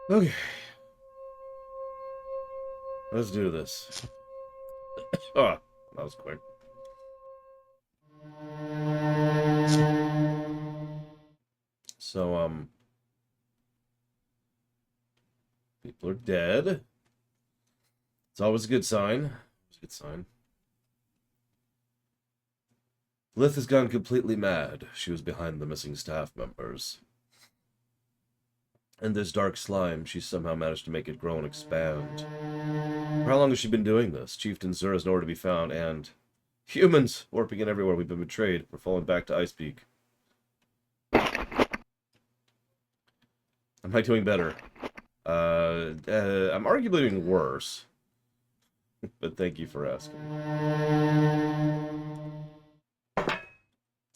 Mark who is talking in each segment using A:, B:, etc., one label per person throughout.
A: Okay, let's do this. Oh, that was quick. So, people are dead. It's always a good sign. It's a good sign. Lith has gone completely mad. She was behind the missing staff members. And this dark slime, she somehow managed to make it grow and expand. For how long has she been doing this? Chieftain Zur is nowhere to be found, and humans warping in everywhere. We've been betrayed. We're falling back to Ice Peak. Am I doing better? I'm arguably doing worse. But thank you for asking.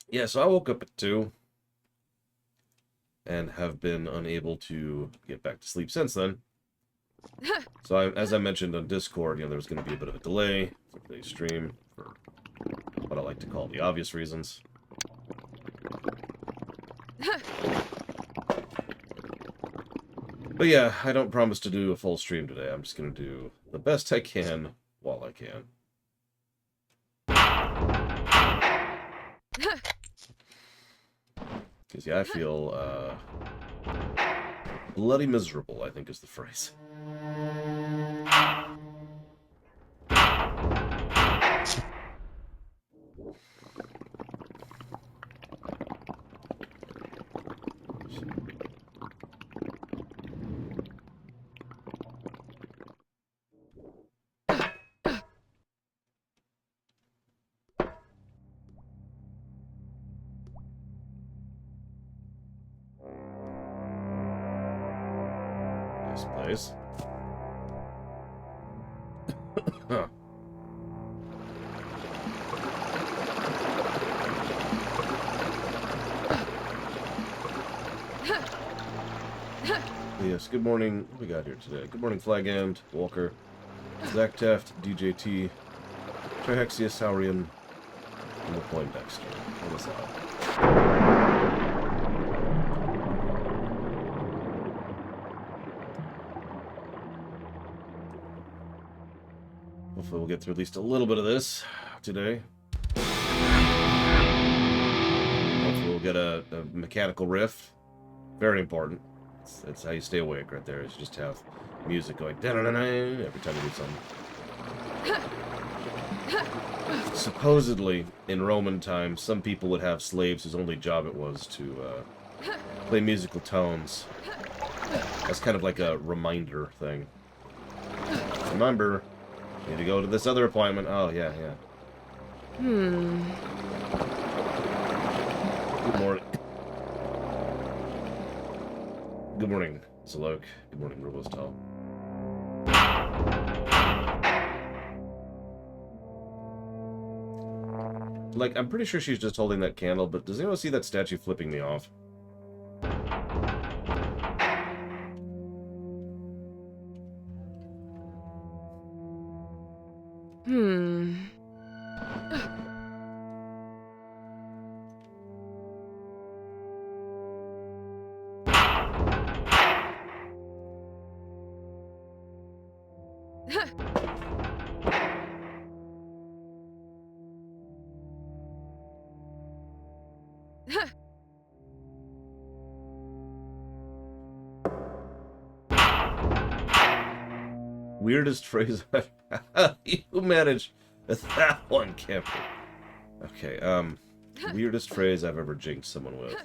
A: Yeah, so I woke up at 2 and have been unable to get back to sleep since then. So as I mentioned on Discord, there was going to be a bit of a delay for today's stream for what I like to call the obvious reasons. But yeah, I don't promise to do a full stream today. I'm just going to do the best I can while I can. Because, yeah, I feel bloody miserable, I think is the phrase. This place. Huh. Yes, good morning. What we got here today? Good morning, Flagand, Walker, Zach Taft, DJT, Trihexia Saurian, and the Poindexter. What is that? Hopefully we'll get through at least a little bit of this today. Hopefully we'll get a mechanical riff. Very important. It's how you stay awake right there. Is you just have music going every time you do something. Supposedly, in Roman times, some people would have slaves whose only job it was to play musical tones. That's kind of like a reminder thing. Remember, you need to go to this other appointment. Oh, yeah. Good morning. Good morning, Zalok. Good morning, Robostal. Like, I'm pretty sure she's just holding that candle, but does anyone see that statue flipping me off? Weirdest phrase I've... You managed that one, Camper. Okay, weirdest phrase I've ever jinxed someone with.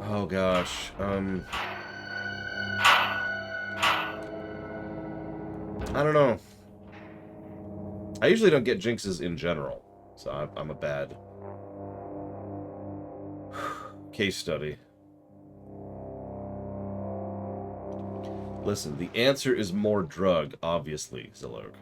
A: Oh gosh, I don't know. I usually don't get jinxes in general, so I'm a bad case study. Listen, the answer is more drug, obviously, Zilog.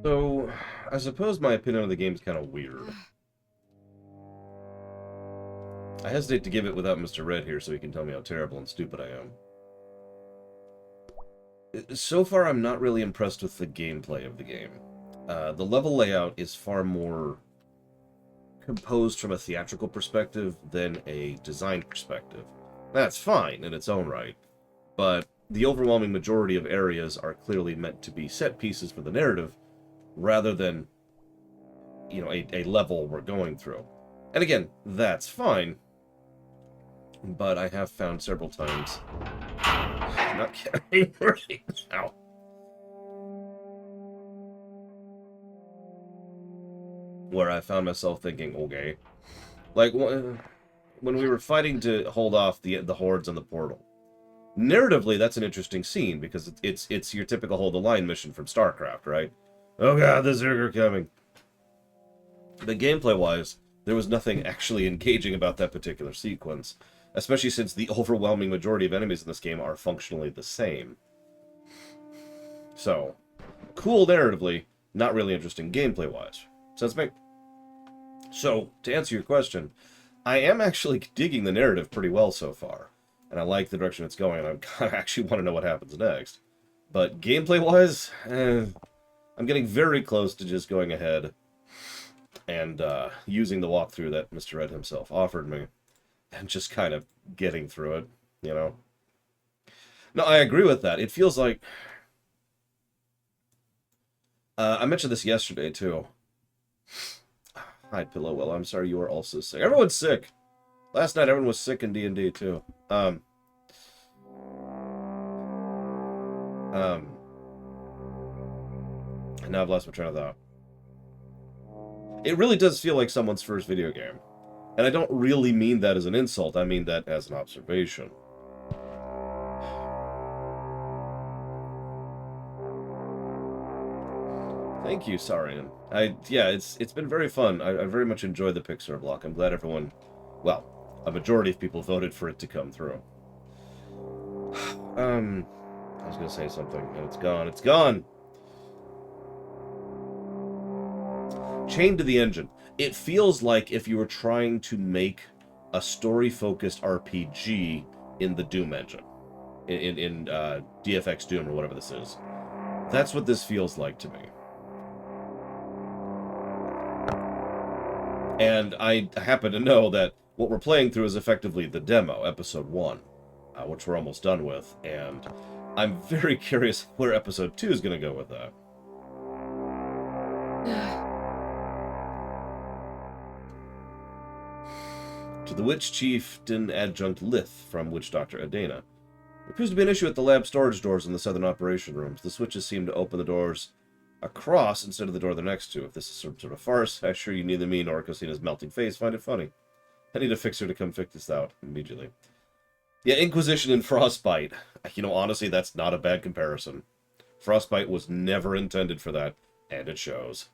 A: So, I suppose my opinion of the game is kind of weird. I hesitate to give it without Mr. Red here so he can tell me how terrible and stupid I am. So far, I'm not really impressed with the gameplay of the game. The level layout is far more composed from a theatrical perspective than a design perspective. That's fine in its own right, but the overwhelming majority of areas are clearly meant to be set pieces for the narrative, rather than, you know, a level we're going through. And again, that's fine, but I have found several times, not kidding right now, where I found myself thinking, okay, like when we were fighting to hold off the hordes on the portal. Narratively, that's an interesting scene because it's your typical hold the line mission from StarCraft, right? Oh god, the Zerg are coming. But gameplay-wise, there was nothing actually engaging about that particular sequence, especially since the overwhelming majority of enemies in this game are functionally the same. So, cool narratively, not really interesting gameplay-wise. Sense make? So, to answer your question, I am actually digging the narrative pretty well so far, and I like the direction it's going, and I actually want to know what happens next. But gameplay-wise, I'm getting very close to just going ahead and using the walkthrough that Mr. Red himself offered me, and just kind of getting through it, you know? No, I agree with that. It feels like... I mentioned this yesterday, too. Hi, Pillow. Well, I'm sorry you are also sick. Everyone's sick! Last night, everyone was sick in D&D, too. And now I've lost my train of thought. It really does feel like someone's first video game. And I don't really mean that as an insult, I mean that as an observation. Thank you, Sarian. Yeah, it's been very fun. I very much enjoyed the Pixar block. I'm glad everyone, well, a majority of people voted for it to come through. I was gonna say something, and it's gone. It's gone! Chained to the Engine. It feels like if you were trying to make a story-focused RPG in the Doom engine. In DFX Doom, or whatever this is. That's what this feels like to me. And I happen to know that what we're playing through is effectively the demo, Episode 1, which we're almost done with, and I'm very curious where Episode 2 is going to go with that. To the Witch Chieftain Adjunct Lith from Witch Doctor Adana. There appears to be an issue at the lab storage doors in the southern operation rooms. The switches seem to open the doors across instead of the door they're next to. If this is some sort of farce, I assure you neither me nor Cosina's melting face find it funny. I need a fixer to come fix this out immediately. Yeah, Inquisition and Frostbite. You know, honestly, that's not a bad comparison. Frostbite was never intended for that, and it shows.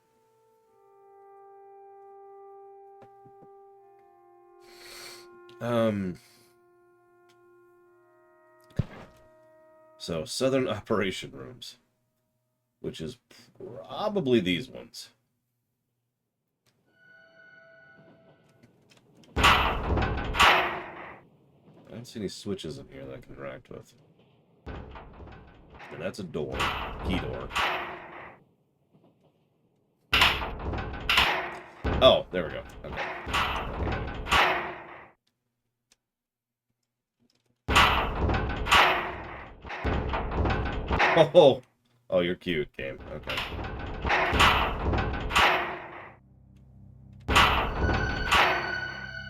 A: So, Southern Operation Rooms. Which is probably these ones. I don't see any switches in here that I can interact with. And that's a door. Key door. Oh, there we go. Okay. Oh, oh, you're cute, game. Okay.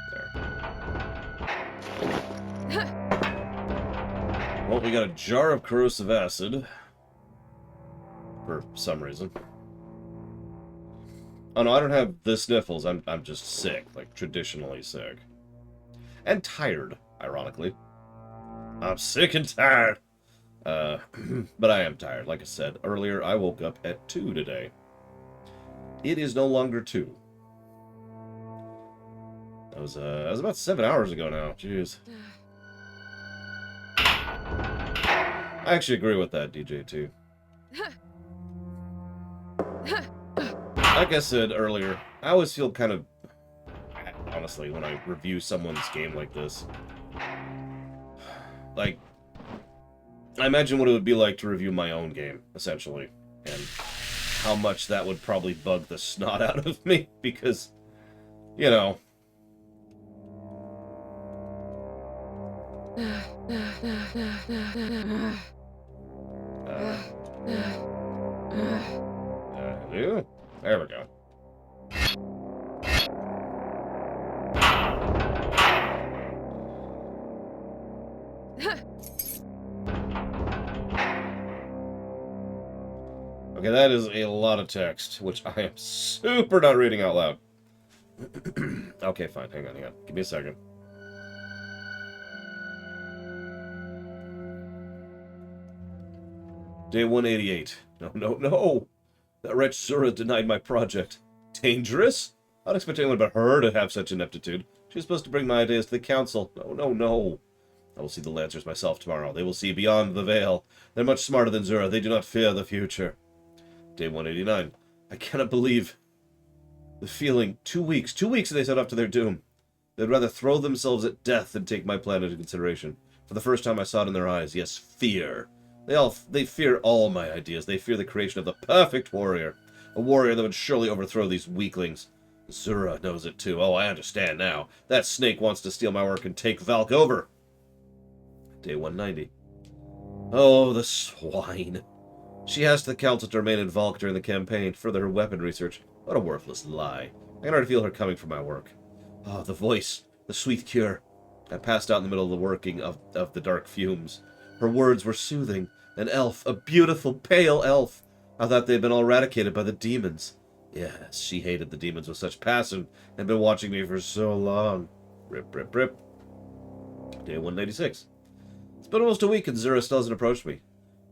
A: There. Well, we got a jar of corrosive acid. For some reason. Oh no, I don't have the sniffles. I'm just sick, like traditionally sick. And tired, ironically. I'm sick and tired. But I am tired. Like I said earlier, I woke up at 2 today. It is no longer 2. That was about 7 hours ago now. Jeez. I actually agree with that, DJ2. Like I said earlier, I always feel kind of, honestly, when I review someone's game like this, like, I imagine what it would be like to review my own game, essentially, and how much that would probably bug the snot out of me, because, you know. There we go. Okay, that is a lot of text, which I am super not reading out loud. Okay, fine. Hang on. Give me a second. Day 188. No. That wretch Zura denied my project. Dangerous? I'd expect anyone but her to have such ineptitude. She's supposed to bring my ideas to the council. No. I will see the Lancers myself tomorrow. They will see beyond the veil. They're much smarter than Zura. They do not fear the future. Day 189. I cannot believe the feeling. 2 weeks. 2 weeks and they set off to their doom. They'd rather throw themselves at death than take my plan into consideration. For the first time I saw it in their eyes. Yes, fear. They fear all my ideas. They fear the creation of the perfect warrior. A warrior that would surely overthrow these weaklings. Zura knows it too. Oh, I understand now. That snake wants to steal my work and take Valk over. Day 190. Oh, the swine. She asked the council to remain in Valk during the campaign, further her weapon research. What a worthless lie. I can already feel her coming for my work. Oh, the voice. The sweet cure. I passed out in the middle of the working of the dark fumes. Her words were soothing. An elf, a beautiful, pale elf. I thought they had been all eradicated by the demons. Yes, she hated the demons with such passion, and had been watching me for so long. Rip. Day 196. It's been almost a week and Zura still hasn't approached me.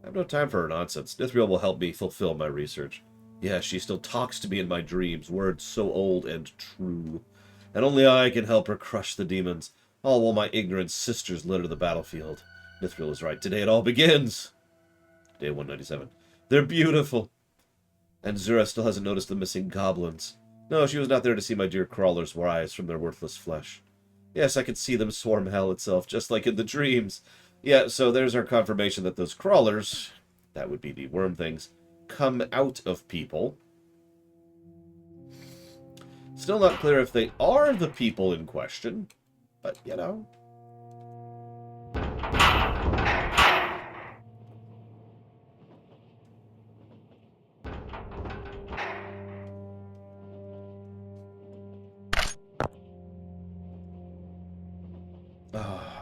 A: I have no time for her nonsense. Nithriel will help me fulfill my research. Yes, she still talks to me in my dreams, words so old and true. And only I can help her crush the demons, all while my ignorant sisters litter the battlefield. Nithriel is right. Today it all begins. Day 197. They're beautiful. And Zura still hasn't noticed the missing goblins. No, she was not there to see my dear crawlers rise from their worthless flesh. Yes, I could see them swarm hell itself, just like in the dreams. Yeah, so there's our confirmation that those crawlers, that would be the worm things, come out of people. Still not clear if they are the people in question, but, you know.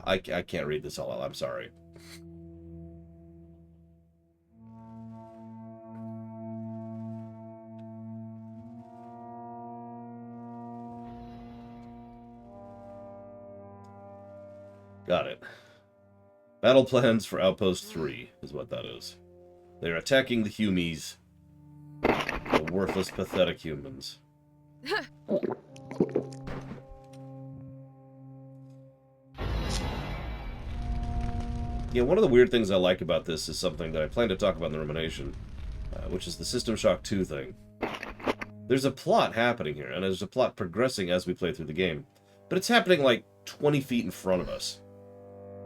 A: I can't read this all out. I'm sorry. Got it. Battle plans for Outpost 3 is what that is. They're attacking the Humies. The worthless, pathetic humans. Yeah, one of the weird things I like about this is something that I plan to talk about in the rumination, which is the System Shock 2 thing. There's a plot happening here, and there's a plot progressing as we play through the game. But it's happening like 20 feet in front of us.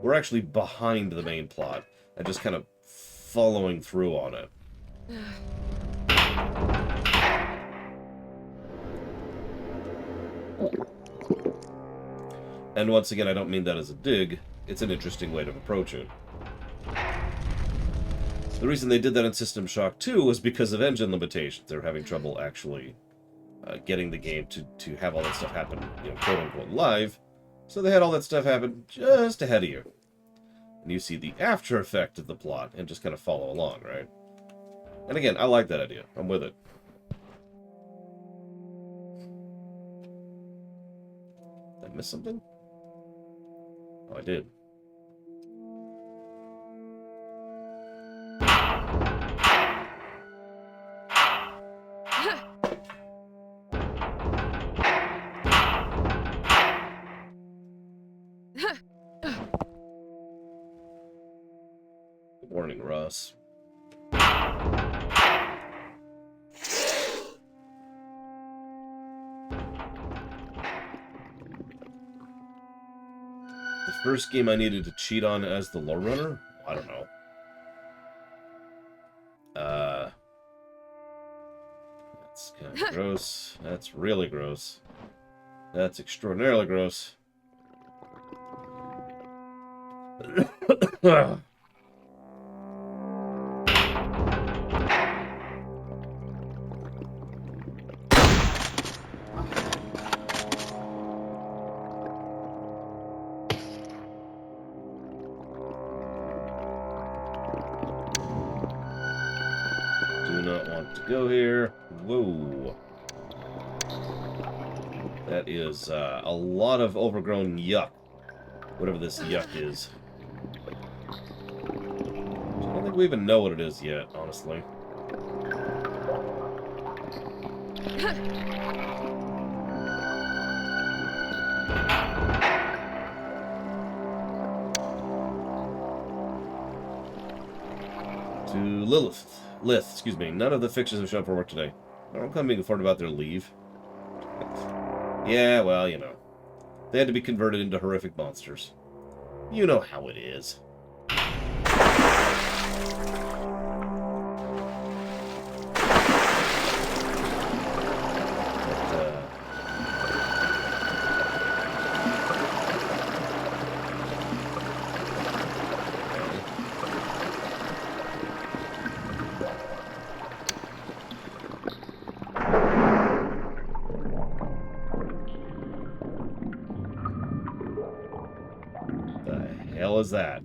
A: We're actually behind the main plot, and just kind of following through on it. And once again, I don't mean that as a dig. It's an interesting way to approach it. The reason they did that in System Shock 2 was because of engine limitations. They were having trouble actually getting the game to have all that stuff happen, you know, quote-unquote live. So they had all that stuff happen just ahead of you. And you see the after effect of the plot and just kind of follow along, right? And again, I like that idea. I'm with it. Did I miss something? Oh, I did. Good morning, Russ. The first game I needed to cheat on as the lore runner? I don't know. That's kind of gross. That's really gross. That's extraordinarily gross. Do not want to go here. Whoa. That is a lot of overgrown yuck. Whatever this yuck is. I don't think we even know what it is yet, honestly. To Lilith, excuse me. None of the fixtures have shown up for work today. I'm coming informed about their leave. Yeah, well, you know. They had to be converted into horrific monsters. You know how it is. The hell is that?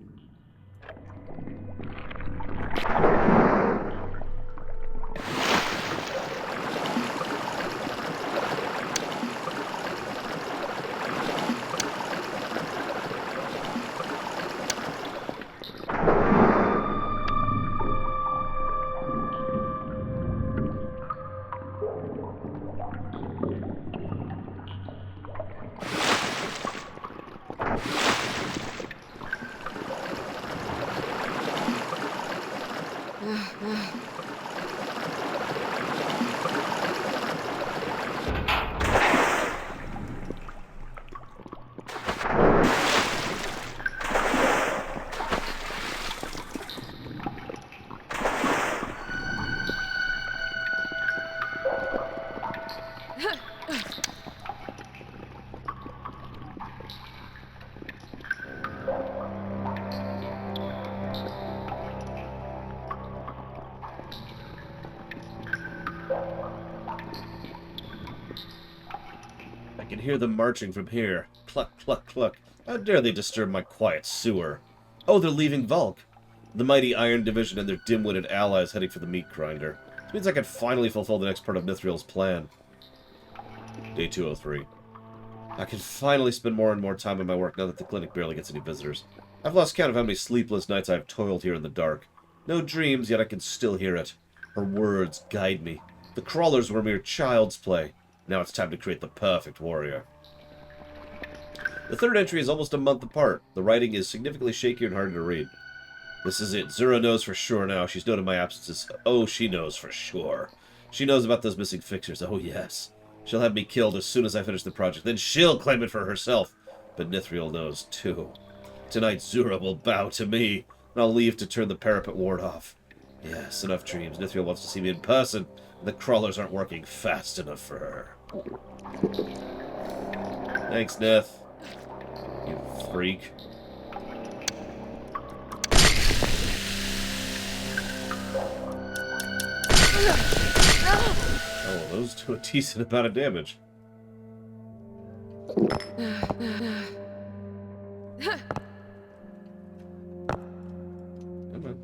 A: I can hear them marching from here. Cluck, cluck, cluck. How dare they disturb my quiet sewer? Oh, they're leaving Vulk. The mighty Iron Division and their dim-witted allies heading for the meat grinder. This means I can finally fulfill the next part of Mithriel's plan. Day 203. I can finally spend more and more time on my work now that the clinic barely gets any visitors. I've lost count of how many sleepless nights I've toiled here in the dark. No dreams, yet I can still hear it. Her words guide me. The crawlers were mere child's play. Now it's time to create the perfect warrior. The third entry is almost a month apart. The writing is significantly shakier and harder to read. This is it. Zura knows for sure now. She's noted my absences. Oh, she knows for sure. She knows about those missing fixers. Oh, yes. She'll have me killed as soon as I finish the project. Then she'll claim it for herself. But Nithriel knows, too. Tonight, Zura will bow to me, and I'll leave to turn the parapet ward off. Yes, enough dreams. Nithriel wants to see me in person. The crawlers aren't working fast enough for her. Thanks, Nith. You freak. Oh, those do a decent amount of damage. Come on.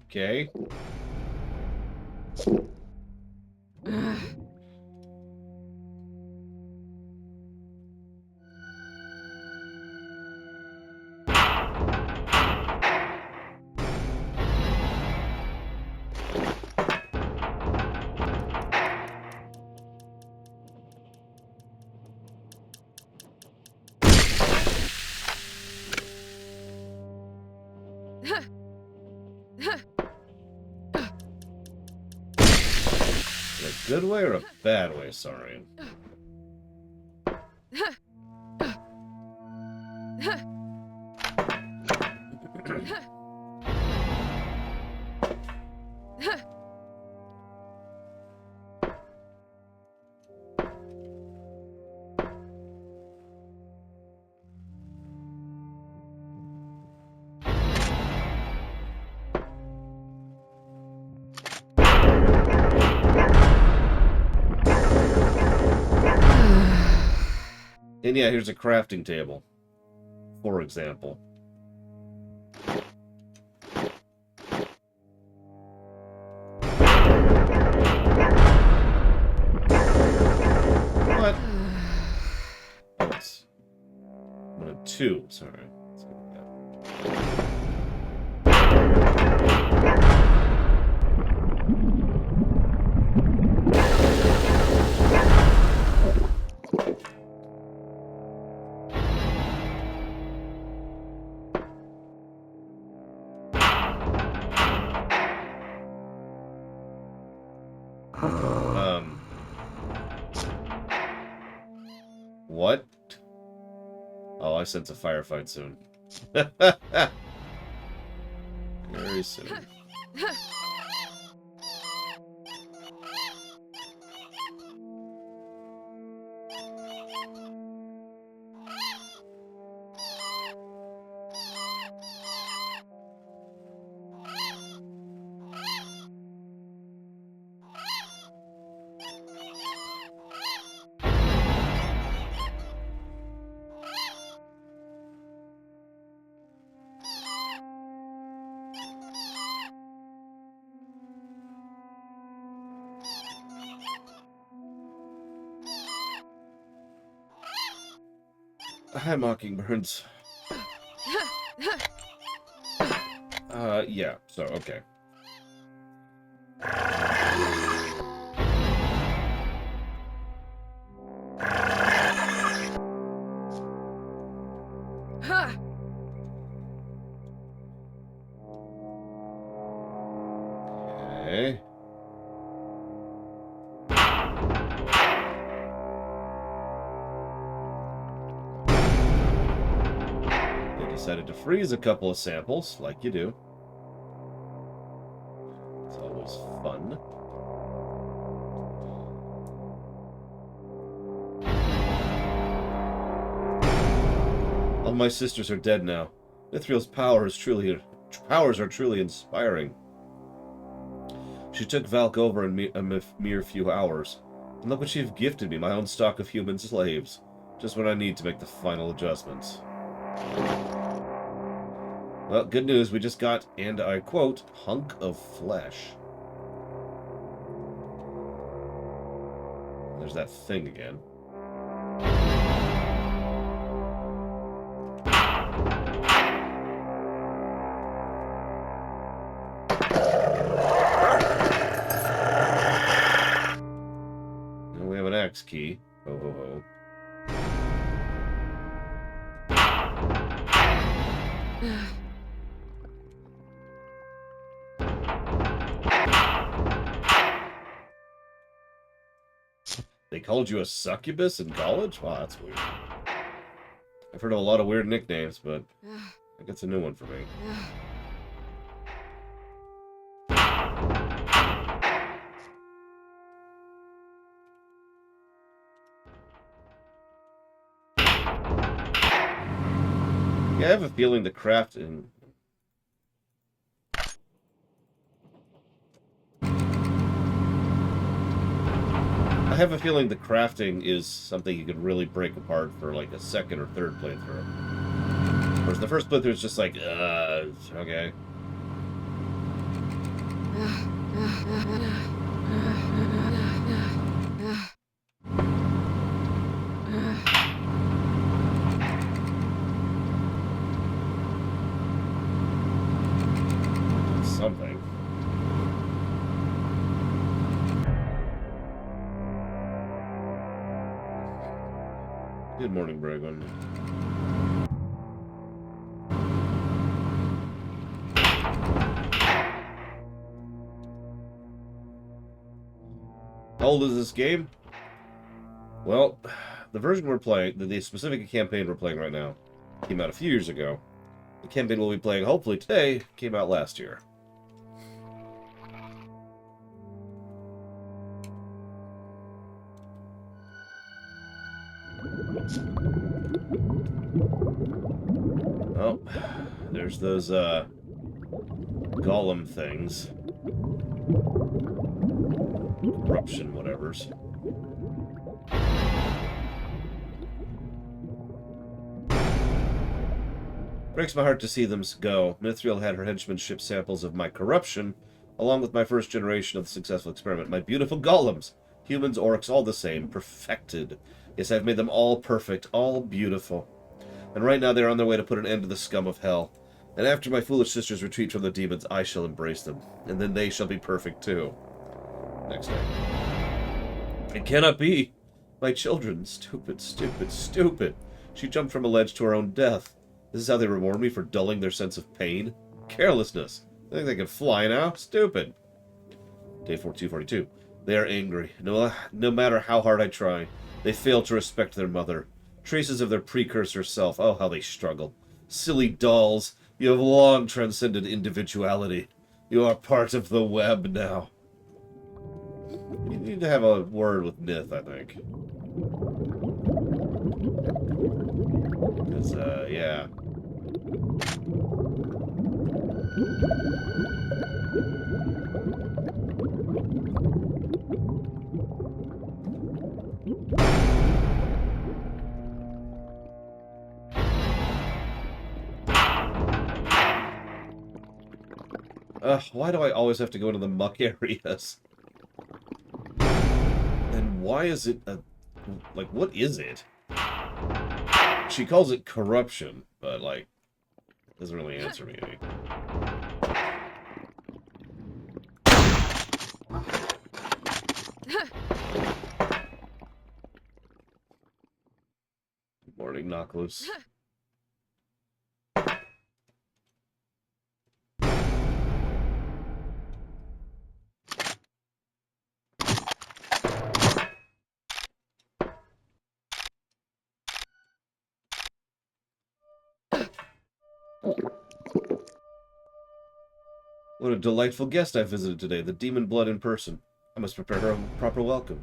A: Okay. In a good way or a bad way, sorry. And yeah, here's a crafting table, for example. What? Oh, it's 1 and 2, sorry. Let's go with that. What? Oh, I sense a firefight soon. Very soon. Hi, Mockingbirds. Yeah, so, okay. Okay. Decided to freeze a couple of samples, like you do. It's always fun. All my sisters are dead now. Mithriel's powers are truly inspiring. She took Valk over in a mere few hours. And look what she's gifted me, my own stock of human slaves. Just what I need to make the final adjustments. Well, good news, we just got, and I quote, hunk of flesh. There's that thing again. And we have an X key. Ho ho ho. They called you a succubus in college? Wow, that's weird. I've heard of a lot of weird nicknames, but I think it's a new one for me. Yeah, I have a feeling the crafting... I have a feeling the crafting is something you could really break apart for like a second or third playthrough. Whereas the first playthrough is just like, okay. Something. Good morning, Bragon. How old is this game? Well, the version we're playing, the specific campaign we're playing right now, came out a few years ago. The campaign we'll be playing, hopefully today, came out last year. Oh, there's those, golem things. Corruption whatevers. Breaks my heart to see them go. Mithriel had her henchmen ship samples of my corruption, along with my first generation of the successful experiment. My beautiful golems. Humans, orcs, all the same. Perfected. Yes, I've made them all perfect, all beautiful. And right now they're on their way to put an end to the scum of hell. And after my foolish sisters retreat from the demons, I shall embrace them. And then they shall be perfect too. Next time. It cannot be. My children. Stupid, stupid, stupid. She jumped from a ledge to her own death. This is how they reward me for dulling their sense of pain? Carelessness. They think they can fly now? Stupid. Day 4242. They are angry. No matter how hard I try, they fail to respect their mother. Traces of their precursor self. Oh, how they struggle. Silly dolls. You have long transcended individuality. You are part of the web now. You need to have a word with Nith, I think. Because, yeah. Why do I always have to go into the muck areas? And why is it a... Like, what is it? She calls it corruption, but, like, doesn't really answer me any. Good morning, knock loose. What a delightful guest I visited today, the demon blood in person. I must prepare her a proper welcome.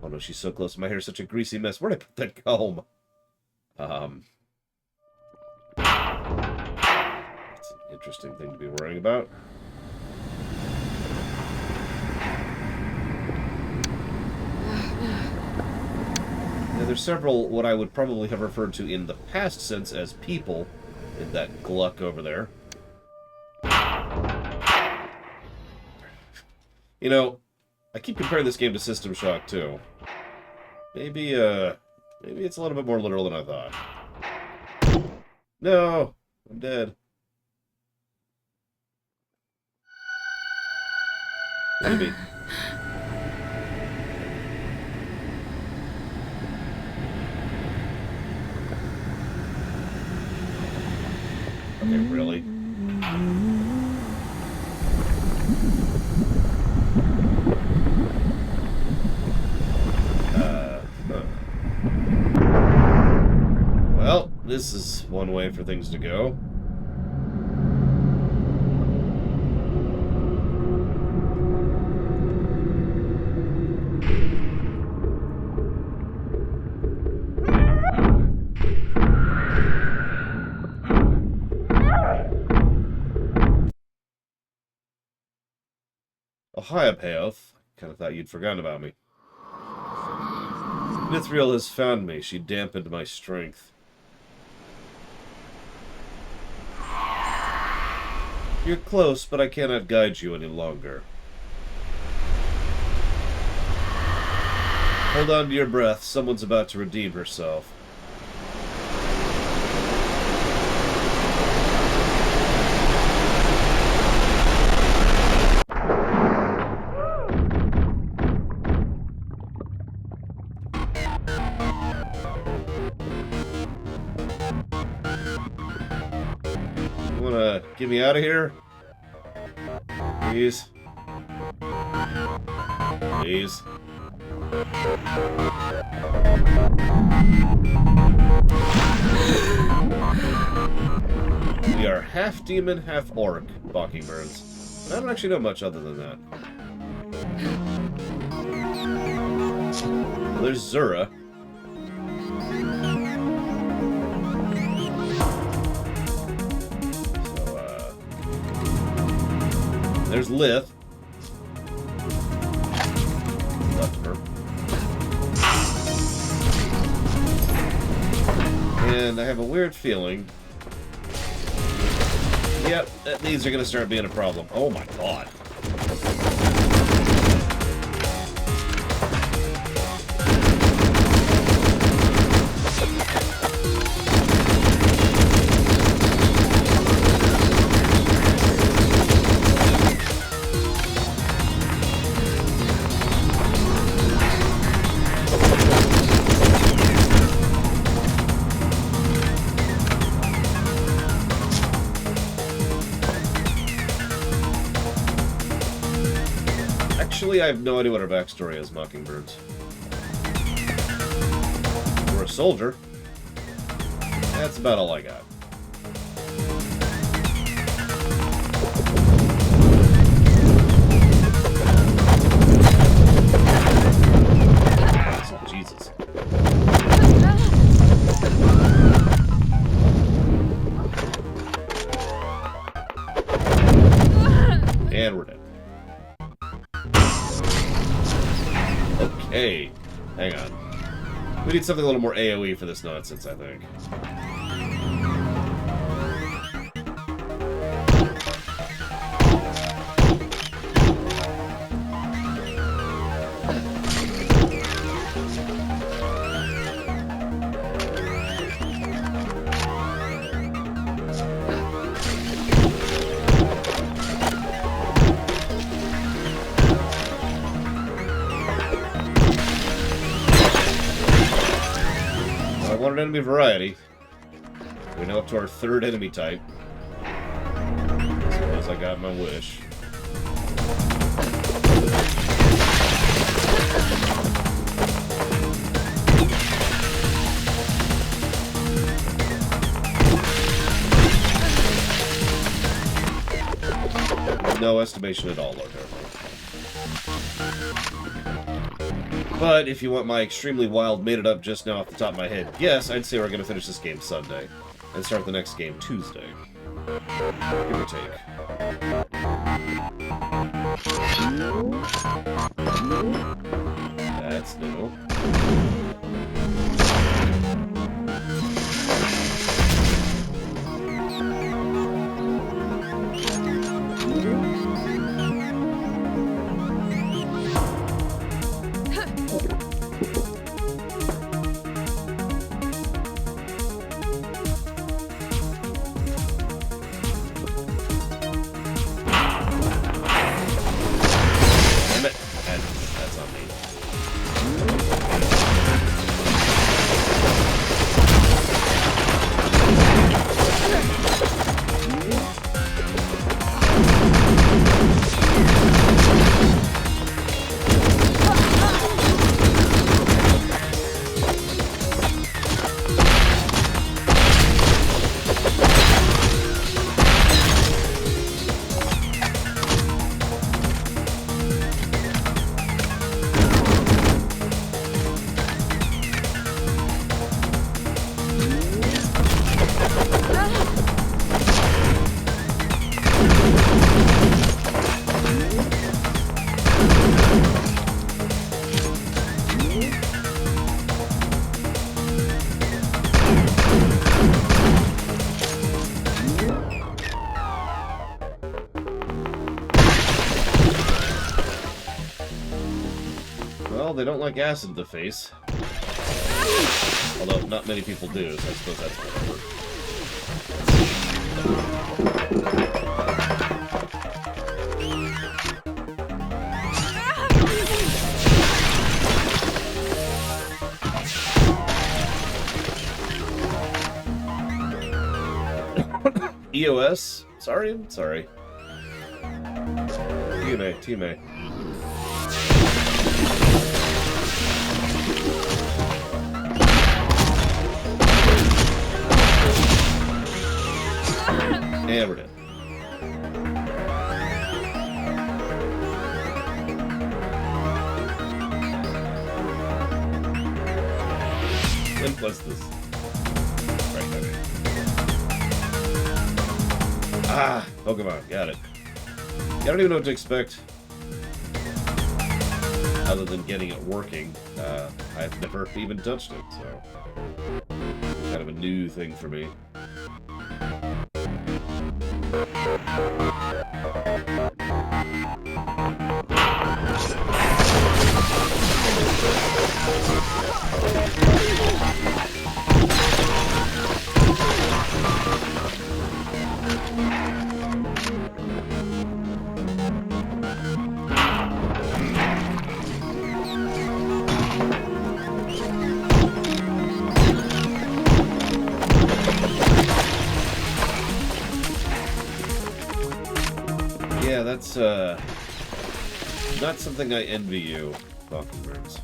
A: Oh no, she's so close. My hair's such a greasy mess. Where'd I put that comb? That's an interesting thing to be worrying about. Now, there's several what I would probably have referred to in the past sense as people in that Gluck over there. You know, I keep comparing this game to System Shock 2. Maybe it's a little bit more literal than I thought. No! I'm dead. Maybe. Okay, really? Well, this is one way for things to go. Oh, hi, Payoff. Kind of thought you'd forgotten about me. Mithril has found me. She dampened my strength. You're close, but I cannot guide you any longer. Hold on to your breath. Someone's about to redeem herself. You wanna get me out of here? Please? Please? We are half demon, half orc, Mockingbirds. I don't actually know much other than that. Well, there's Zura. There's Lith. Left of her. And I have a weird feeling. Yep, these are going to start being a problem. Oh my god. Actually, I have no idea what her backstory is, Mockingbirds. We're a soldier. That's about all I got. Jesus. And we're dead. Okay, hang on. We need something a little more AoE for this nonsense, I think. Enemy variety. We're now up to our third enemy type. Suppose I got my wish. no estimation at all, Lord Harold. But if you want my extremely wild, made it up just now off the top of my head, yes, I'd say we're going to finish this game Sunday and start the next game Tuesday. Give or take. That's new. That's on me. Well, they don't like acid in the face. Although, not many people do, so I suppose that's whatever. EOS? Sorry? Sorry. TMA. And we're dead. And plus this. Right, okay. Ah, Pokemon, got it. I don't even know what to expect. Other than getting it working. I've never even touched it, so... kind of a new thing for me. Yeah, that's, not something I envy you, Mockingbirds.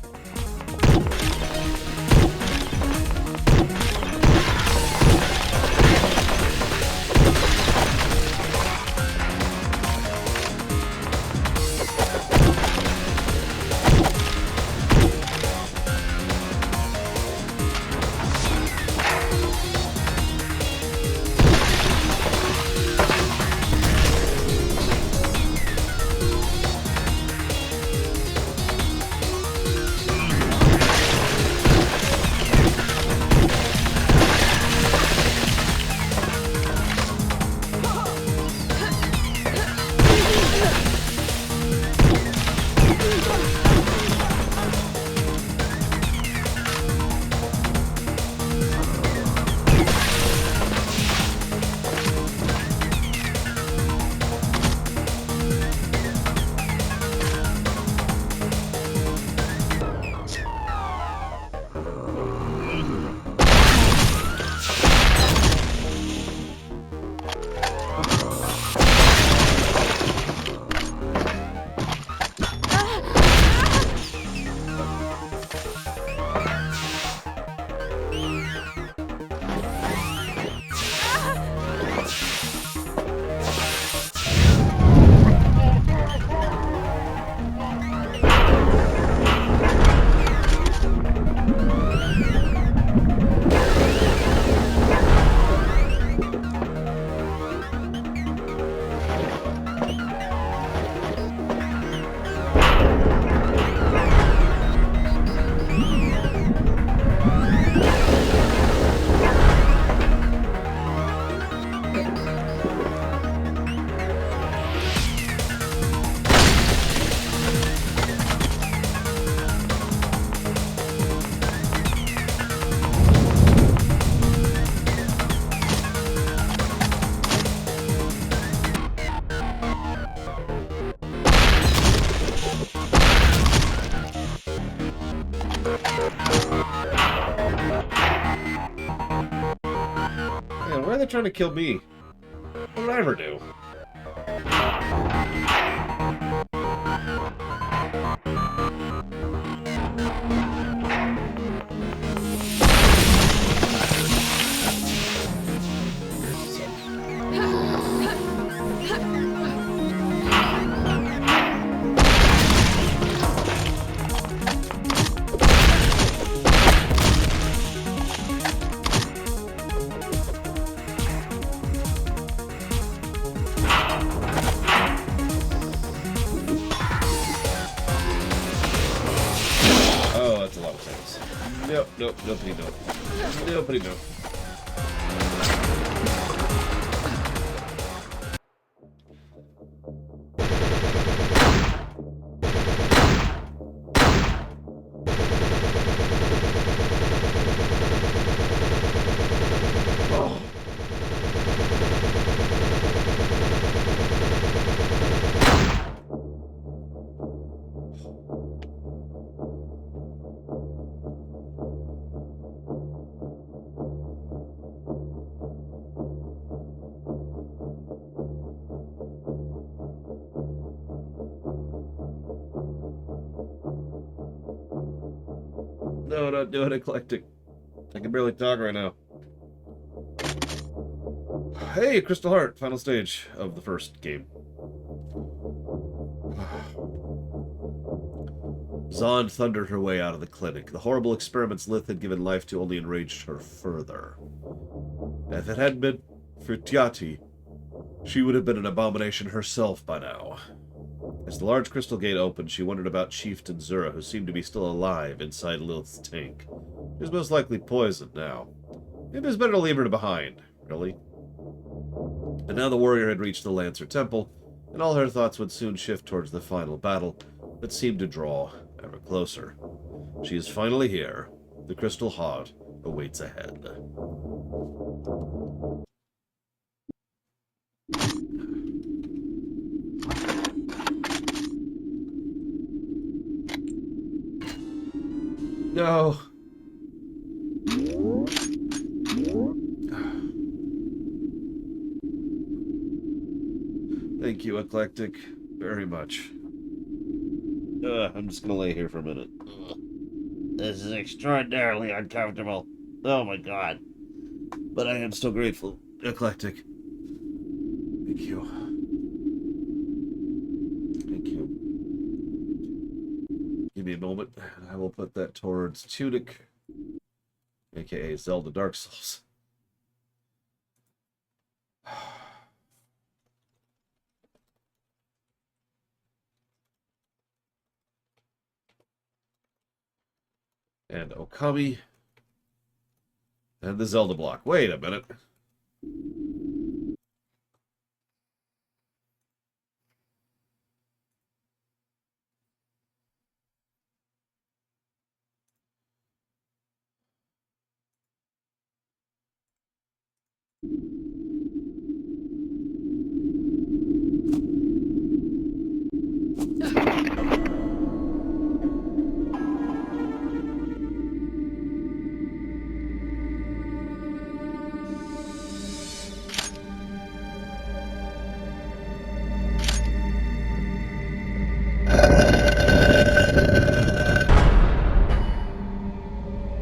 A: Man, why are they trying to kill me? What did I ever do? Oh, that's a lot of things. Nope, nope, nobody know. Nobody know. No, not doing eclectic. I can barely talk right now. Hey, Crystal Heart, final stage of the first game. Zond thundered her way out of the clinic. The horrible experiments Lith had given life to only enraged her further. If it hadn't been for Tiati, she would have been an abomination herself by now. As the large crystal gate opened, she wondered about Chieftain Zura, who seemed to be still alive inside Lilith's tank. She was most likely poisoned now. Maybe it was better to leave her behind, really. But now the warrior had reached the Lancer Temple, and all her thoughts would soon shift towards the final battle that seemed to draw ever closer. She is finally here. The Crystal Heart awaits ahead. No. Thank you, Eclectic, very much. I'm just gonna lay here for a minute. This is extraordinarily uncomfortable. Oh my god. But I am still grateful, Eclectic. Thank you. Thank you. Give me a moment, and I will put that towards Tunic, aka Zelda Dark Souls. And Okami. And the Zelda block. Wait a minute.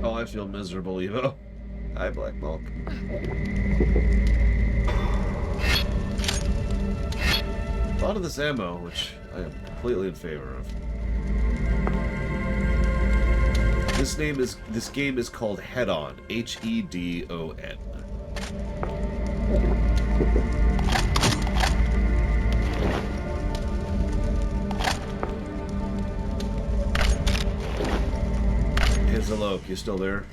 A: Oh, I feel miserable, Evo. Hi, Black Milk. A lot of this ammo, which I am completely in favor of. This game is called Hedon. Hedon. Hey, Zalok, you still there?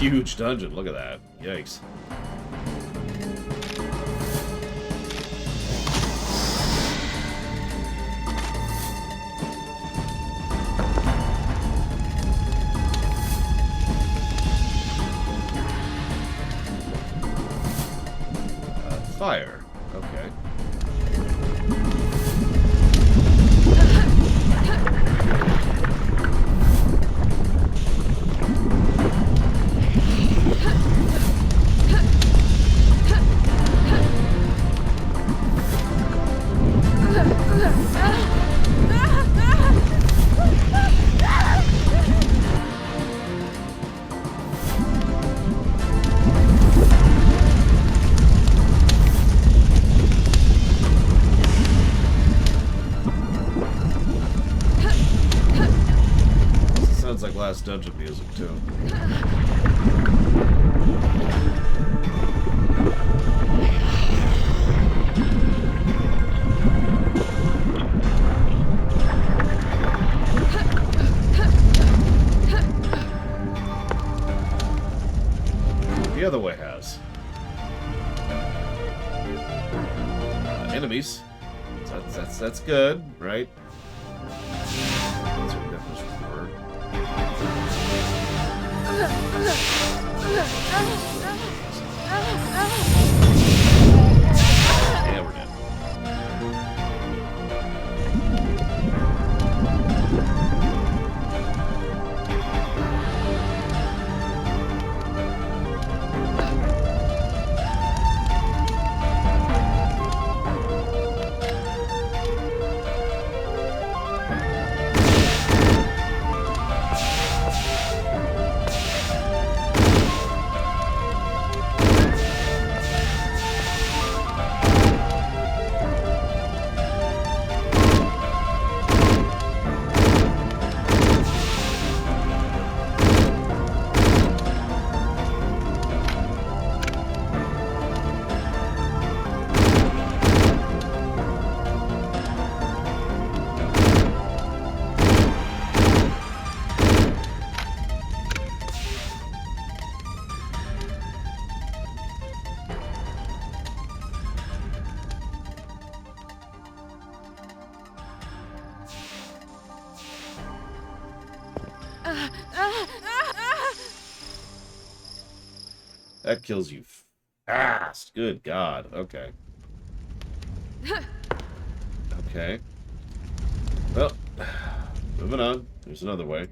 A: huge dungeon. Look at that. Yikes. Fire. Okay. Sounds like last dungeon music, too. The other way has. Enemies. That's good, right? That's what definition of word. Yeah, we're dead. That kills you fast. Good God. Okay. Okay. Well, moving on. There's another way.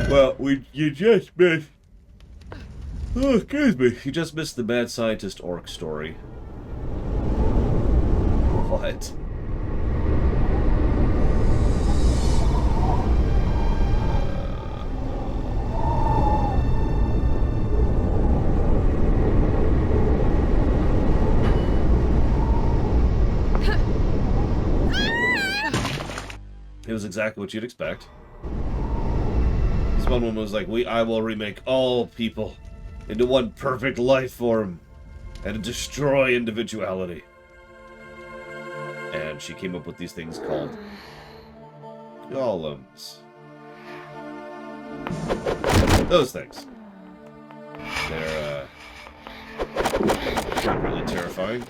A: Well, you just missed. Oh, excuse me. You just missed the mad scientist orc story. What? It was exactly what you'd expect. This one woman was like, I will remake all people into one perfect life form and destroy individuality. And she came up with these things called golems. Those things. They're really terrifying.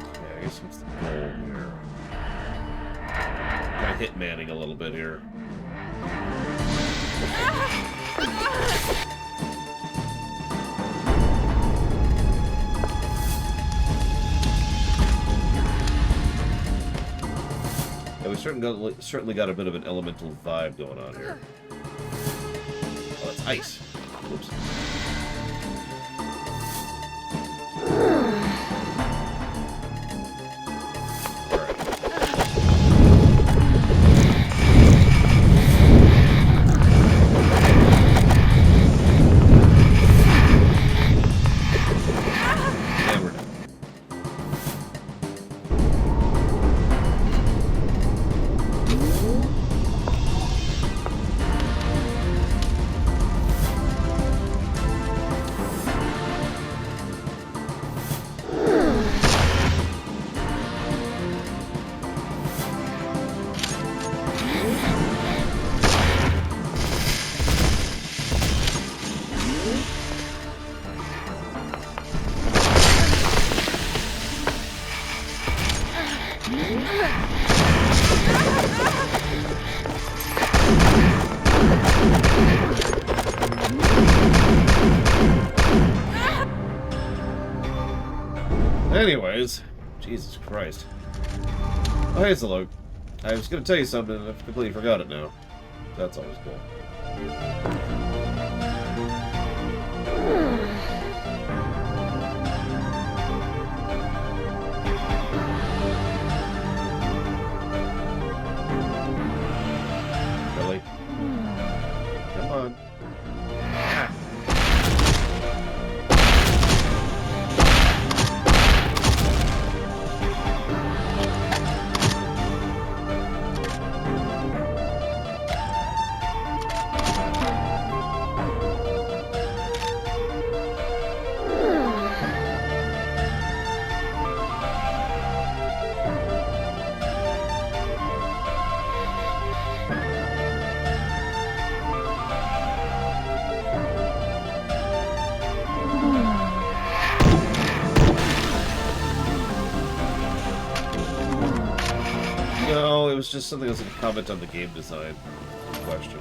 A: Okay, I guess what's the goal here? Kind of hitmanning a little bit here. Yeah, we certainly got a bit of an elemental vibe going on here. Oh, it's ice. Whoops. Anyways, Jesus Christ. Oh, hey, Salok. I was going to tell you something, and I completely forgot it now. That's always cool. Really? Come on. No, it was just something that was a comment on the game design question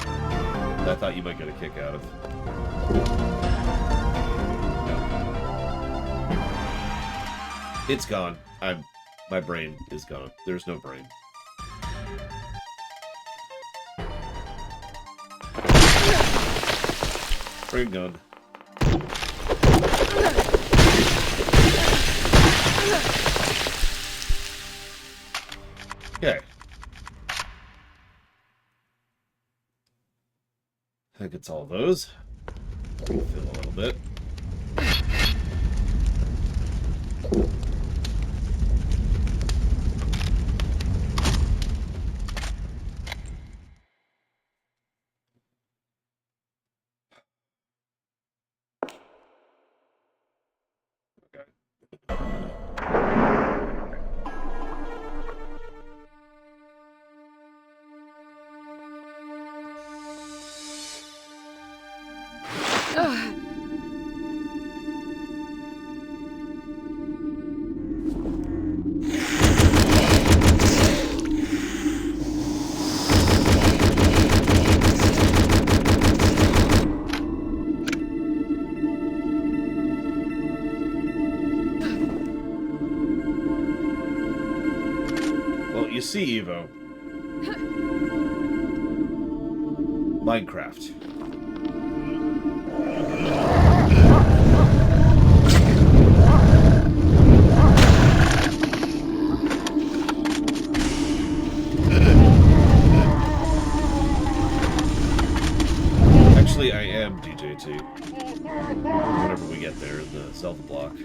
A: that I thought you might get a kick out of. It's gone. My brain is gone. There's no brain. Brain gone. Okay. I think it's all those. Fill a little bit. You see, Evo. Minecraft. Actually, I am DJT. Whenever we get there in the Zelda block.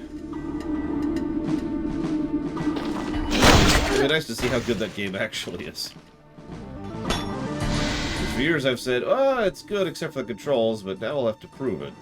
A: It'd be nice to see how good that game actually is. For years I've said, oh, it's good except for the controls, but now I'll have to prove it.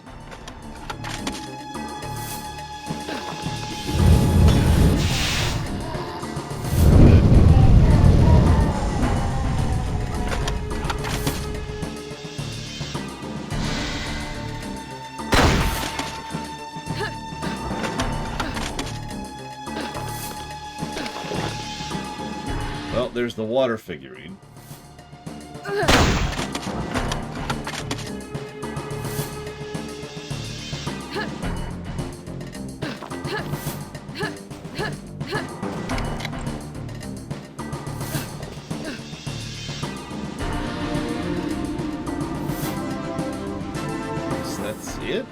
A: Well, there's the water figurine. So that's it?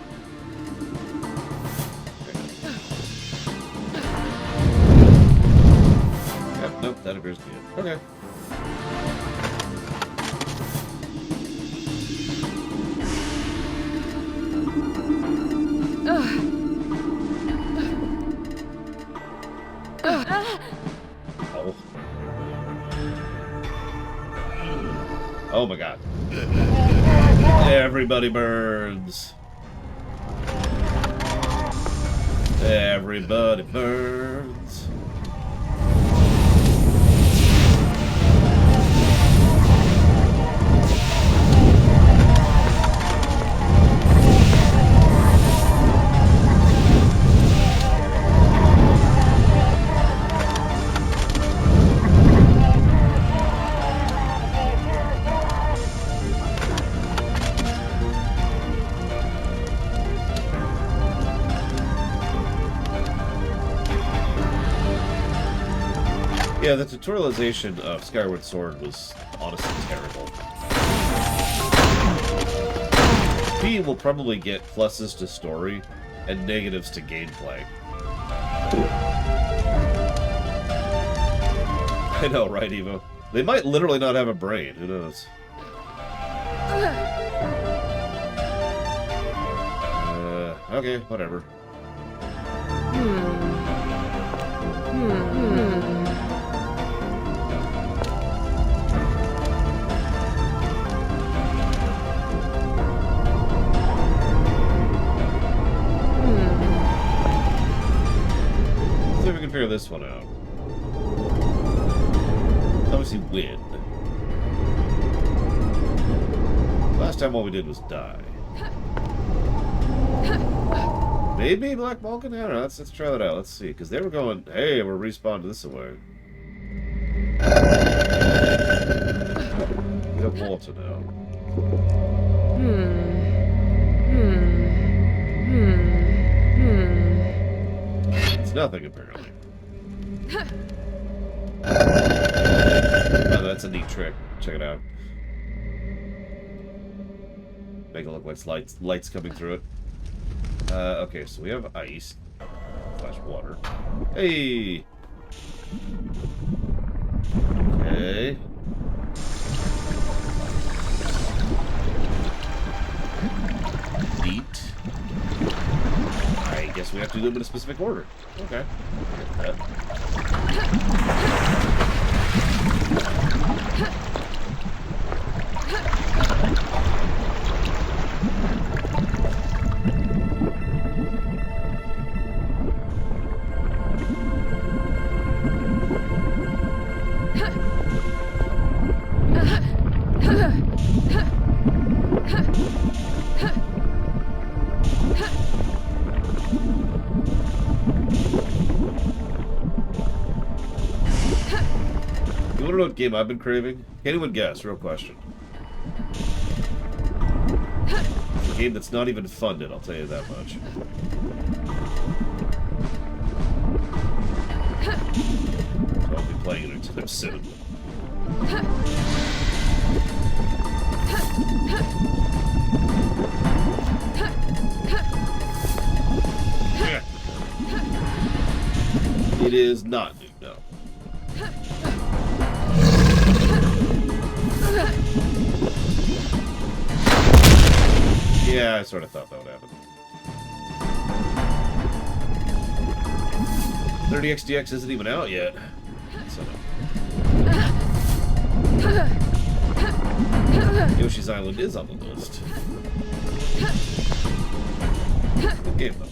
A: Yep, nope, that appears to be it. Okay. Oh. Oh my god. Everybody burns. Everybody burns. Yeah, the tutorialization of Skyward Sword was honestly terrible. P will probably get pluses to story and negatives to gameplay. I know, right, Evo? They might literally not have a brain. Who knows? Okay, whatever. Let's see if we can figure this one out. Obviously win. Last time all we did was die. Maybe Black Balkan? I don't know. Let's try that out. Let's see. Because they were going, hey, we're respawned this way. We have Walter now. It's nothing, apparently. Oh, that's a neat trick. Check it out. Make it look like lights coming through it. Okay, so we have ice. Flash water. Hey! Okay. Neat. I guess we have to do them in a specific order. Okay. You wanna know what game I've been craving? Can anyone guess? Real question. It's a game that's not even funded, I'll tell you that much. So I'll be playing it anytime soon. It is not new, no. Yeah, I sort of thought that would happen. 30XDX isn't even out yet. So Yoshi's Island is on the list. Good game, though.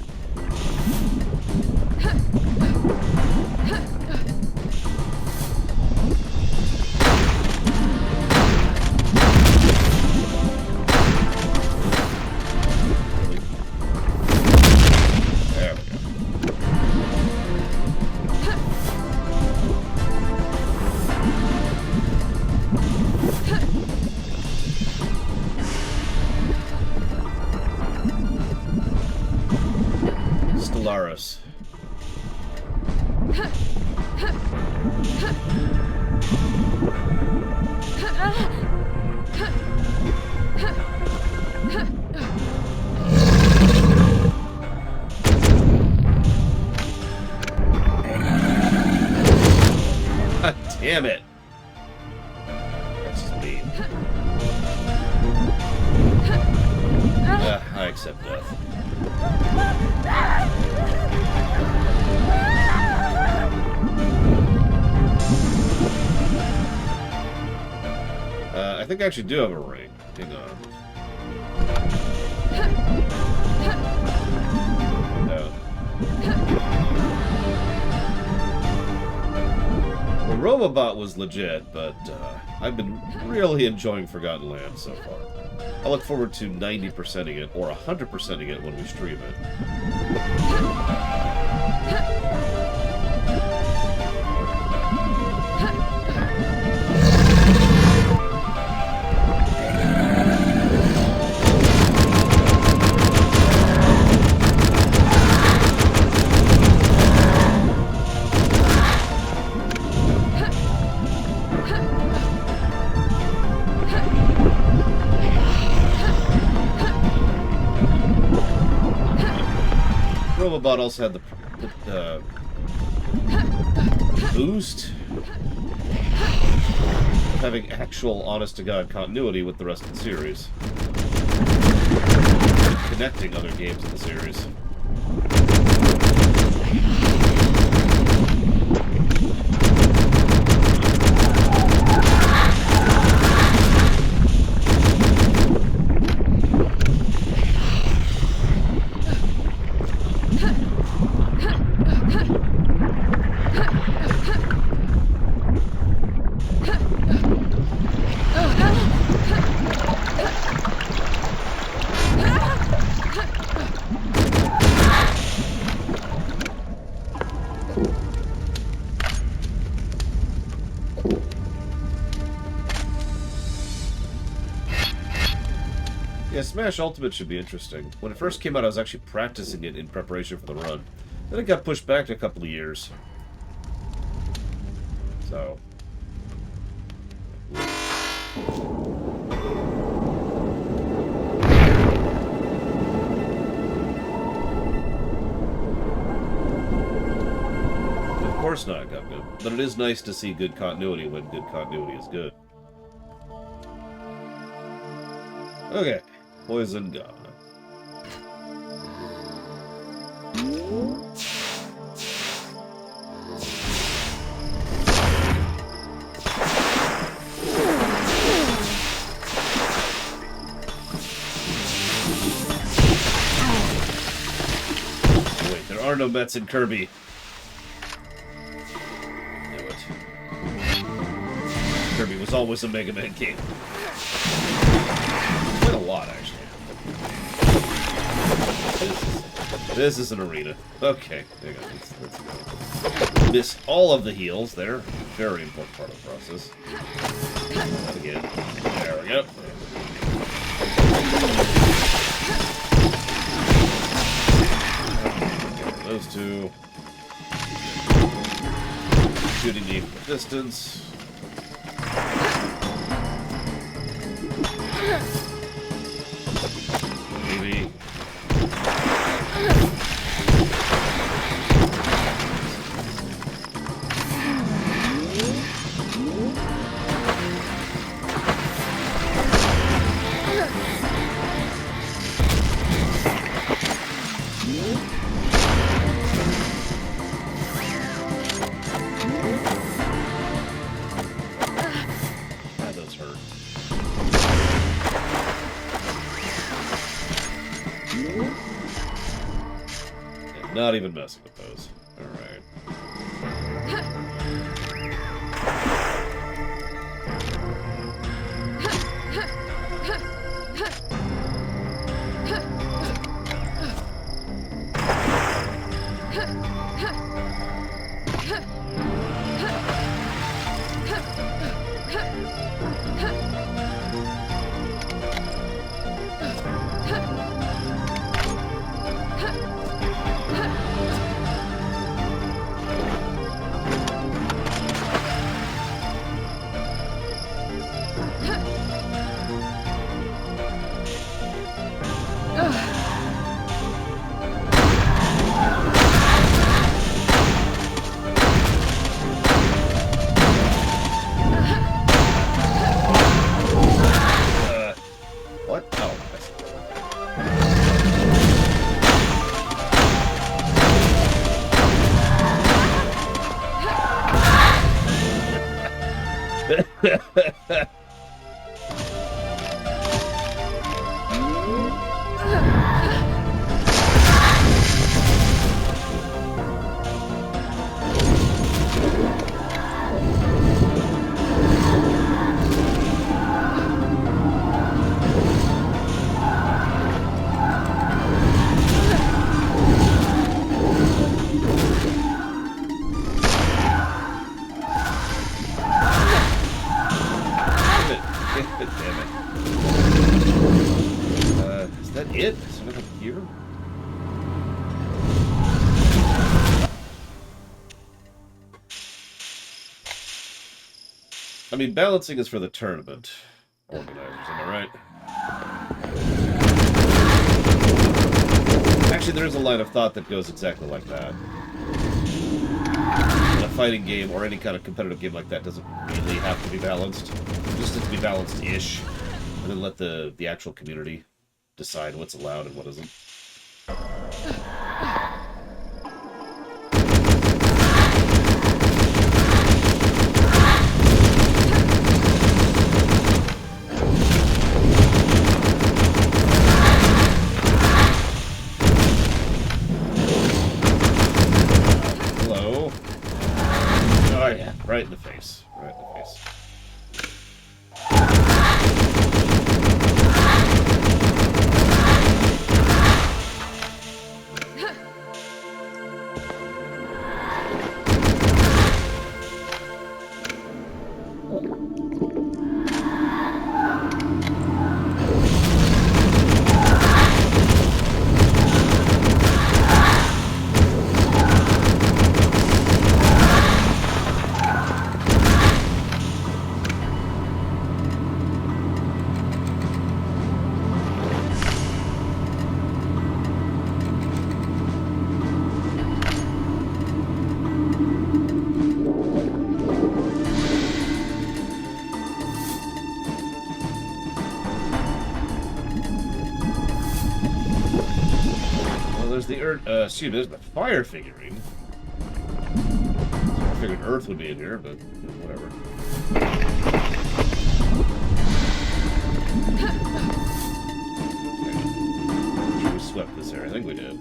A: Stellaris. God damn it. That's just mean. I accept death. I think I actually do have a ring. Hang on. No. Well, Robobot was legit, but I've been really enjoying Forgotten Land so far. I look forward to 90%ing it or 100%ing it when we stream it. Robobot also had the boost of having actual, honest-to-God continuity with the rest of the series. Connecting other games in the series. Yeah, Smash Ultimate should be interesting. When it first came out, I was actually practicing it in preparation for the run. Then it got pushed back a couple of years. So... Of course not, got good. But it is nice to see good continuity when good continuity is good. Okay. Poison gone. Wait, there are no Mets in Kirby. Knew it. Kirby was always a Mega Man game. Quite a lot, actually. This is an arena. Okay, hang on. Let's miss all of the heals there. Very important part of the process. And again. There we go. Those two. Shooting the distance. Maybe. Not even messing with those. Alright. I mean, balancing is for the tournament organizers, am I right? Actually, there is a line of thought that goes exactly like that. In a fighting game or any kind of competitive game like that doesn't really have to be balanced. It just has to be balanced-ish, and then let the actual community decide what's allowed and what isn't. Hello. Oh yeah, right in the face. Right in the face. There's the Earth. Excuse me, there's the fire figurine. I figured Earth would be in here, but whatever. I'm sure we swept this area. I think we did.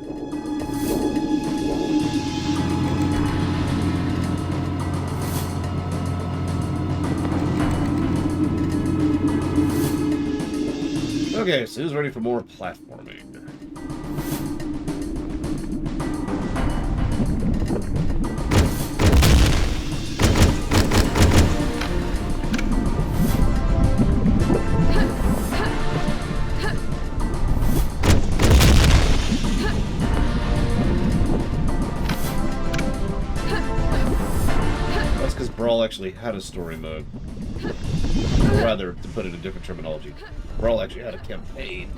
A: Okay, so who's ready for more platforming? That's because Brawl actually had a story mode. Or rather, to put it in different terminology, Brawl actually had a campaign.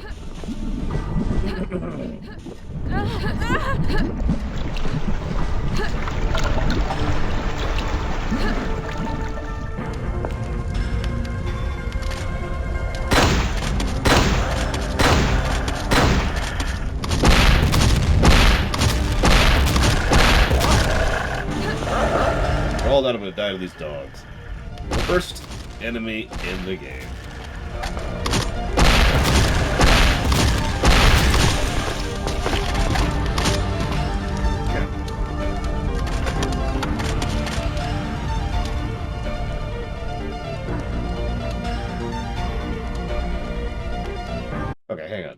A: For all that, I'm going to die to these dogs. The first enemy in the game. Okay, hang on.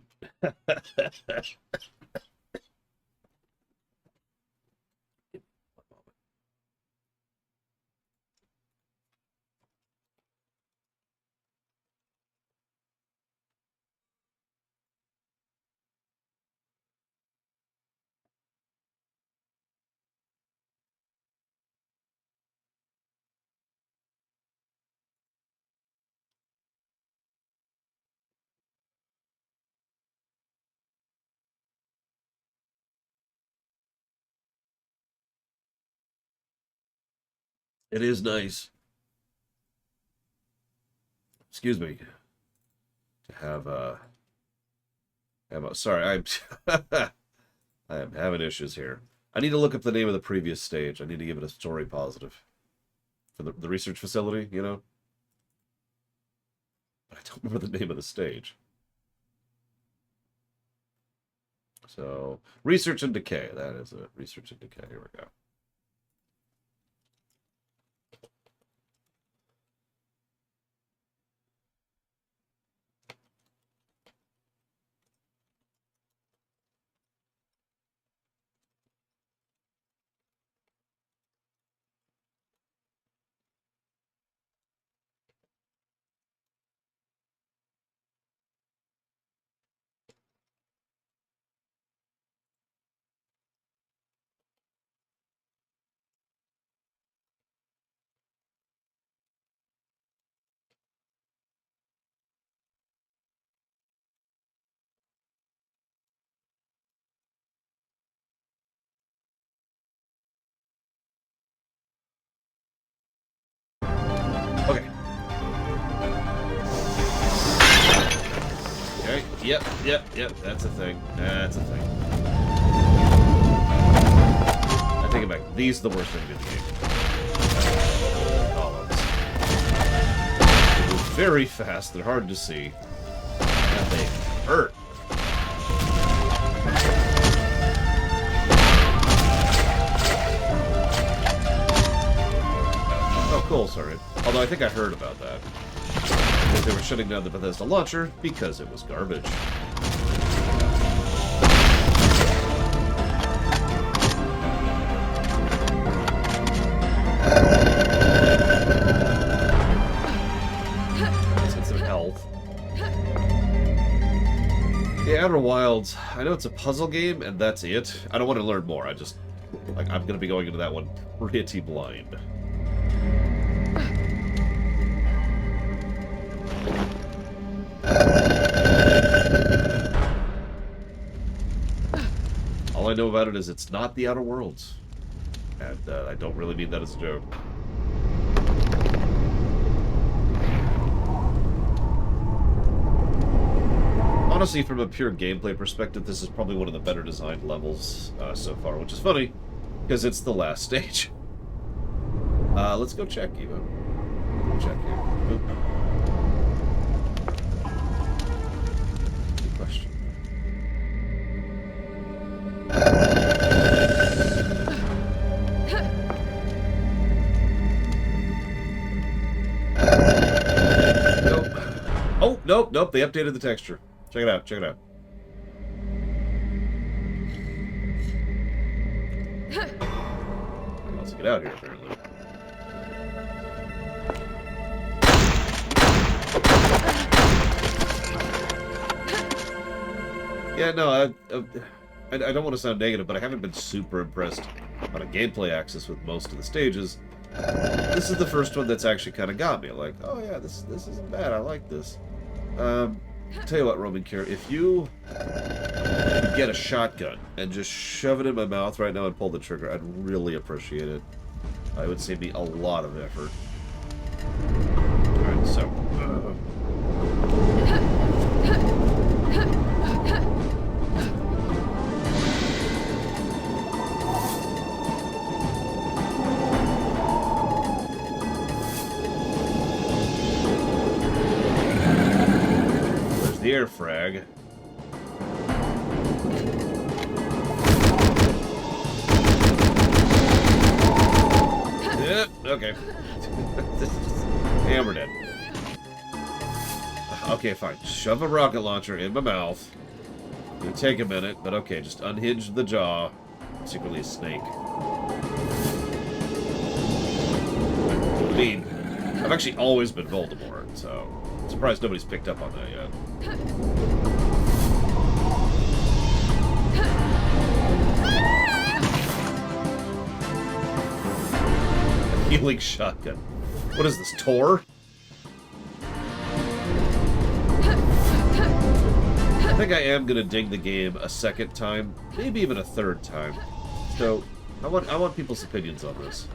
A: It is nice. Excuse me. To have a sorry, I am having issues here. I need to look up the name of the previous stage. I need to give it a story positive. For the research facility, you know? But I don't remember the name of the stage. So, Research and Decay. That is it. Research and Decay. Here we go. Yep. That's a thing. That's a thing. I take it back. These are the worst thing in the game. Columns. They move very fast. They're hard to see. And they hurt. Oh, cool, sorry. Although I think I heard about that. That they were shutting down the Bethesda launcher because it was garbage. Let's get some health. The Outer Wilds, I know it's a puzzle game, and that's it. I don't want to learn more. I'm going to be going into that one pretty blind. All I know about it is it's not the Outer Worlds. And I don't really mean that as a joke. Honestly, from a pure gameplay perspective, this is probably one of the better designed levels so far, which is funny, because it's the last stage. Let's go check, Eva. Go check here. Oop. Good question. Nope. Oh, nope. They updated the texture. Check it out. Let's get out here, apparently. Yeah, no, I don't want to sound negative, but I haven't been super impressed on a gameplay axis with most of the stages. This is the first one that's actually kind of got me. Like, oh yeah, this isn't bad. I like this. Tell you what, Roman Care, if you get a shotgun and just shove it in my mouth right now and pull the trigger, I'd really appreciate it. It would save me a lot of effort. Alright, so... the air frag. Yep, okay. Hammered it. Okay, fine. Shove a rocket launcher in my mouth. It'll take a minute, but okay, just unhinge the jaw. Secretly a snake. I mean, I've actually always been Voldemort, so I'm surprised nobody's picked up on that yet. Healing shotgun. What is this, Tor? I think I am gonna dig the game a second time, maybe even a third time. So I want people's opinions on this.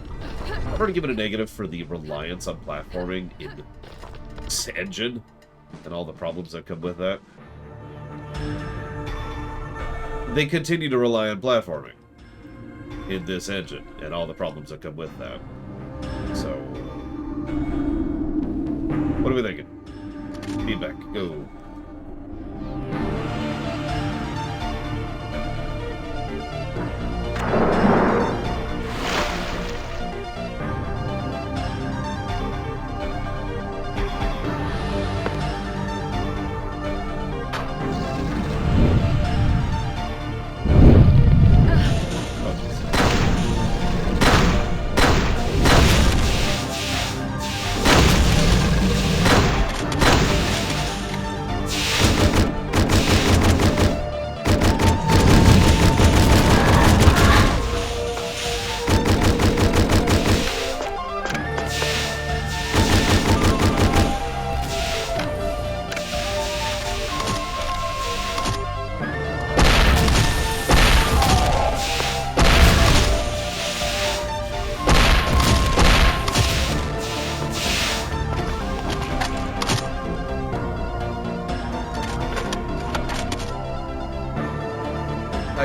A: I've already given a negative for the reliance on platforming in this engine and all the problems that come with that. They continue to rely on platforming in this engine and all the problems that come with that. So, what are we thinking? Feedback, go.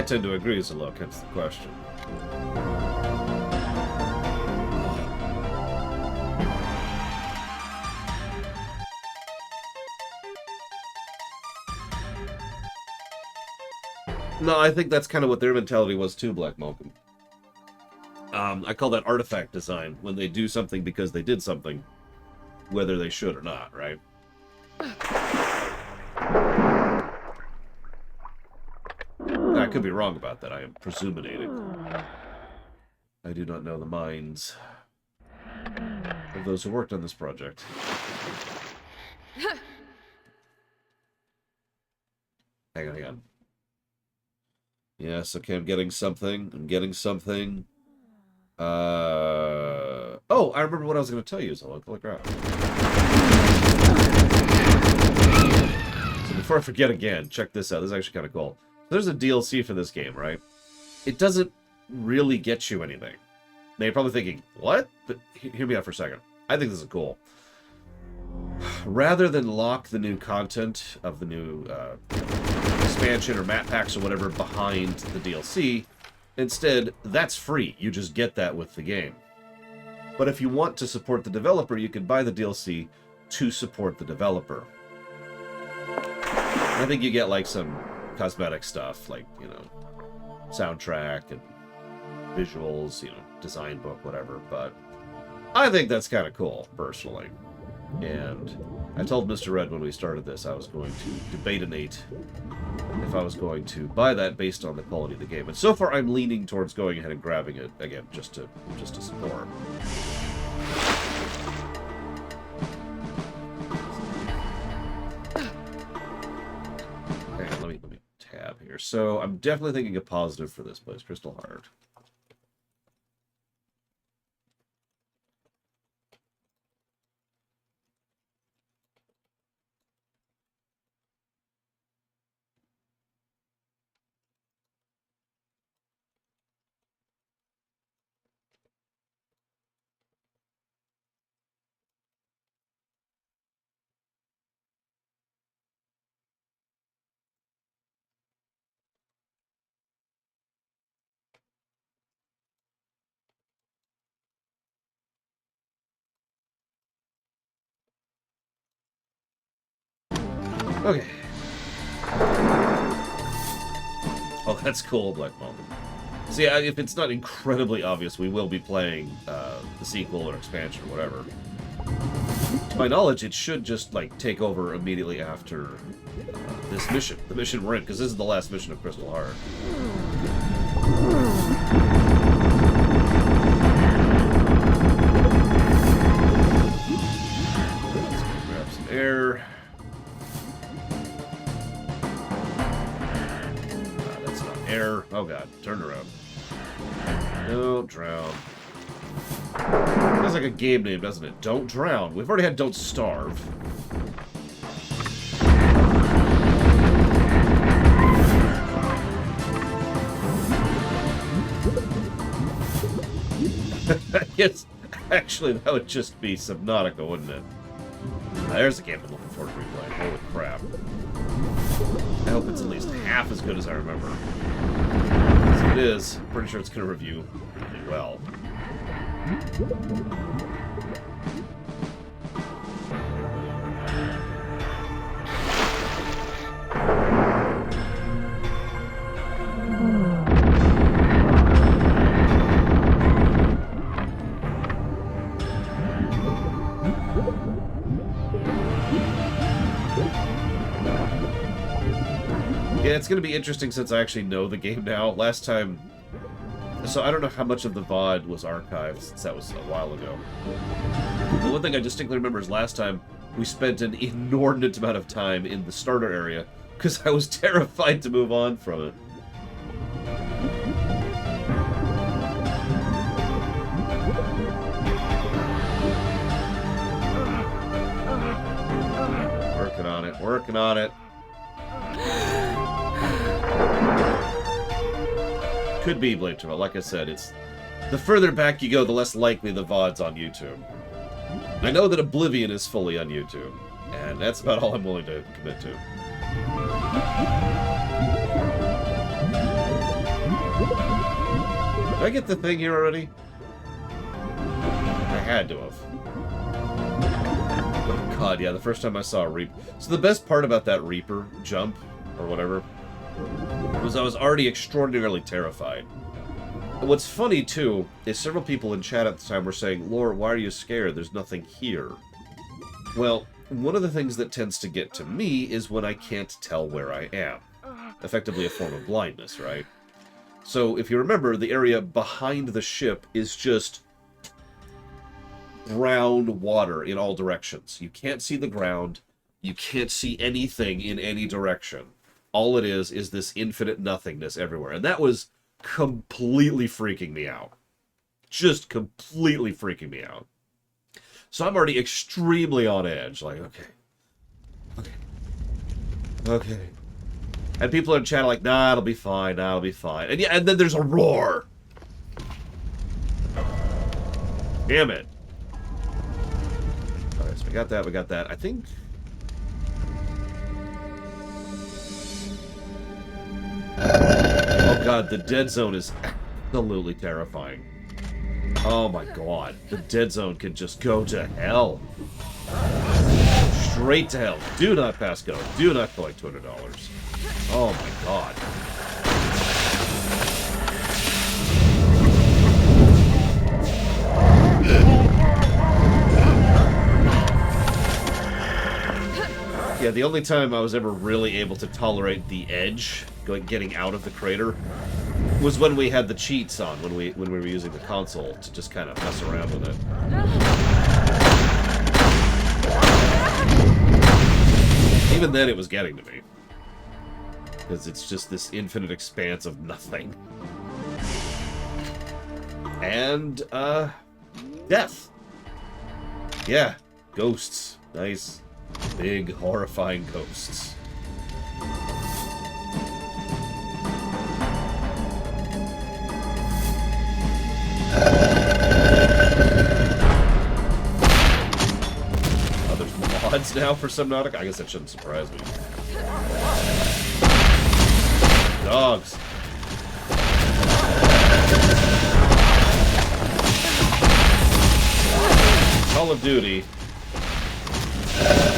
A: tend to agree, so look, hence the question. No, I think that's kind of what their mentality was too, Black Malcolm. I call that artifact design, when they do something because they did something, whether they should or not, right? I could be wrong about that. I am presuminating. I do not know the minds of those who worked on this project. Hang on. Yes, okay, I'm getting something. Oh, I remember what I was going to tell you, so holy crap. So before I forget again, check this out. This is actually kind of cool. There's a DLC for this game, right? It doesn't really get you anything. Now you're probably thinking, what? But hear me out for a second. I think this is cool. Rather than lock the new content of the new expansion or map packs or whatever behind the DLC, instead, that's free. You just get that with the game. But if you want to support the developer, you can buy the DLC to support the developer. I think you get like some cosmetic stuff, like, you know, soundtrack and visuals, you know, design book, whatever. But I think that's kind of cool, personally. And I told Mr. Red when we started this I was going to debatinate if I was going to buy that based on the quality of the game. And so far I'm leaning towards going ahead and grabbing it again, just to support. Hang on, let me tab here. So I'm definitely thinking a positive for this place, Crystal Heart. Okay. Oh, that's cool, Black Mountain. See, if it's not incredibly obvious, we will be playing the sequel or expansion or whatever. To my knowledge, it should just, like, take over immediately after this mission. The mission we're in, because this is the last mission of Crystal Heart. Let's grab some air. Air. Oh god, turn around. Don't drown. Sounds like a game name, doesn't it? Don't drown. We've already had Don't Starve. Yes, actually, that would just be Subnautica, wouldn't it? There's a game I'm looking forward to replaying. Holy crap. I hope it's at least half as good as I remember. If it is, I'm pretty sure it's going to review really well. Yeah, it's going to be interesting since I actually know the game now. Last time... So I don't know how much of the VOD was archived, since that was a while ago. The one thing I distinctly remember is last time we spent an inordinate amount of time in the starter area, because I was terrified to move on from it. Working on it. Could be Blade Trail. Like I said, it's the further back you go, the less likely the VOD's on YouTube. I know that Oblivion is fully on YouTube, and that's about all I'm willing to commit to. Did I get the thing here already? I had to have. Oh god, yeah, the first time I saw a Reaper. So the best part about that Reaper jump, or whatever, was I was already extraordinarily terrified. What's funny, too, is several people in chat at the time were saying, Lore, why are you scared? There's nothing here. Well, one of the things that tends to get to me is when I can't tell where I am. Effectively a form of blindness, right? So, if you remember, the area behind the ship is just brown water in all directions. You can't see the ground. You can't see anything in any direction. All it is this infinite nothingness everywhere. And that was completely freaking me out. Just completely freaking me out. So I'm already extremely on edge. Like, okay. And people in chat are like, nah, it'll be fine, nah, it'll be fine. And yeah, and then there's a roar. Damn it. Alright, so we got that. I think... Oh god, the dead zone is absolutely terrifying. Oh my god, the dead zone can just go to hell. Straight to hell. Do not pass go. Do not collect $200. Oh my god. Yeah, the only time I was ever really able to tolerate the edge, getting out of the crater, was when we had the cheats on, when we were using the console to just kind of mess around with it. Even then, it was getting to me. Because it's just this infinite expanse of nothing. And, death. Yeah, ghosts. Nice, big, horrifying ghosts. Oh, there's mods now for Subnautica? I guess that shouldn't surprise me. Dogs. Call of Duty.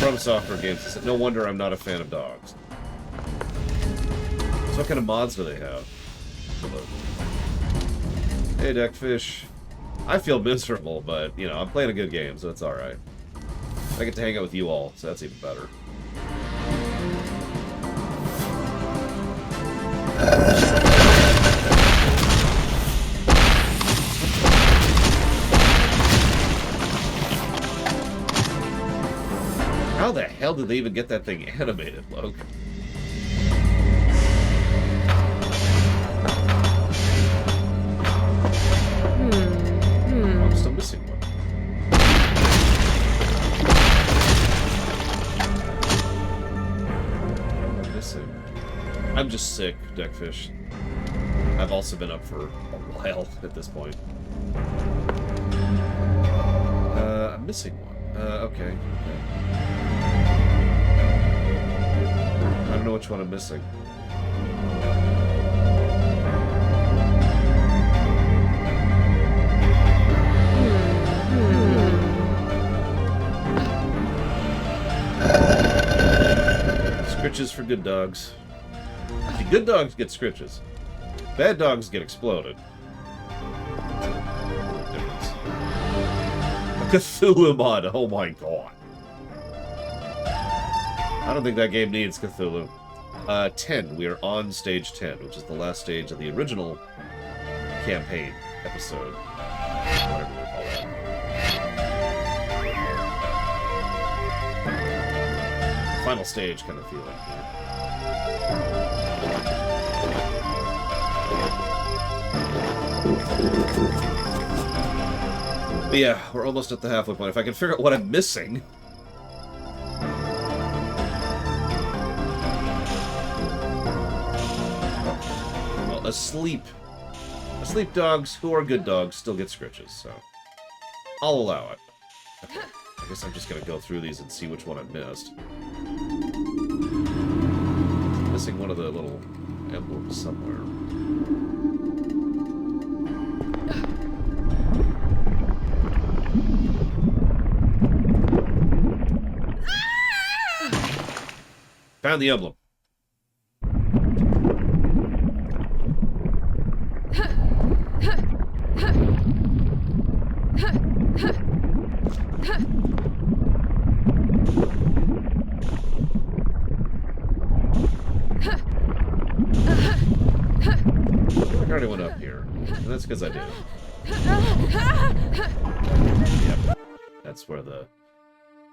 A: From software games. No wonder I'm not a fan of dogs. So what kind of mods do they have? Hey, Deckfish. I feel miserable, but, you know, I'm playing a good game, so it's alright. I get to hang out with you all, so that's even better. How the hell did they even get that thing animated, Loke? I'm still missing one. I'm missing. I'm just sick, Deckfish. I've also been up for a while at this point. I'm missing one. Okay. I don't know which one I'm missing. Scritches for good dogs. See, good dogs get scritches. Bad dogs get exploded. Difference. A Cthulhu mod, oh my god. I don't think that game needs Cthulhu. 10. We are on stage 10, which is the last stage of the original campaign episode. Whatever we call that. Final stage kind of feeling here. But yeah, we're almost at the halfway point. If I can figure out what I'm missing... Asleep dogs who are good dogs still get scritches, so I'll allow it. Okay. I guess I'm just gonna go through these and see which one I missed. I'm missing one of the little emblems somewhere. found the emblem. I already went up here. And that's because I did. Yep. That's where the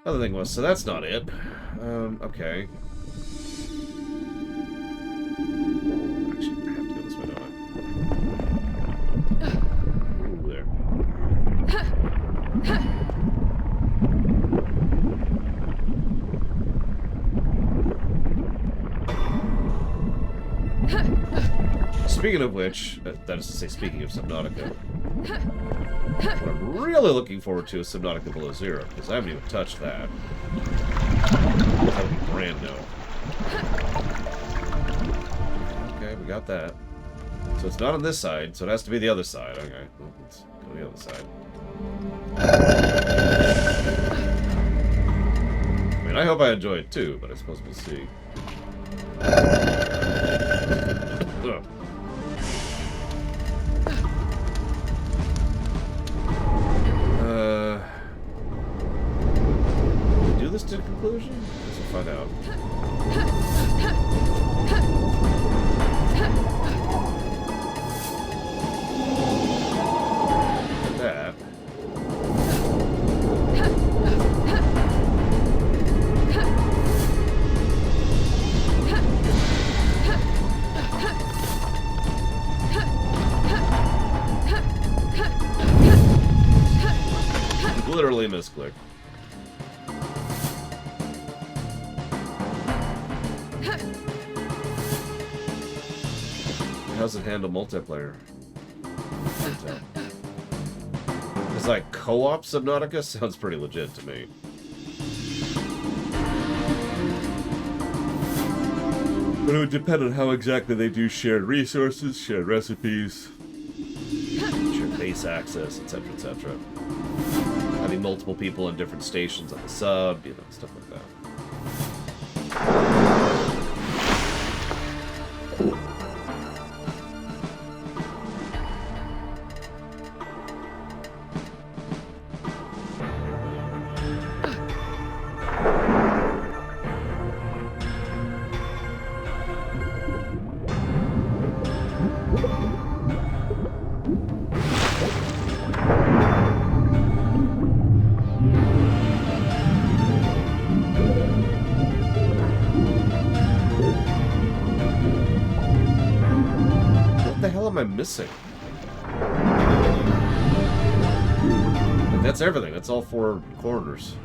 A: other thing was. So that's not it. Okay. Actually, I have to go this way, don't I? Ooh, there. Speaking of which, that is to say, speaking of Subnautica, what I'm really looking forward to is Subnautica Below Zero, because I haven't even touched that. That would be brand new. Okay, we got that. So it's not on this side, so it has to be the other side. Okay, well, let's go to the other side. I mean, I hope I enjoy it too, but I suppose we'll see. Ugh. Do this to conclusion? Let's find out. That. Literally a misclick. How's it handle multiplayer? It's like co-op Subnautica? Sounds pretty legit to me. But it would depend on how exactly they do shared resources, shared recipes, shared base access, etc., etc. Having multiple people on different stations on the sub, you know, stuff like that. What the hell am I missing? Like, that's everything. That's all four corners.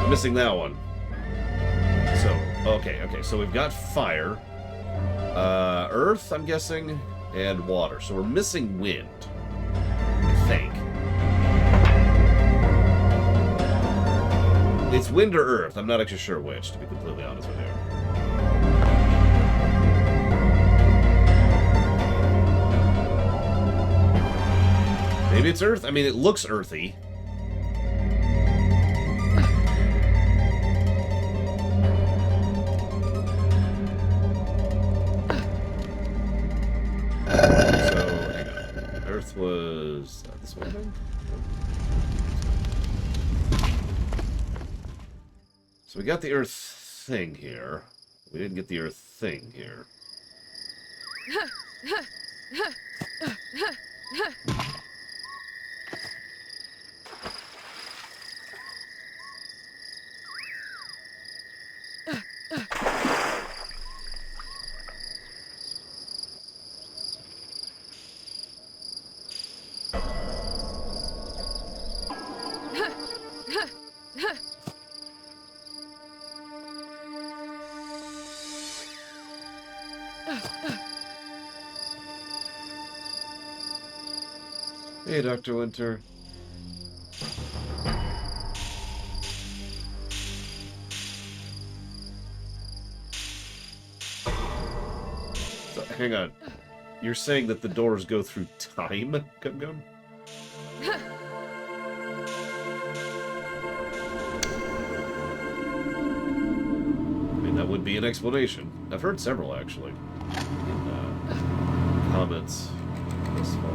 A: Missing that one. So, okay, so we've got fire, earth, I'm guessing, and water. So we're missing wind, I think. It's wind or earth. I'm not actually sure which, to be completely honest with you. Maybe it's earth. I mean, it looks earthy. Was this one thing? So we got the earth thing here. We didn't get the earth thing here. Hey, Dr. Winter. So, hang on. You're saying that the doors go through time, Gum? I mean, that would be an explanation. I've heard several, actually, in comments thus far.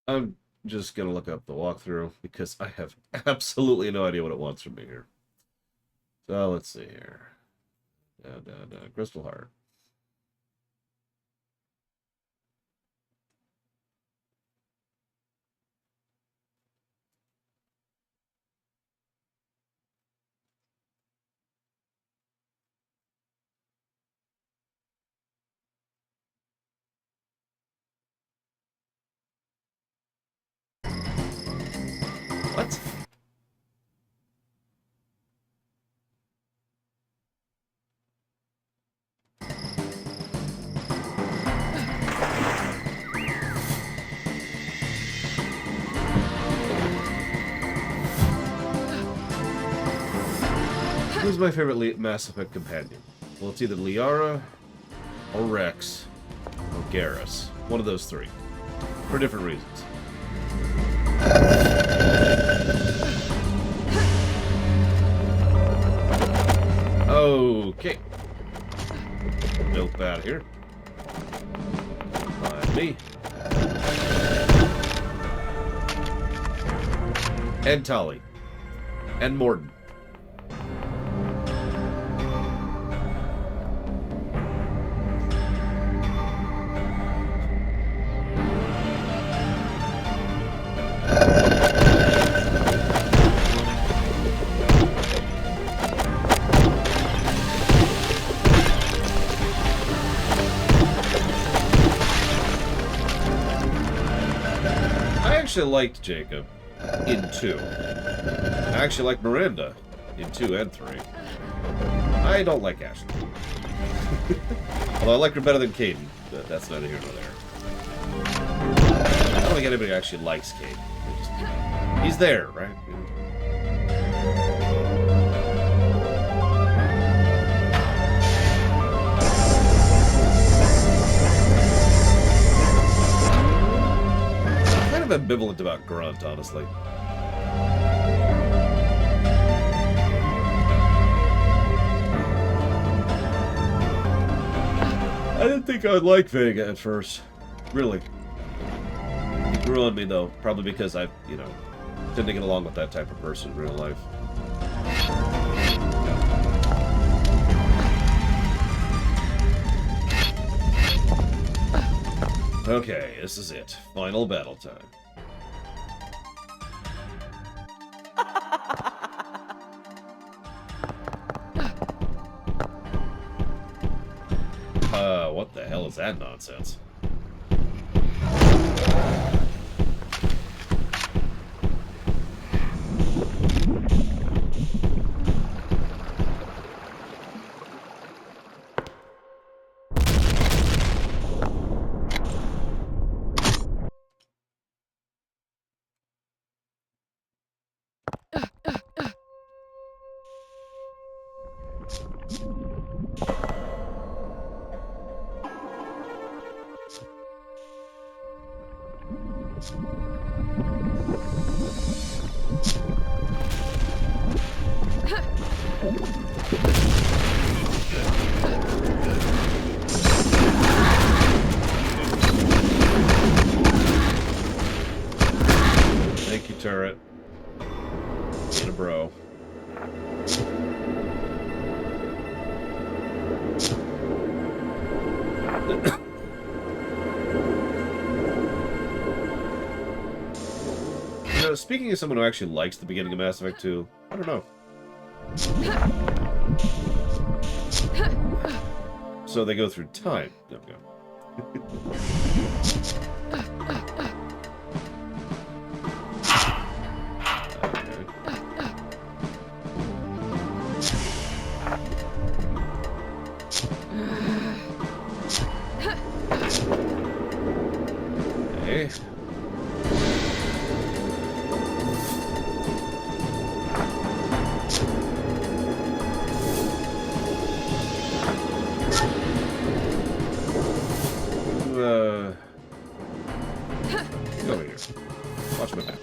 A: I'm just gonna look up the walkthrough because I have absolutely no idea what it wants from me here. So let's see here. Crystal Heart. What? Who's my favorite Mass Effect companion? Well, it's either Liara, or Rex, or Garrus. One of those three. For different reasons. Okay. Nope, out of here. Find me. And Tali. And Morden. I actually liked Jacob in 2. I actually like Miranda in 2 and 3. I don't like Ashley. Although I like her better than Caden, but that's neither here nor there. I don't think anybody actually likes Caden. He's there, right? I'm kind of ambivalent about Grunt, honestly. I didn't think I would like Vega at first. Really. He grew on me, though. Probably because I, tend to get along with that type of person in real life. Okay, this is it. Final battle time. What the hell is that nonsense? In a bro. You know, speaking of someone who actually likes the beginning of Mass Effect 2, I don't know. So they go through time. There we go. Okay. Go over here. Watch my back.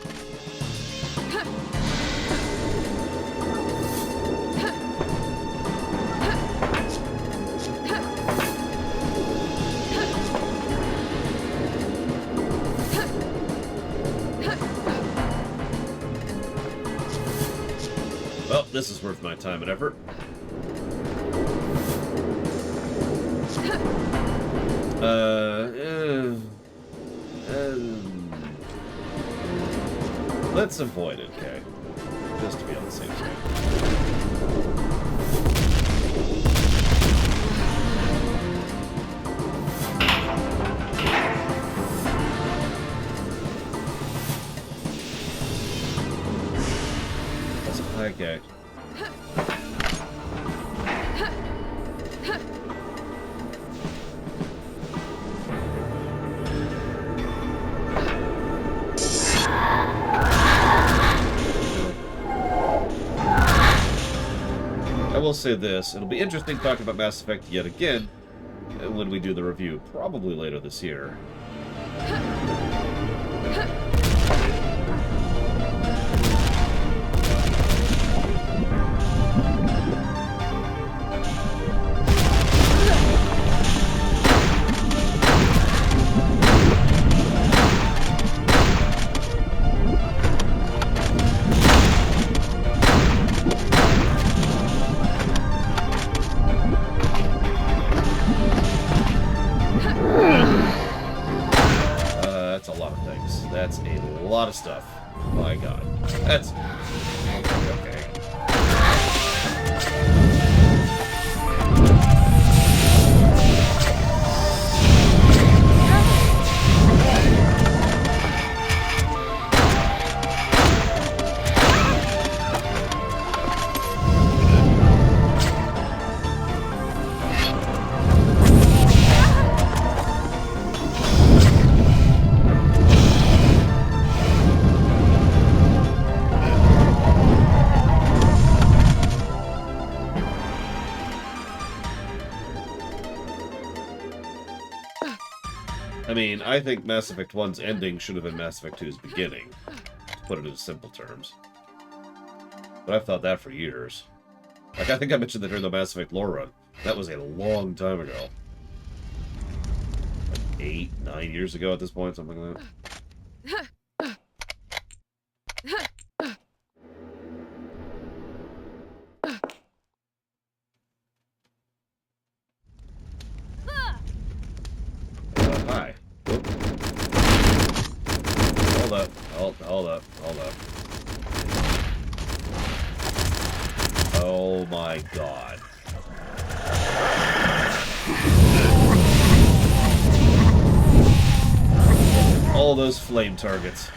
A: Well, this is worth my time and effort. Let's avoid it, okay? Just to be on the safe side. That's a high guy. I will say this, it'll be interesting talking about Mass Effect yet again when we do the review, probably later this year. That's a lot of things. That's a lot of stuff. My God. That's... Okay. I mean, I think Mass Effect 1's ending should have been Mass Effect 2's beginning, to put it in simple terms. But I've thought that for years. Like, I think I mentioned that during the Mass Effect lore run. That was a long time ago. Like 8, 9 years ago at this point, something like that. Hi. Whoop. Hold up. Hold up. Hold up. Oh my God. All those flame targets.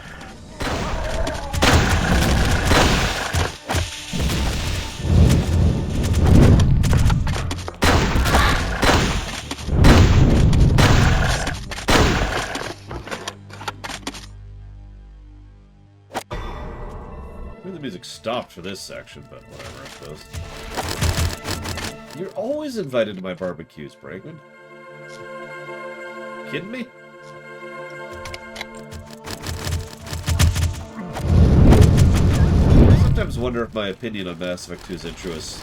A: The music stopped for this section, but whatever, I suppose. You're always invited to my barbecues, Brakeman. Kidding me? I sometimes wonder if my opinion on Mass Effect 2's intro is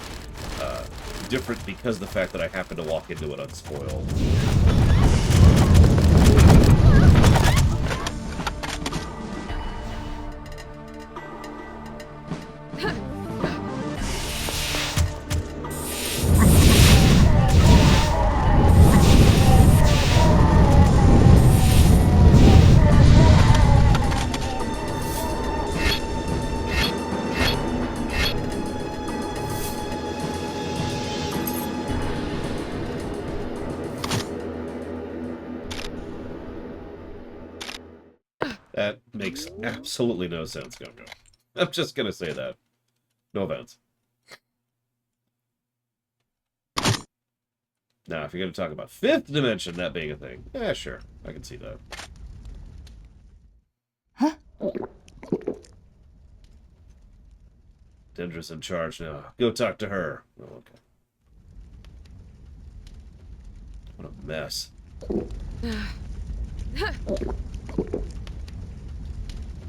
A: different because of the fact that I happen to walk into it unspoiled. makes absolutely no sense, Gungo. I'm just gonna say that. No offense. Now, if you're gonna talk about fifth dimension, that being a thing, yeah, sure. I can see that.
B: Huh?
A: Dendra's in charge now. Go talk to her. Oh, okay. What a mess.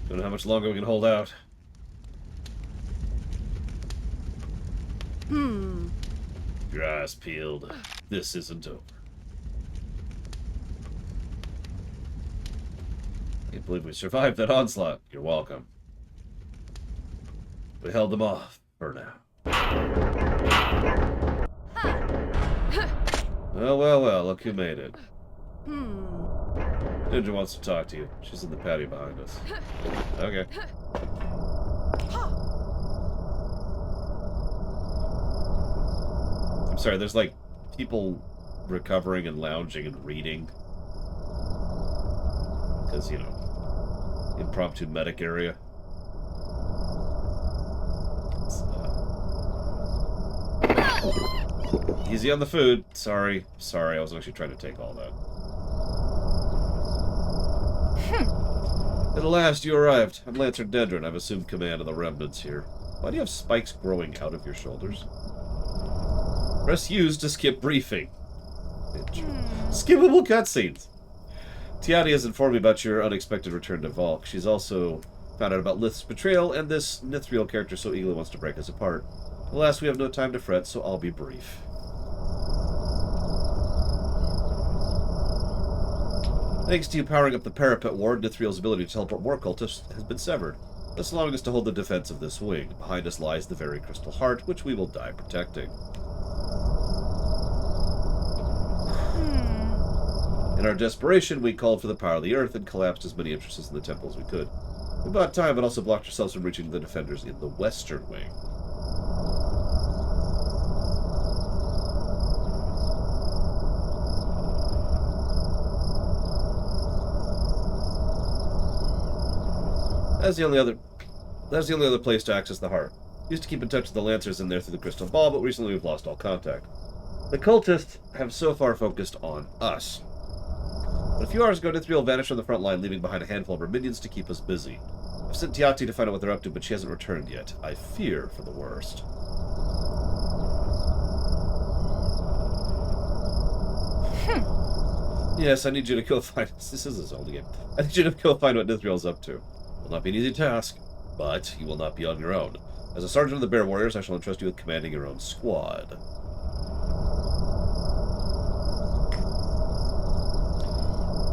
A: Don't know how much longer we can hold out. Keep your eyes peeled. This isn't over. I can't believe we survived that onslaught. You're welcome. We held them off for now. Well, well, well, look who made it. Ninja wants to talk to you. She's in the patio behind us. Okay. I'm sorry, there's like people recovering and lounging and reading. Because, you know, impromptu medic area. Easy on the food. Sorry. Sorry, I was actually trying to take all that. At last, you arrived. I'm Lancer Dendron. I've assumed command of the remnants here. Why do you have spikes growing out of your shoulders? Press U's to skip briefing. Skippable cutscenes. Tiati has informed me about your unexpected return to Valk. She's also found out about Lith's betrayal, and this Nithriel character so eagerly wants to break us apart. Alas, we have no time to fret, so I'll be brief. Thanks to you powering up the parapet ward, Nithriel's ability to teleport more cultists has been severed, thus allowing us to hold the defense of this wing. Behind us lies the very crystal heart, which we will die protecting. In our desperation, we called for the power of the earth and collapsed as many entrances in the temple as we could. We bought time, but also blocked ourselves from reaching the defenders in the western wing. That's the only other place to access the heart. Used to keep in touch with the Lancers in there through the crystal ball, but recently we've lost all contact. The cultists have so far focused on us. But a few hours ago, Nithriel vanished from the front line, leaving behind a handful of her minions to keep us busy. I've sent Tiati to find out what they're up to, but she hasn't returned yet. I fear for the worst. Yes, I need you to go find... This is a Zelda game. I need you to go find what Nithriel's up to. It will not be an easy task, but you will not be on your own. As a sergeant of the Bear Warriors, I shall entrust you with commanding your own squad.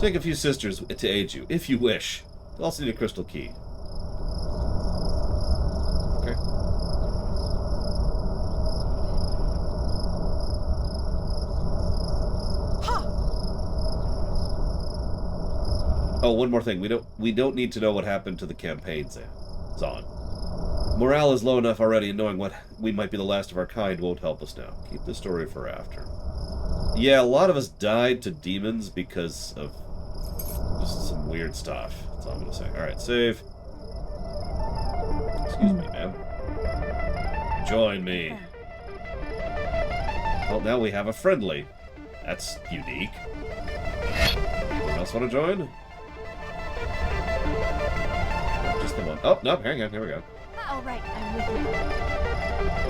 A: Take a few sisters to aid you, if you wish. You'll also need a crystal key. Okay. Oh, one more thing. We don't need to know what happened to the campaign, Zahn. Morale is low enough already, and knowing what we might be the last of our kind won't help us now. Keep the story for after. Yeah, a lot of us died to demons because of just some weird stuff. That's all I'm gonna say. Alright, save. Excuse me, ma'am. Join me. Well, now we have a friendly. That's unique. Anyone else want to join? Just the one. Oh, no, hang on. Here we go.
B: All right, I'm with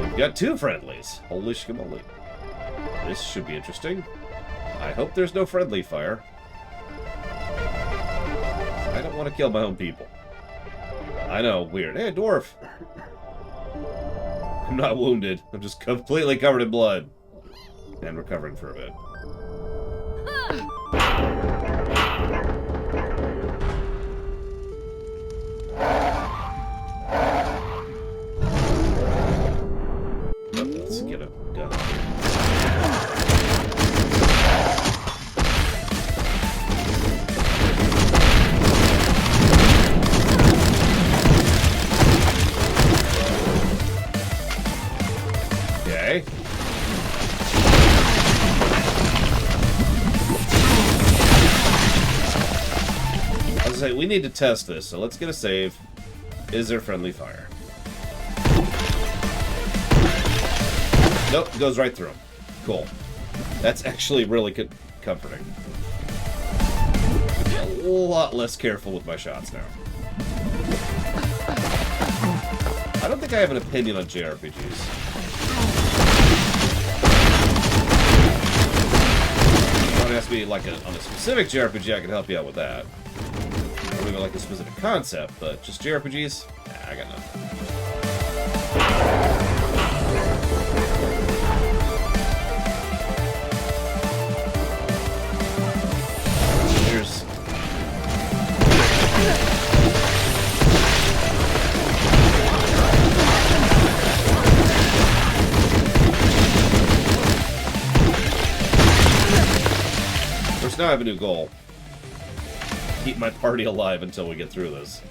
B: you.
A: We've got two friendlies. Holy schmoly. This should be interesting. I hope there's no friendly fire. I don't want to kill my own people. I know, weird. Hey, dwarf! I'm not wounded. I'm just completely covered in blood. And recovering for a bit. Let's get a gun. Okay. we need to test this, so let's get a save. Is there friendly fire? Nope, goes right through him. Cool. That's actually really comforting. A lot less careful with my shots now. I don't think I have an opinion on JRPGs. Don't ask me like on a specific JRPG, I can help you out with that. Or even like a specific concept, but just JRPGs? Nah, I got nothing. Here's... Of course, now I have a new goal. Keep my party alive until we get through this.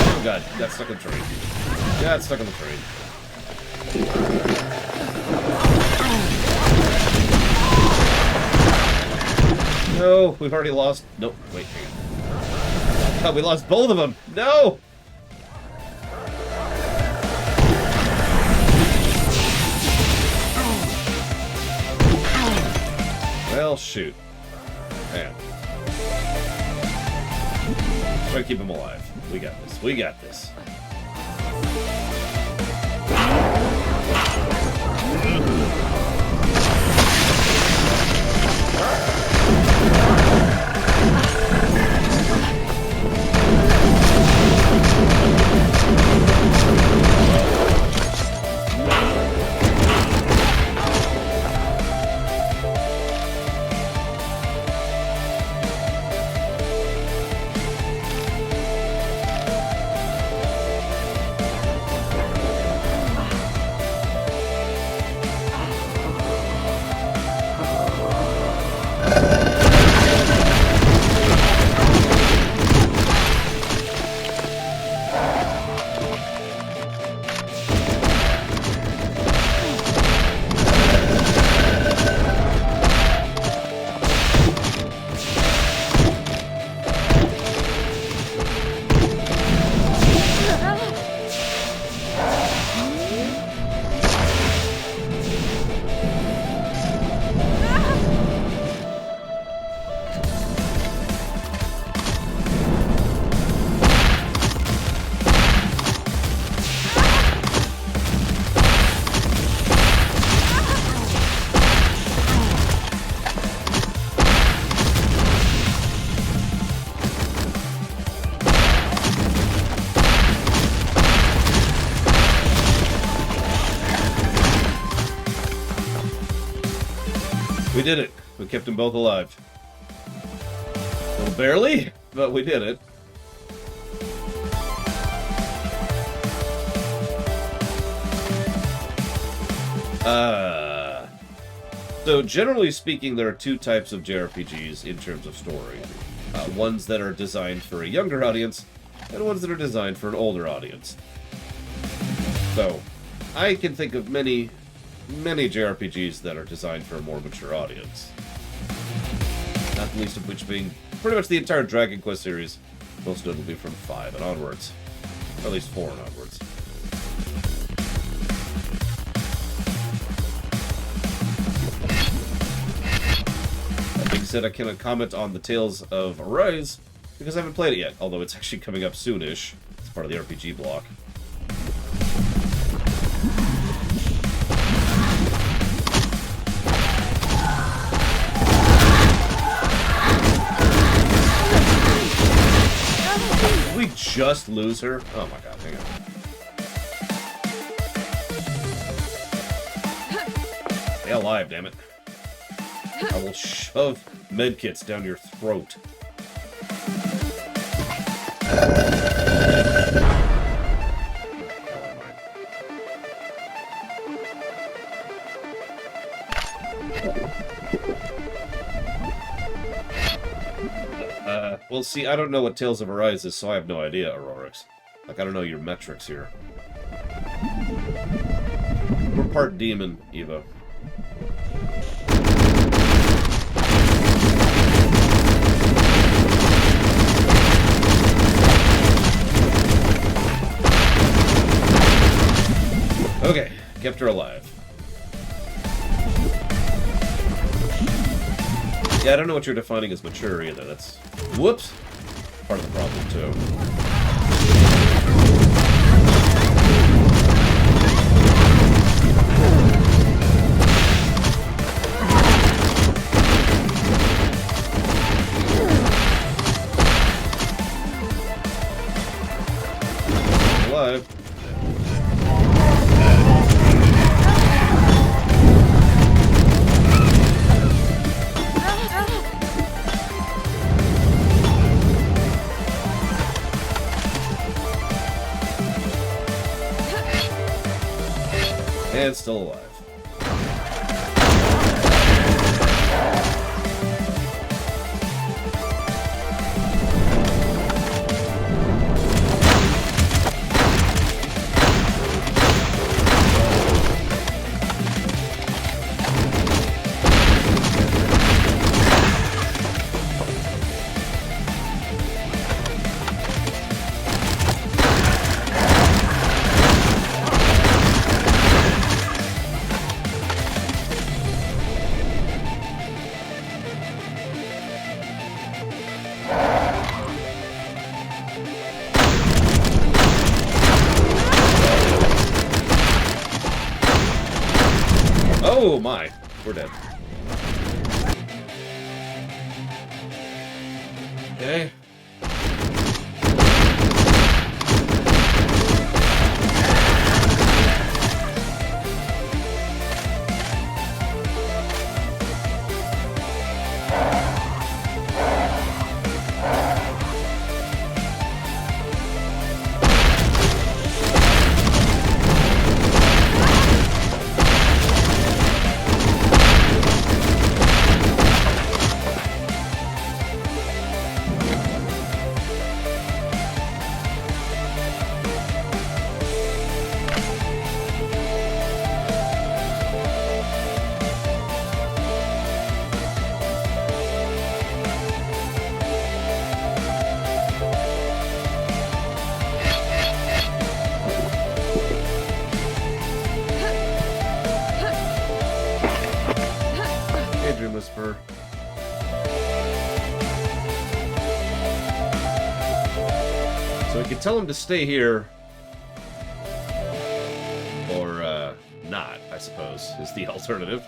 A: Oh god, got stuck in the train. Got stuck in the train. No, we've already lost. Nope, wait, hang on. God, we lost both of them. No! Well, shoot. Man. Try to keep him alive. We got this. We got this. We did it. We kept them both alive. Well, barely, but we did it. So generally speaking, there are two types of JRPGs in terms of story. Ones that are designed for a younger audience, and ones that are designed for an older audience. So, I can think of many JRPGs that are designed for a more mature audience. Not the least of which being pretty much the entire Dragon Quest series, most notably from 5 and onwards. Or at least 4 and onwards. That being said, I cannot comment on the Tales of Arise, because I haven't played it yet, although it's actually coming up soonish. It's part of the RPG block. Did we just lose her? Oh my god, hang on. Stay alive, damn it. I will shove medkits down your throat. Well, see, I don't know what Tales of Arise is, so I have no idea, Aurorix. Like, I don't know your metrics here. We're part demon, Eva. Okay, kept her alive. Yeah, I don't know what you're defining as mature either. That's... Whoops! Part of the problem, too. Alive. And still alive. Oh my, we're dead. Okay. Dream Whisperer. So we could tell him to stay here, or not, I suppose, is the alternative.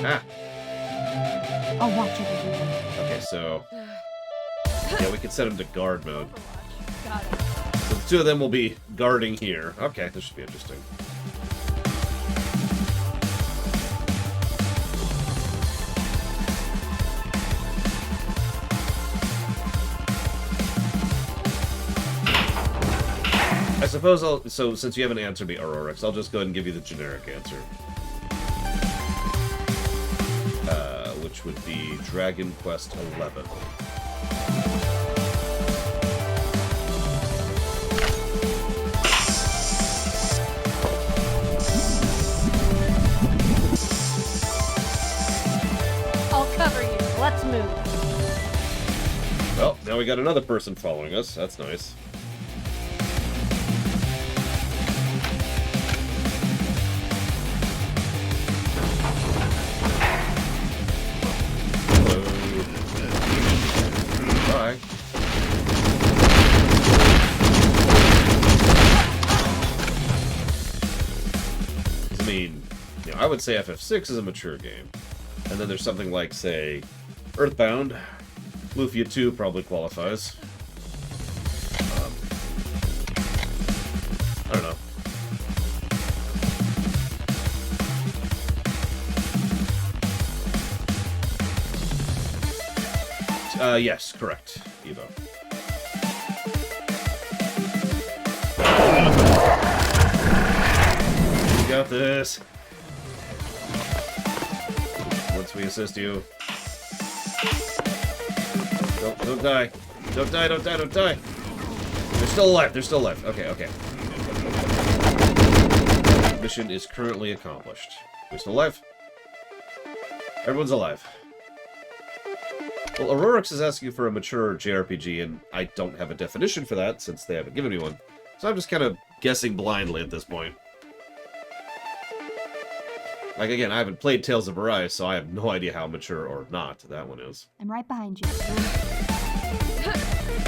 A: Ah.
B: I'll watch over you.
A: Okay, so yeah, we could set him to guard mode.
B: Got it.
A: So the two of them will be guarding here. Okay, this should be interesting. I suppose I'll... So, since you haven't answered me, Aurorix, I'll just go ahead and give you the generic answer. Which would be Dragon Quest 11.
B: I'll cover you. Let's move.
A: Well, now we got another person following us. That's nice. Bye. I mean, you know, I would say FF6 is a mature game. And then there's something like, say, Earthbound. Lufia 2 probably qualifies. I don't know. Yes, correct. Evo. You got this. Once we assist you. Don't die. Don't die, don't die, don't die. They're still alive, they're still alive. Okay, okay. Mission is currently accomplished. We're still alive? Everyone's alive. Well, Aurorix is asking for a mature JRPG, and I don't have a definition for that, since they haven't given me one. So I'm just kind of guessing blindly at this point. Like, again, I haven't played Tales of Arise, so I have no idea how mature or not that one is.
B: I'm right behind you.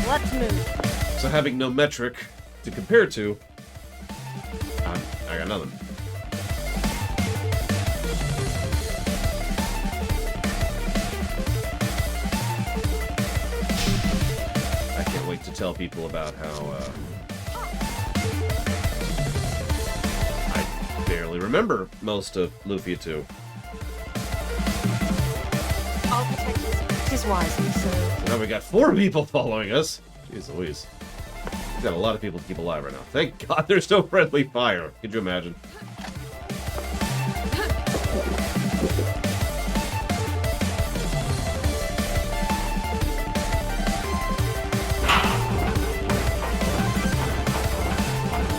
B: Let's move.
A: So having no metric to compare to, I got nothing. I can't wait to tell people about how, I barely remember most of Lufia 2.
B: I'll protect his wisely, so...
A: Now we got 4 people following us. Jeez Louise. We've got a lot of people to keep alive right now. Thank God there's no friendly fire. Could you imagine?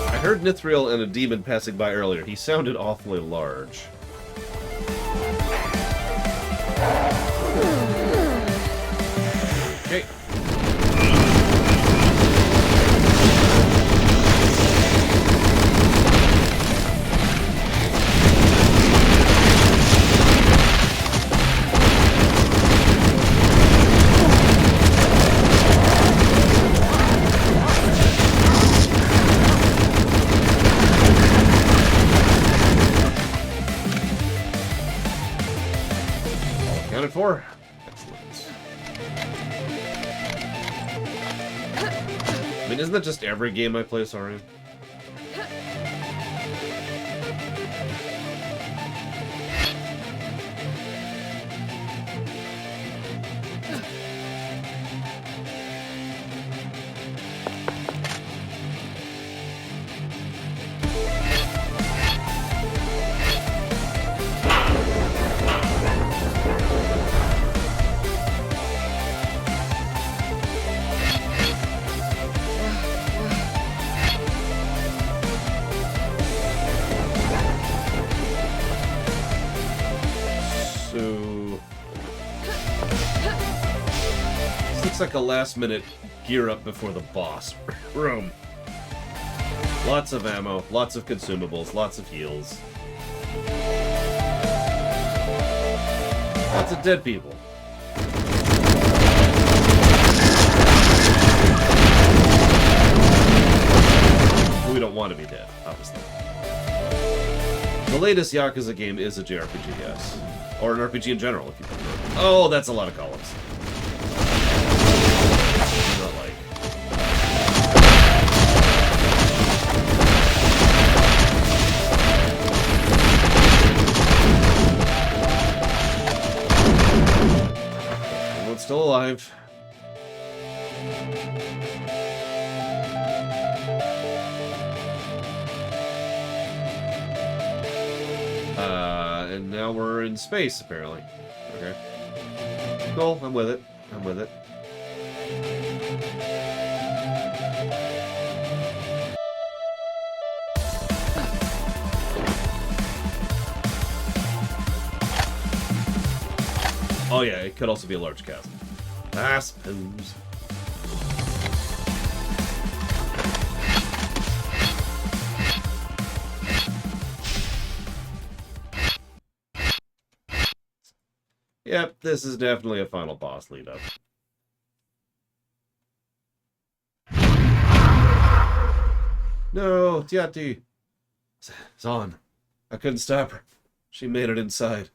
A: I heard Nithriel and a demon passing by earlier. He sounded awfully large. Okay. Accounted for. Excellent. I mean, isn't that just every game I play, sorry? Looks like a last-minute gear up before the boss room. Lots of ammo, lots of consumables, lots of heals. Lots of dead people. We don't want to be dead, obviously. The latest Yakuza game is a JRPG, yes. Or an RPG in general, if you prefer. Oh, that's a lot of columns. Not like... Everyone's still alive. And now we're in space, apparently. Okay. Cool, I'm with it. I'm with it. Oh yeah, it could also be a large chasm. I suppose. Yep, this is definitely a final boss lead-up. No, Tiati! Zon. I couldn't stop her. She made it inside.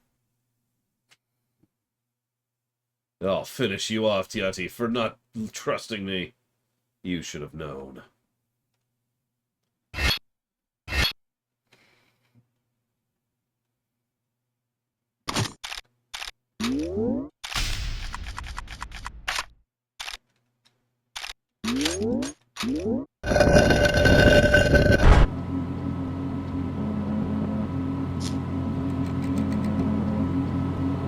A: I'll finish you off, Tiati, for not trusting me. You should have known.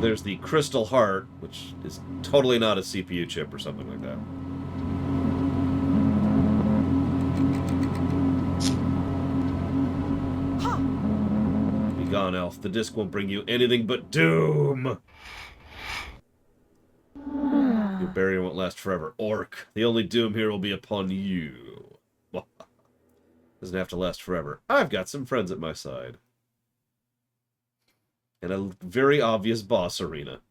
A: There's the Crystal Heart, which is totally not a CPU chip or something like that. Be gone, Elf. The disc won't bring you anything but doom! Your barrier won't last forever. Orc, the only doom here will be upon you. Doesn't have to last forever. I've got some friends at my side. And a very obvious boss arena.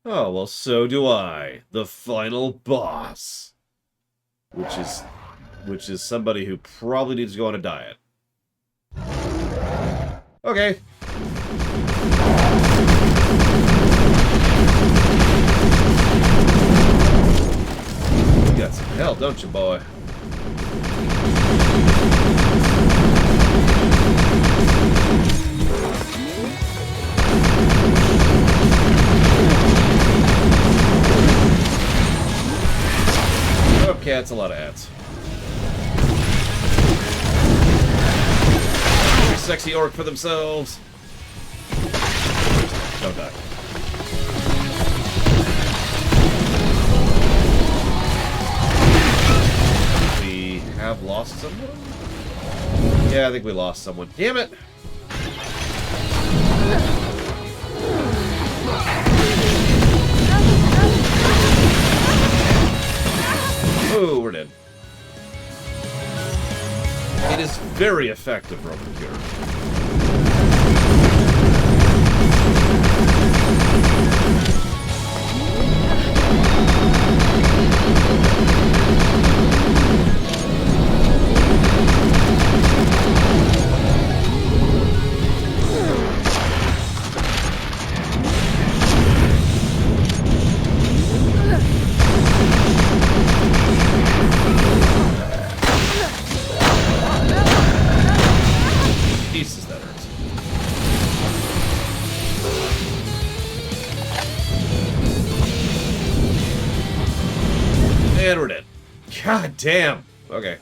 A: Oh, well, so do I. The final boss. Which is somebody who probably needs to go on a diet. Okay. You got some hell, don't you, boy? Okay, that's a lot of ads. Very sexy orc for themselves. Don't die. We have lost someone? Yeah, I think we lost someone. Damn it! Oh, we're dead. It is very effective, Roman Cure. Jesus, that hurts. And we're dead. God damn. Okay.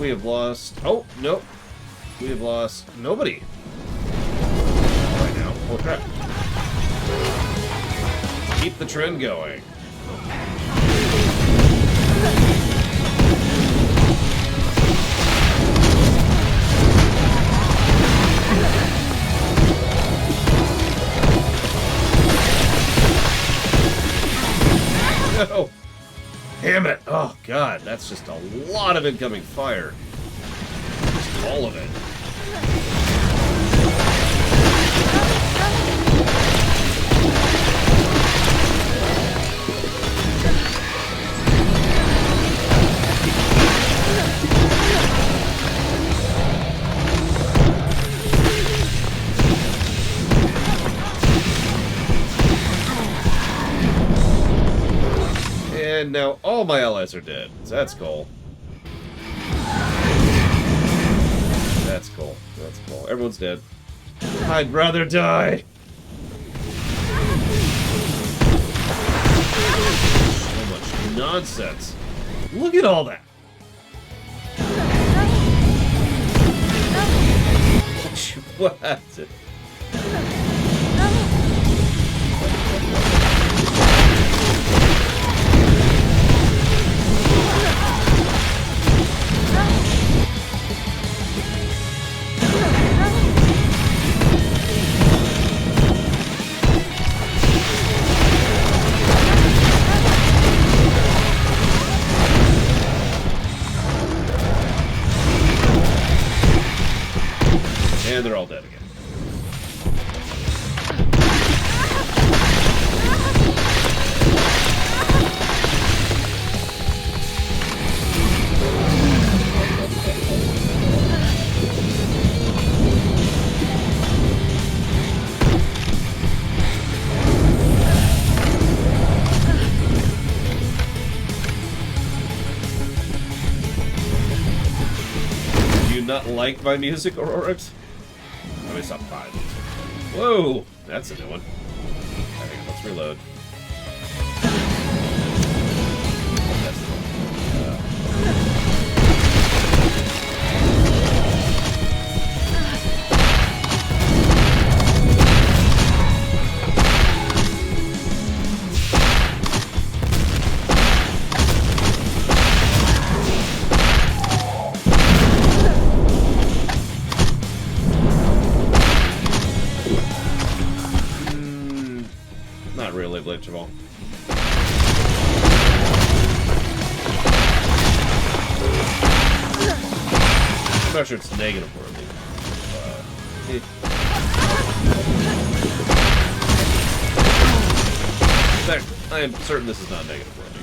A: We have lost... Oh, nope. We have lost nobody. Right now. Oh, crap. Keep the trend going. No! Damn it! Oh, God, that's just a lot of incoming fire. Just all of it. And now all my allies are dead. So that's cool. That's cool. That's cool. Everyone's dead. I'd rather die. So much nonsense. Look at all that. What? And they're all dead again. Do you not like my music, Aurorix? Let me stop by. Whoa! That's a new one. Hang on, let's reload. That's the not really glitchable. I'm not sure it's negative worthy. In fact, I am certain this is not negative worthy.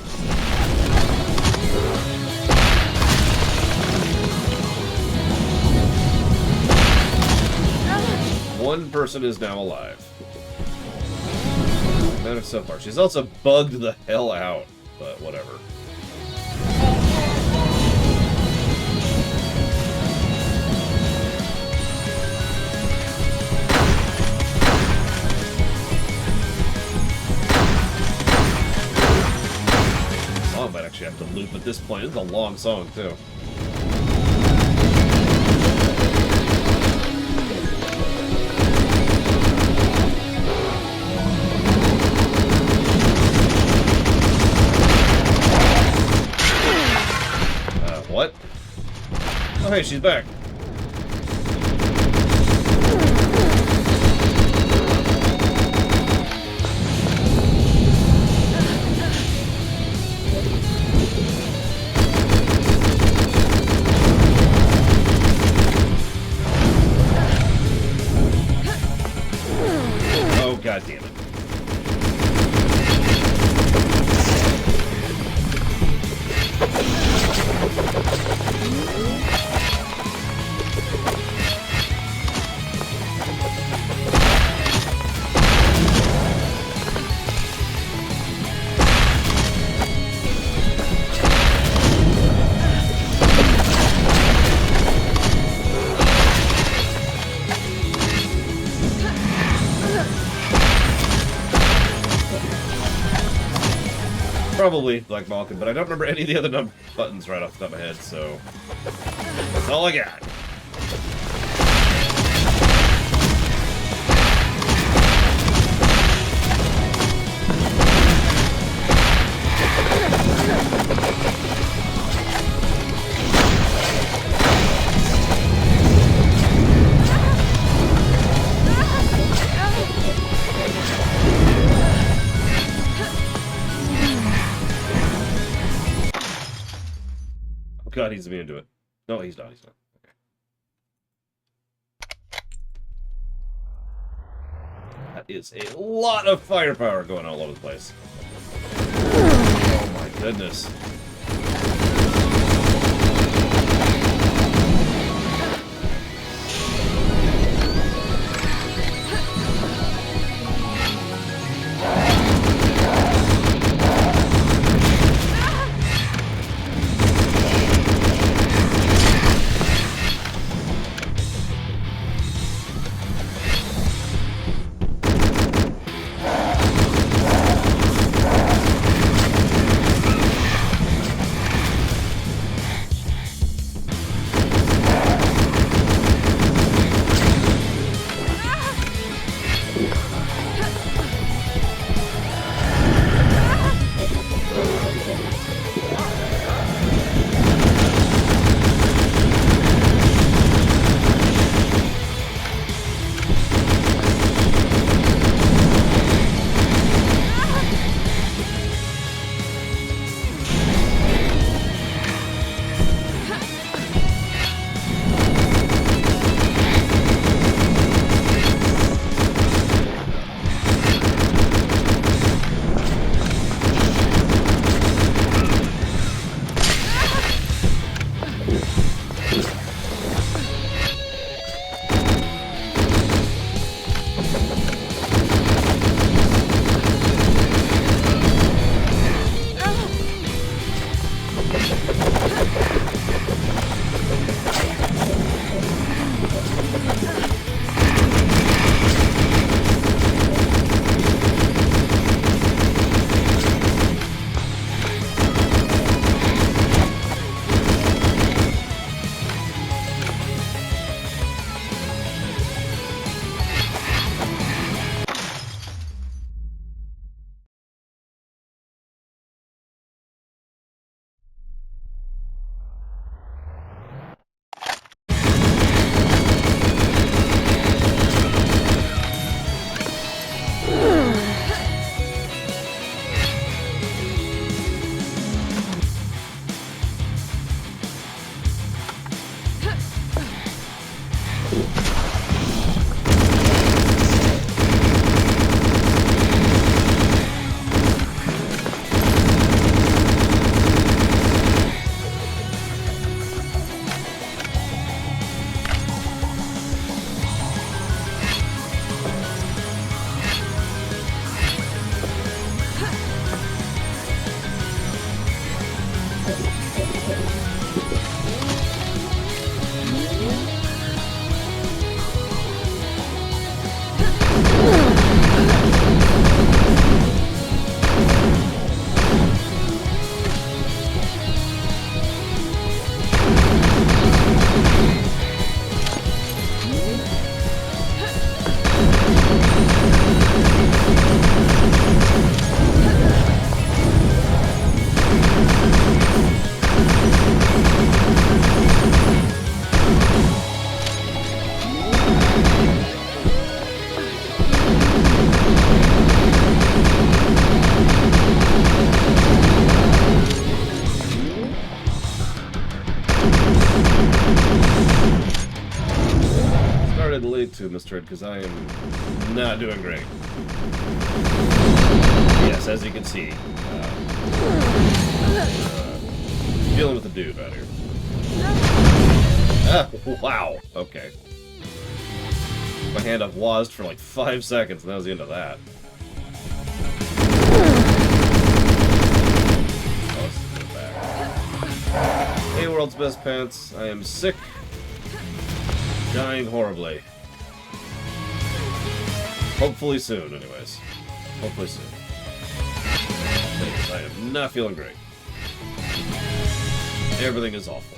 A: One person is now alive. Not if so far. She's also bugged the hell out, but whatever. Song might actually have to loop at this point. It's a long song, too. What? Oh, hey, she's back. Oh, god damn it. Probably Black Malkin, but I don't remember any of the other buttons right off the top of my head, so that's all I got. God, he's immune to it. No, he's not. He's not. Okay. That is a lot of firepower going all over the place. Oh my goodness. relate to, Mr. Ed, because I am not doing great. Yes, as you can see, dealing with a dude out here. Ah, wow. Okay. My hand up wazzed for like 5 seconds, and that was the end of that. Oh, let's go back. Hey, world's best pants. I am sick. Dying horribly. Hopefully soon, anyways. Hopefully soon. Anyways, I am not feeling great. Everything is awful.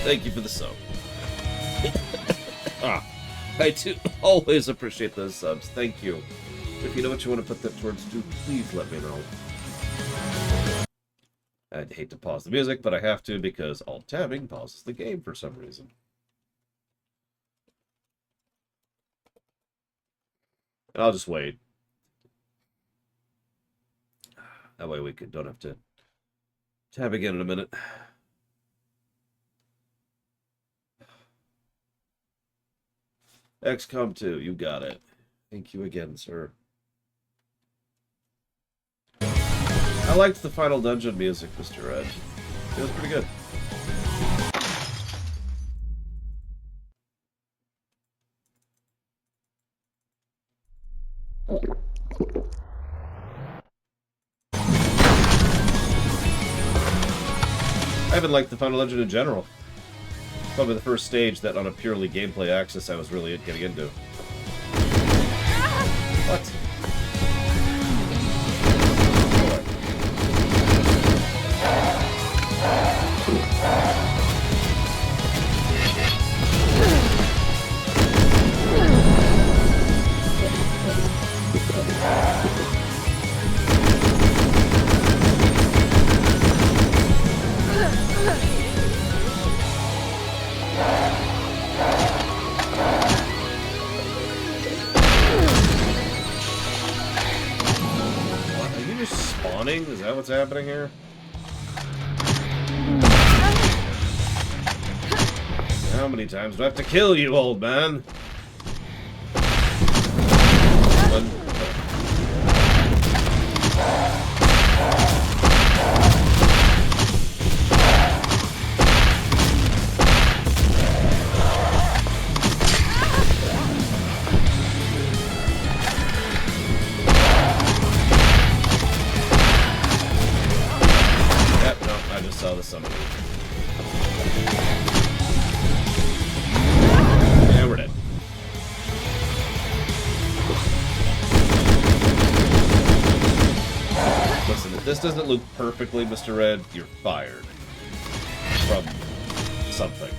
A: Thank you for the sub. I do always appreciate those subs. Thank you. If you know what you want to put that towards, do please let me know. I'd hate to pause the music, but I have to because alt-tabbing pauses the game for some reason. And I'll just wait. That way we don't have to tab again in a minute. XCOM 2, you got it. Thank you again, sir. I liked the final dungeon music, Mr. Red. It was pretty good. I even liked the final dungeon in general. Probably the first stage that on a purely gameplay axis I was really getting into. What? Is that what's happening here? How many times do I have to kill you, old man? One. The summon. Yeah, we're dead. Listen, if this doesn't look perfectly, Mr. Red, you're fired. From something.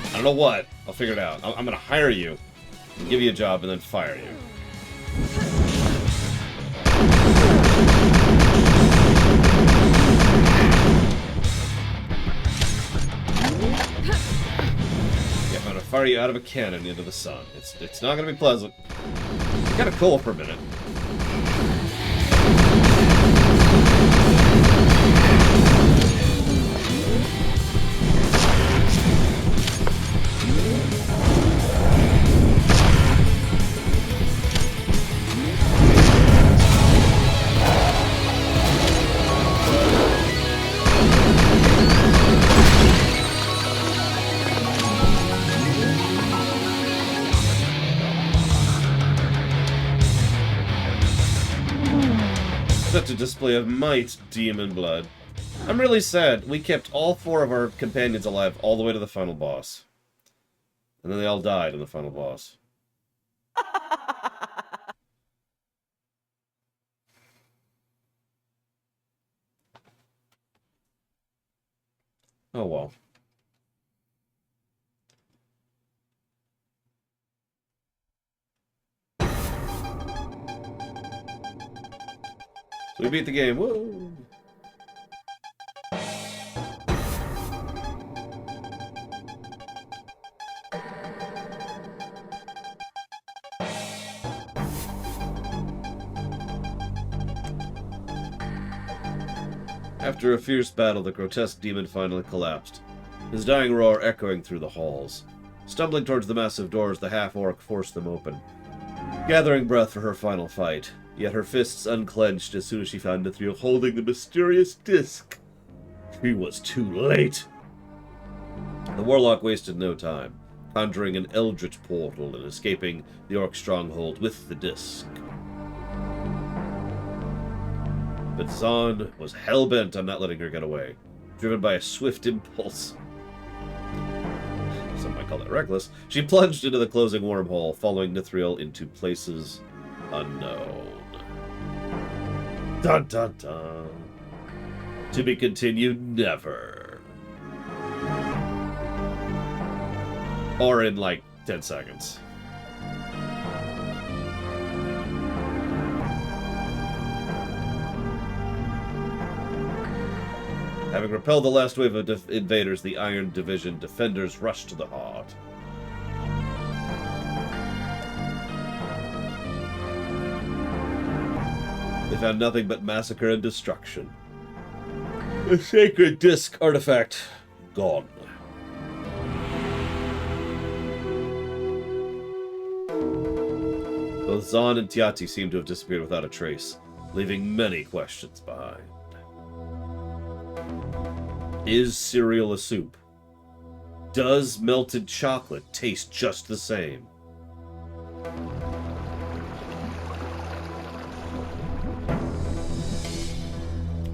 A: I don't know what. I'll figure it out. I'm gonna hire you, give you a job, and then fire you. Fire you out of a cannon into the sun. It's not gonna be pleasant. It's kind of cool for a minute. Such a display of might, demon blood. I'm really sad. We kept all 4 of our companions alive all the way to the final boss. And then they all died in the final boss. Oh well. We beat the game. Woo! After a fierce battle, the grotesque demon finally collapsed, his dying roar echoing through the halls. Stumbling towards the massive doors, the half-orc forced them open, gathering breath for her final fight. Yet her fists unclenched as soon as she found Nithriel holding the mysterious disc. She was too late. The warlock wasted no time, conjuring an eldritch portal and escaping the orc stronghold with the disc. But Zahn was hell-bent on not letting her get away, driven by a swift impulse. Some might call that reckless. She plunged into the closing wormhole, following Nithriel into places unknown. Dun dun dun. To be continued never. Or in like 10 seconds. Having repelled the last wave of invaders, the Iron Division defenders rushed to the heart. They found nothing but massacre and destruction. The sacred disc artifact gone. Both Zahn and Tiati seem to have disappeared without a trace, leaving many questions behind. Is cereal a soup? Does melted chocolate taste just the same?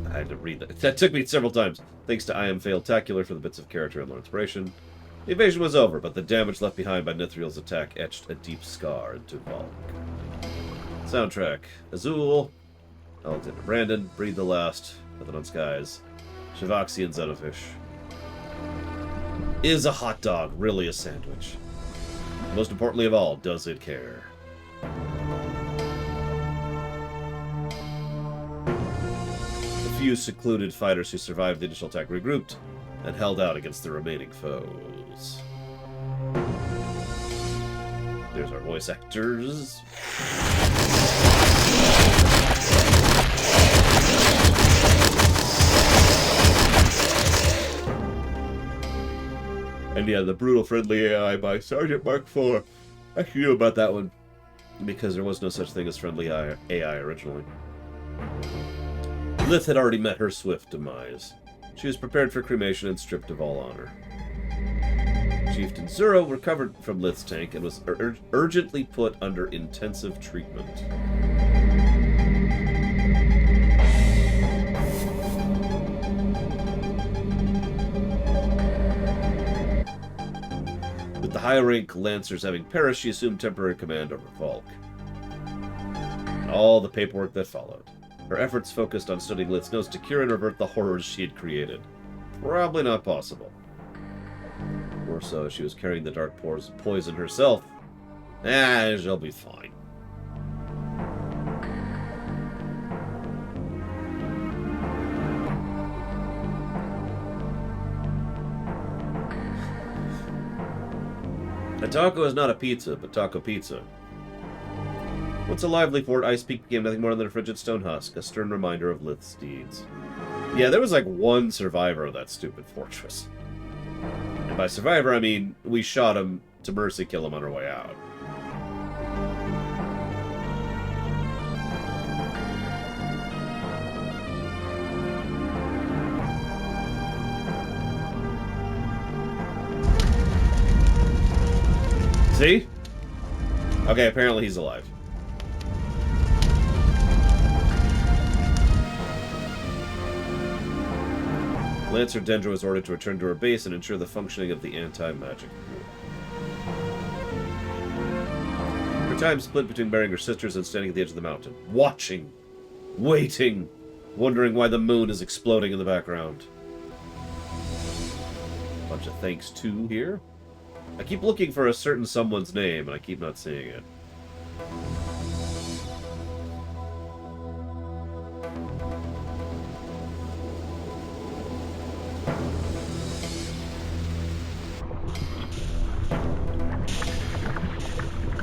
A: I had to read that. That took me several times. Thanks to I Am Failtacular for the bits of character and inspiration. The invasion was over, but the damage left behind by Nithriel's attack etched a deep scar into Volk. Soundtrack: Azul, Alexander Brandon, Breathe the Last, Nothing on Skies, Shivaxi and Xenofish. Is a hot dog really a sandwich? Most importantly of all, does it care? The few secluded fighters who survived the initial attack regrouped and held out against the remaining foes. There's our voice actors. And yeah, the brutal friendly AI by Sergeant Mark IV. I actually knew about that one, because there was no such thing as friendly AI originally. Lith had already met her swift demise. She was prepared for cremation and stripped of all honor. Chieftain Zuro recovered from Lith's tank and was urgently put under intensive treatment. With the high-rank Lancers having perished, she assumed temporary command over Volk. And all the paperwork that followed. Her efforts focused on studying Lith's notes to cure and revert the horrors she had created. Probably not possible. Or so, she was carrying the dark poison herself. She'll be fine. A taco is not a pizza, but taco pizza. Once a lively fort, Ice Peak became nothing more than a frigid stone husk, a stern reminder of Lith's deeds. Yeah, there was like one survivor of that stupid fortress. And by survivor, I mean we shot him to mercy kill him on our way out. See? Okay, apparently he's alive. Lancer Dendra was ordered to return to her base and ensure the functioning of the anti-magic pool. Her time split between burying her sisters and standing at the edge of the mountain. Watching. Waiting. Wondering why the moon is exploding in the background. Bunch of thanks to here. I keep looking for a certain someone's name, and I keep not seeing it.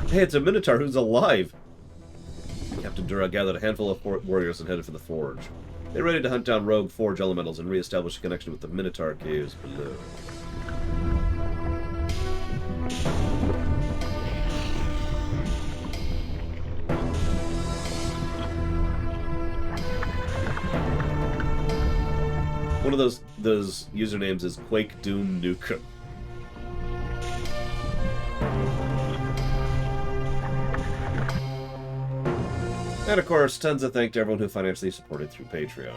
A: Hey, it's a Minotaur who's alive! Captain Dura gathered a handful of warriors and headed for the Forge. They're ready to hunt down rogue Forge elementals and re-establish a connection with the Minotaur caves below. One of those usernames is Quake Doom Nukem. And of course, tons of thanks to everyone who financially supported through Patreon.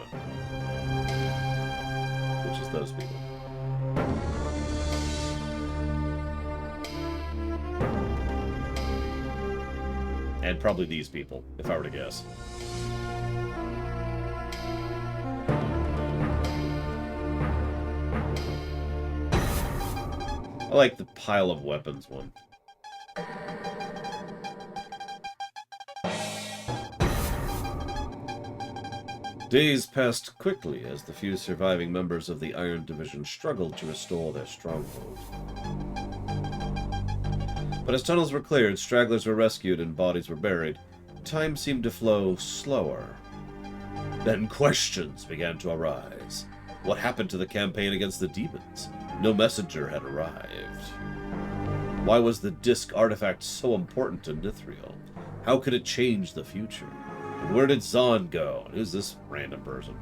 A: Which is those people. And probably these people, if I were to guess. I like the pile of weapons one. Days passed quickly as the few surviving members of the Iron Division struggled to restore their stronghold. But as tunnels were cleared, stragglers were rescued, and bodies were buried, time seemed to flow slower. Then questions began to arise. What happened to the campaign against the demons? No messenger had arrived. Why was the disc artifact so important to Nithriel? How could it change the future? And where did Zahn go? And who's this random person?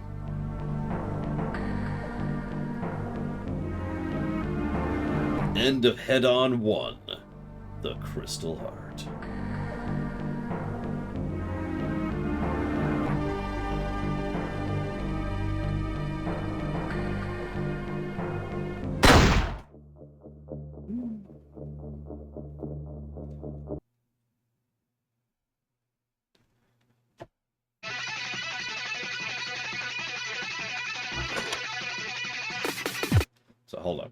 A: End of Hedon 1. The Crystal Heart. So hold on.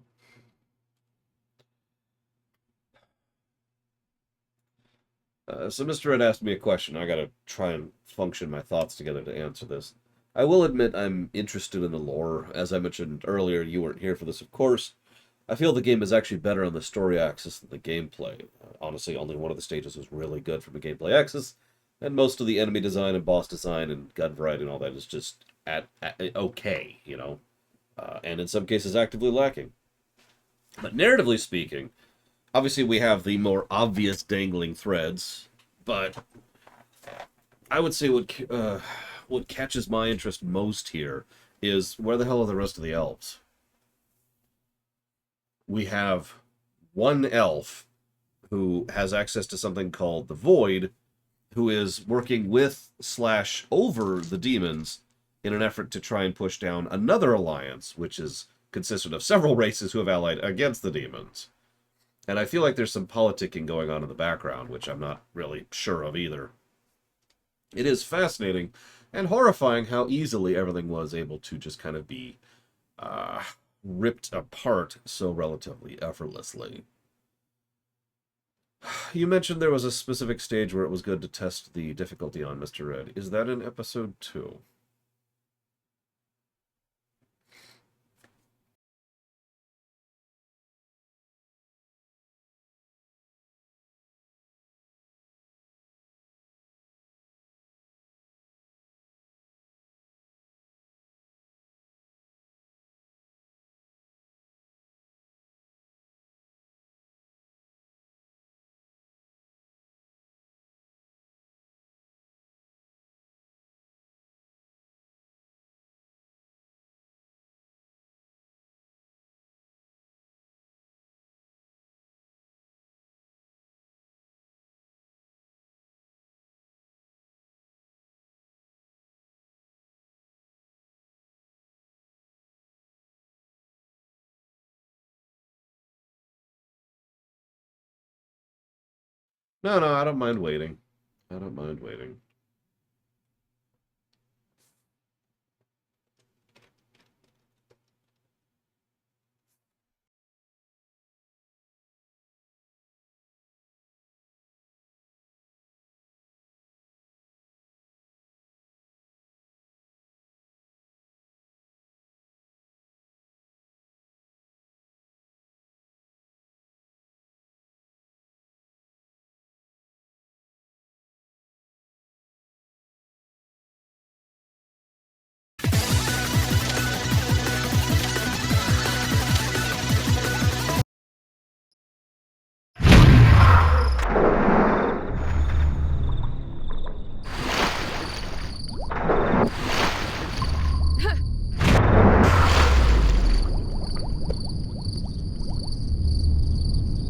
A: So Mr. Red asked me a question. I gotta try and function my thoughts together to answer this. I will admit I'm interested in the lore. As I mentioned earlier, you weren't here for this, of course. I feel the game is actually better on the story axis than the gameplay. Honestly, only one of the stages was really good from a gameplay axis, and most of the enemy design and boss design and gun variety and all that is just at okay, you know? And in some cases actively lacking. But narratively speaking, obviously we have the more obvious dangling threads, but I would say what catches my interest most here is where the hell are the rest of the elves? We have one elf who has access to something called the Void, who is working with / over the demons in an effort to try and push down another alliance, which is consisted of several races who have allied against the demons. And I feel like there's some politicking going on in the background, which I'm not really sure of either. It is fascinating and horrifying how easily everything was able to just kind of be ripped apart so relatively effortlessly. You mentioned there was a specific stage where it was good to test the difficulty on, Mr. Red. Is that in episode 2? No, no, I don't mind waiting. I don't mind waiting.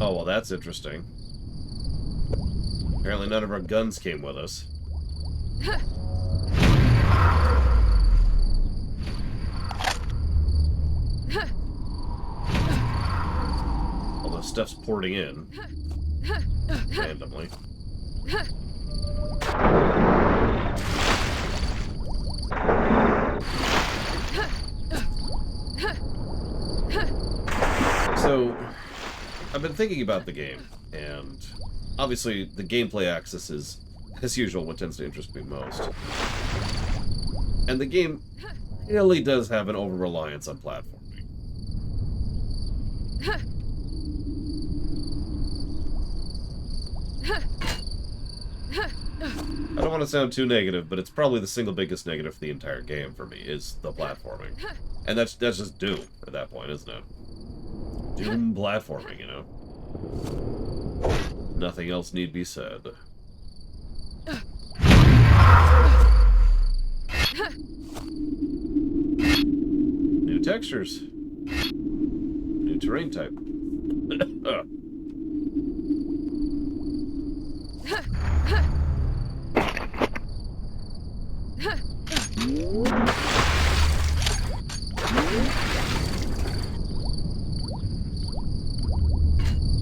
A: Oh, well, that's interesting. Apparently none of our guns came with us. Although stuff's porting in. Randomly. So, I've been thinking about the game, and obviously the gameplay axis is, as usual, what tends to interest me most. And the game really does have an over-reliance on platforming. I don't want to sound too negative, but it's probably the single biggest negative for the entire game for me, is the platforming. And that's just Doom at that point, isn't it? Doom platforming, you know? Nothing else need be said. New textures. New terrain type.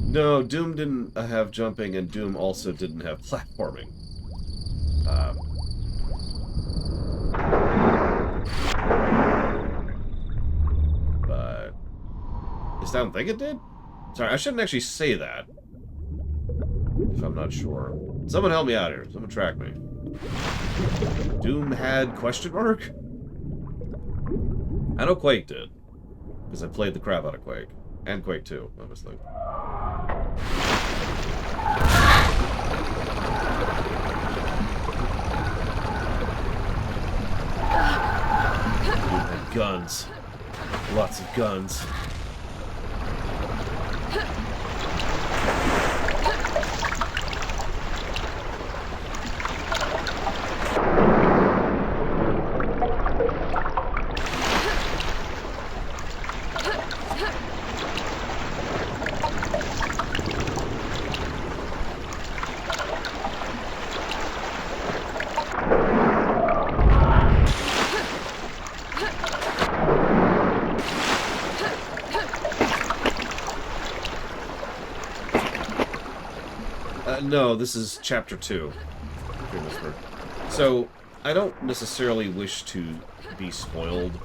A: No, Doom didn't have jumping, and Doom also didn't have platforming. But is that I don't think it did? Sorry, I shouldn't actually say that. If I'm not sure. Someone help me out here. Someone track me. Doom had question mark? I know Quake did. Because I played the crap out of Quake. And Quake 2, obviously. Doom had guns. Lots of guns. No, this is Chapter 2. So, I don't necessarily wish to be spoiled,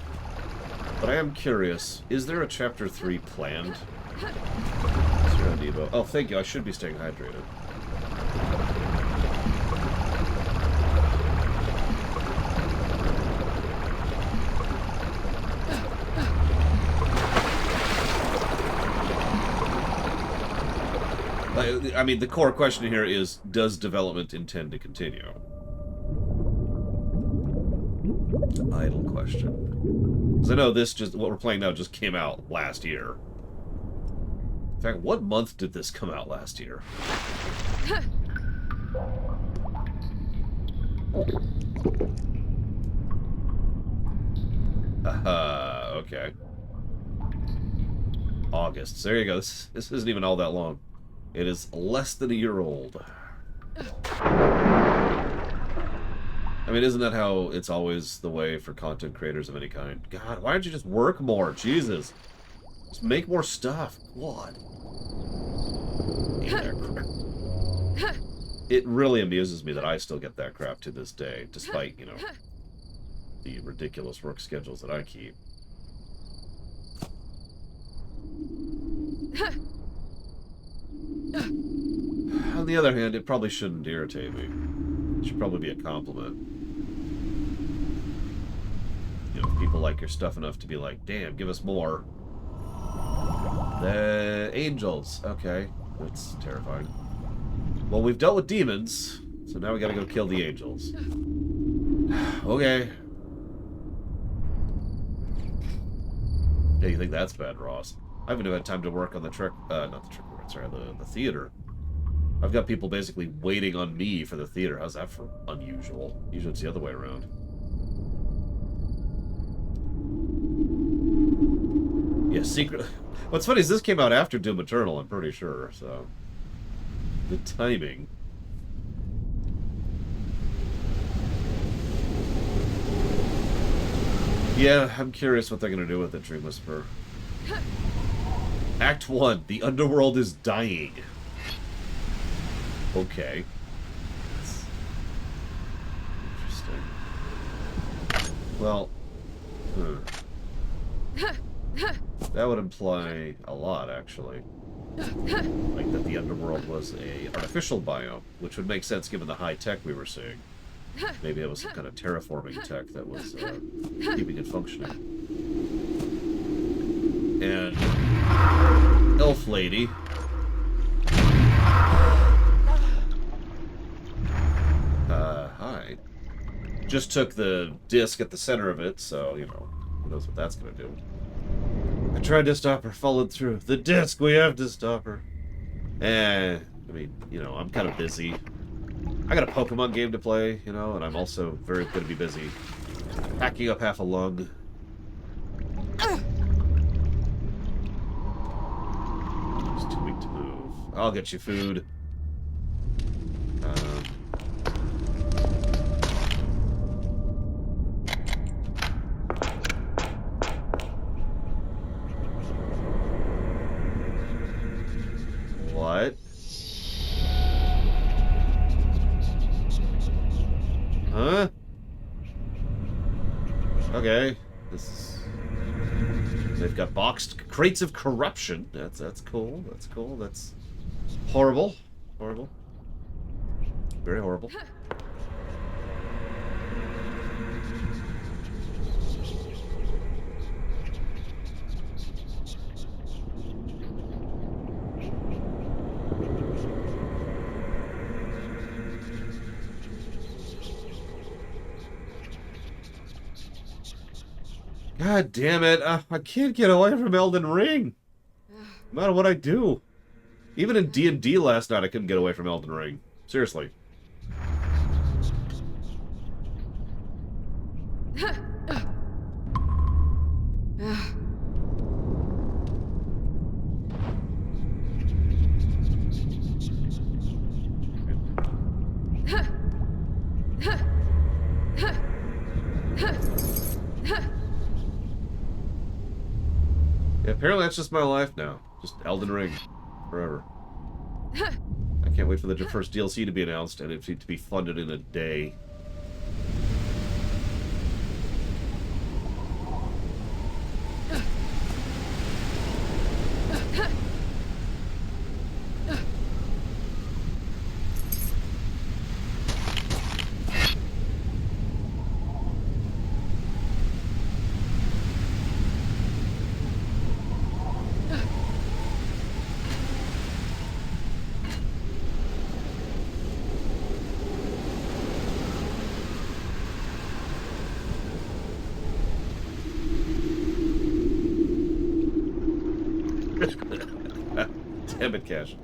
A: but I am curious, is there a Chapter 3 planned? Oh, thank you, I should be staying hydrated. I mean, the core question here is, does development intend to continue? It's an idle question. Because I know what we're playing now just came out last year. In fact, what month did this come out last year? Okay. August. So there you go. This isn't even all that long. It is less than a year old. I mean, isn't that how it's always the way for content creators of any kind? God, why don't you just work more? Jesus. Just make more stuff. God. It really amuses me that I still get that crap to this day, despite, you know, the ridiculous work schedules that I keep. On the other hand, it probably shouldn't irritate me. It should probably be a compliment. You know, if people like your stuff enough to be like, damn, give us more. The angels. Okay, that's terrifying. Well, we've dealt with demons, so now we gotta go kill the angels. Okay. Yeah, you think that's bad, Ross? I haven't even had time to work on the the theater. I've got people basically waiting on me for the theater. How's that for unusual? Usually it's the other way around. Yeah, secret. What's funny is this came out after Doom Eternal, I'm pretty sure, so... The timing. Yeah, I'm curious what they're gonna do with it, Dream Whisperer. Act 1, the underworld is dying. Okay. That's interesting. Well, that would imply a lot, actually. Like that the underworld was a artificial biome, which would make sense given the high tech we were seeing. Maybe it was some kind of terraforming tech that was keeping it functioning. And Elf Lady. Hi. Just took the disc at the center of it, so, you know, who knows what that's gonna do. I tried to stop her, followed through. The disc, we have to stop her. I mean, you know, I'm kind of busy. I got a Pokemon game to play, you know, and I'm also very going to be busy packing up half a lung. It's too weak to move. I'll get you food. What? Huh? Okay. They've got boxed crates of corruption. That's cool. That's cool. That's horrible. Horrible. Very horrible. God damn it. I can't get away from Elden Ring. No matter what I do. Even in D&D last night, I couldn't get away from Elden Ring. Seriously. Yeah, apparently that's just my life now. Just Elden Ring. Forever. I can't wait for the first DLC to be announced and it to be funded in a day. Damn it, Cash.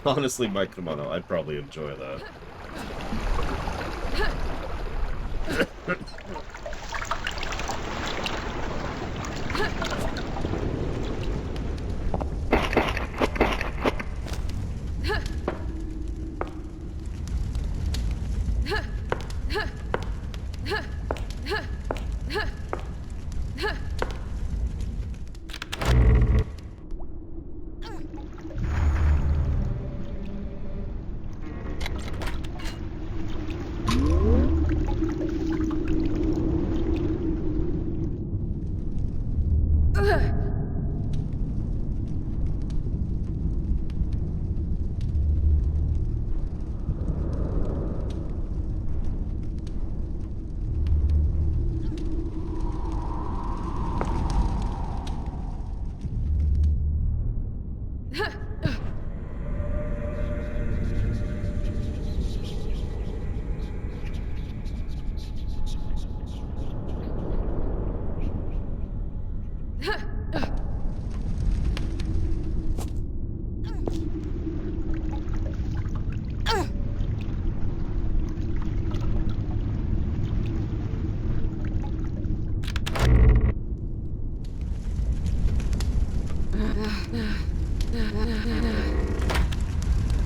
A: Honestly, Mike Kimono, I'd probably enjoy that.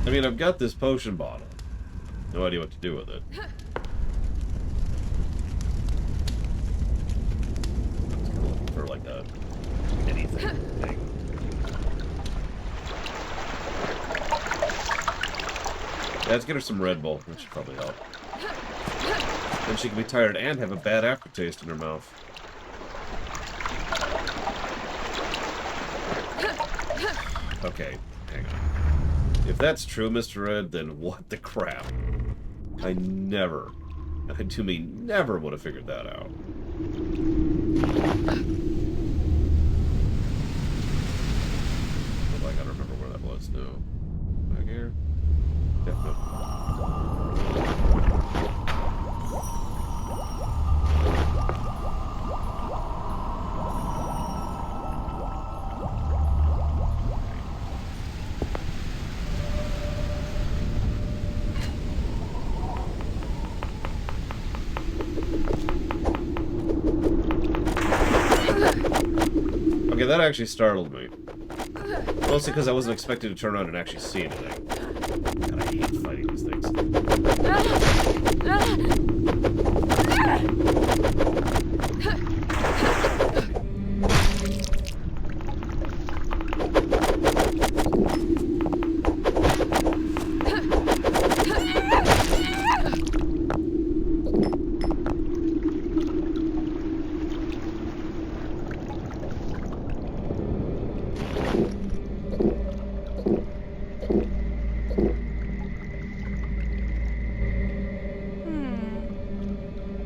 A: I mean, I've got this potion bottle. No idea what to do with it. I'm looking for like a anything thing. Yeah, let's get her some Red Bull. That should probably help. Then she can be tired and have a bad aftertaste in her mouth. Okay, hang on. If that's true, Mr. Ed, then what the crap? I never, I do mean never would have figured that out. Oh, I gotta remember where that was. No. Back here? Yeah, no. Okay, that actually startled me. Mostly because I wasn't expecting to turn around and actually see anything. God, I hate fighting these things.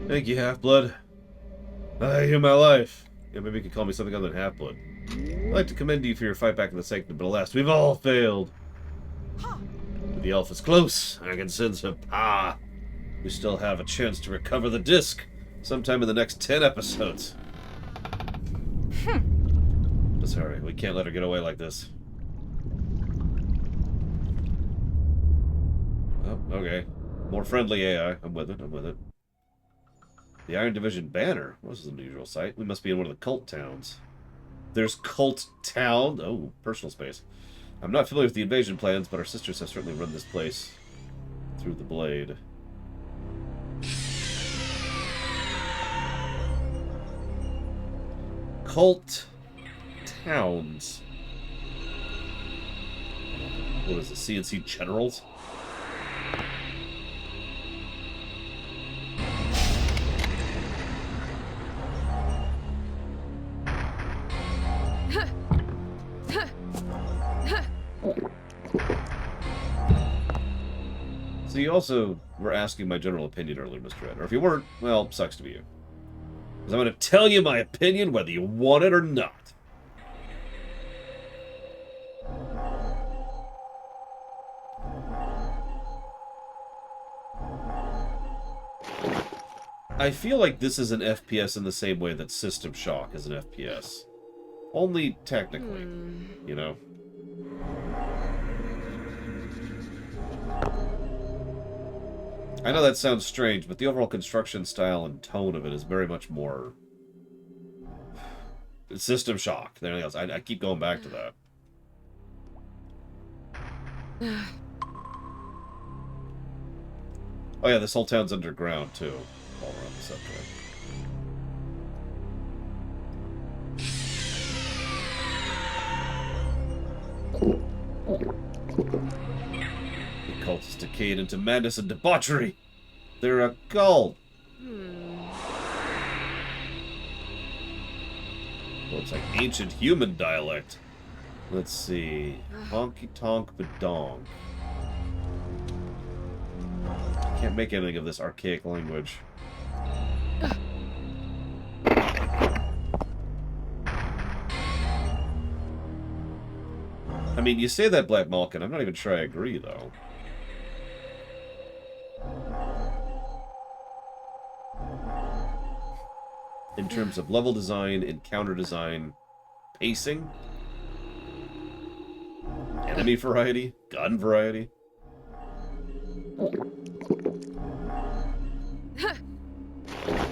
A: Thank you, Half-Blood. You're my life. Yeah, maybe you could call me something other than Half-Blood. I'd like to commend you for your fight back in the Sanctum, but alas, we've all failed. But the elf is close. I can sense her power. We still have a chance to recover the disc sometime in the next 10 episodes. Just hurry. We can't let her get away like this. Oh, okay. More friendly AI. I'm with it. I'm with it. The Iron Division banner. What is an unusual sight? We must be in one of the cult towns. There's Cult Town. Oh, personal space. I'm not familiar with the invasion plans, but our sisters have certainly run this place through the blade. Cult Towns. What is it? CNC Generals? So you also were asking my general opinion earlier, Mr. Ed. Or if you weren't, well, sucks to be you. Because I'm going to tell you my opinion whether you want it or not. I feel like this is an FPS in the same way that System Shock is an FPS. Only technically, you know? I know that sounds strange, but the overall construction style and tone of it is very much more System Shock. There it is. I keep going back to that. Oh yeah, this whole town's underground too. While we're on the subject. The cultists decayed into madness and debauchery. They're a cult. Well, it's like ancient human dialect. Let's see. Honky tonk badonk. Can't make anything of this archaic language. I mean, you say that, Black Malkin. I'm not even sure I agree, though. In terms of level design, encounter design, pacing, enemy variety, gun variety.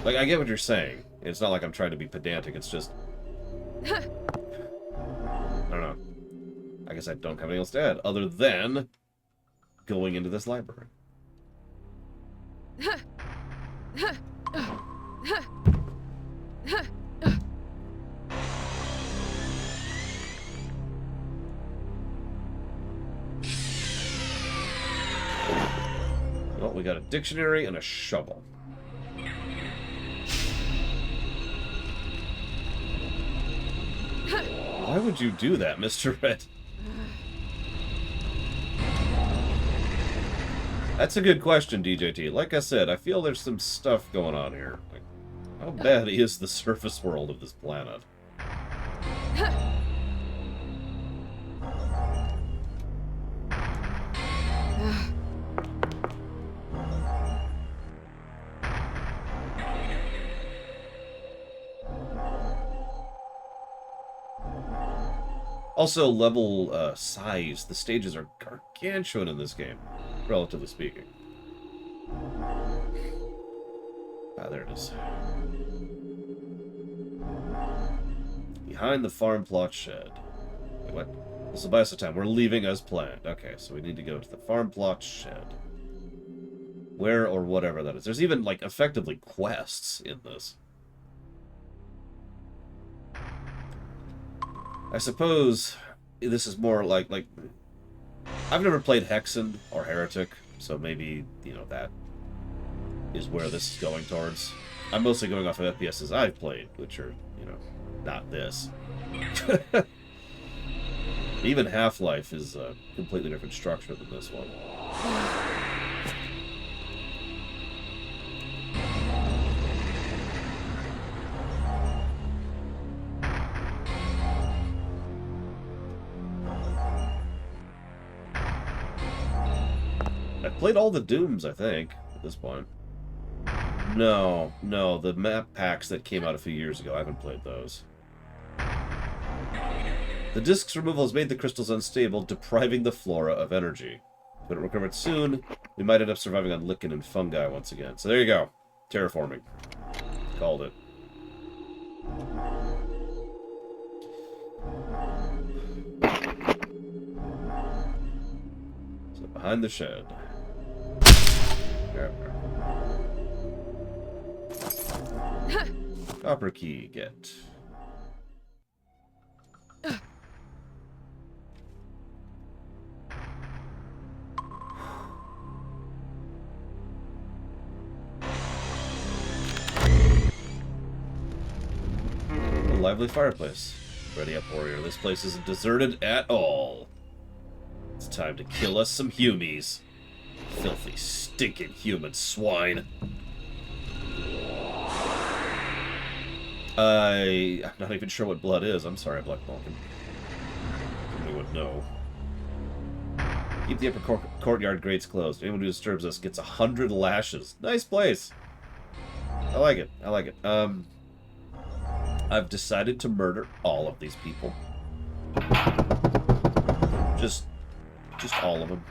A: Like, I get what you're saying. It's not like I'm trying to be pedantic, it's just... I don't know. I guess I don't have anything else to add, other than going into this library. Well, we got a dictionary and a shovel. Why would you do that, Mr. Red? That's a good question, DJT. Like I said, I feel there's some stuff going on here. Like, how bad is the surface world of this planet? Also, level size. The stages are gargantuan in this game, relatively speaking. Ah, there it is. Behind the farm plot shed. Wait, what? This will buy us some time. We're leaving as planned. Okay, so we need to go to the farm plot shed. Where or whatever that is. There's even, like, effectively quests in this. I suppose this is more like I've never played Hexen or Heretic, so maybe, you know, that is where this is going towards. I'm mostly going off of FPSs I've played, which are, you know, not this. Even Half-Life is a completely different structure than this one. I've played all the Dooms, I think, at this point. No, the map packs that came out a few years ago, I haven't played those. The disk's removal has made the crystals unstable, depriving the flora of energy. If we don't recover it soon, we might end up surviving on lichen and fungi once again. So there you go. Terraforming. Called it. So behind the shed. Copper key, get. A lively fireplace. Ready up, warrior. This place isn't deserted at all. It's time to kill us some humies. Filthy, stinking human swine. I'm not even sure what blood is. I'm sorry, Black Malkin. Somebody would know. Keep the upper courtyard grates closed. Anyone who disturbs us gets 100 lashes. Nice place. I like it. I like it. I've decided to murder all of these people. Just all of them.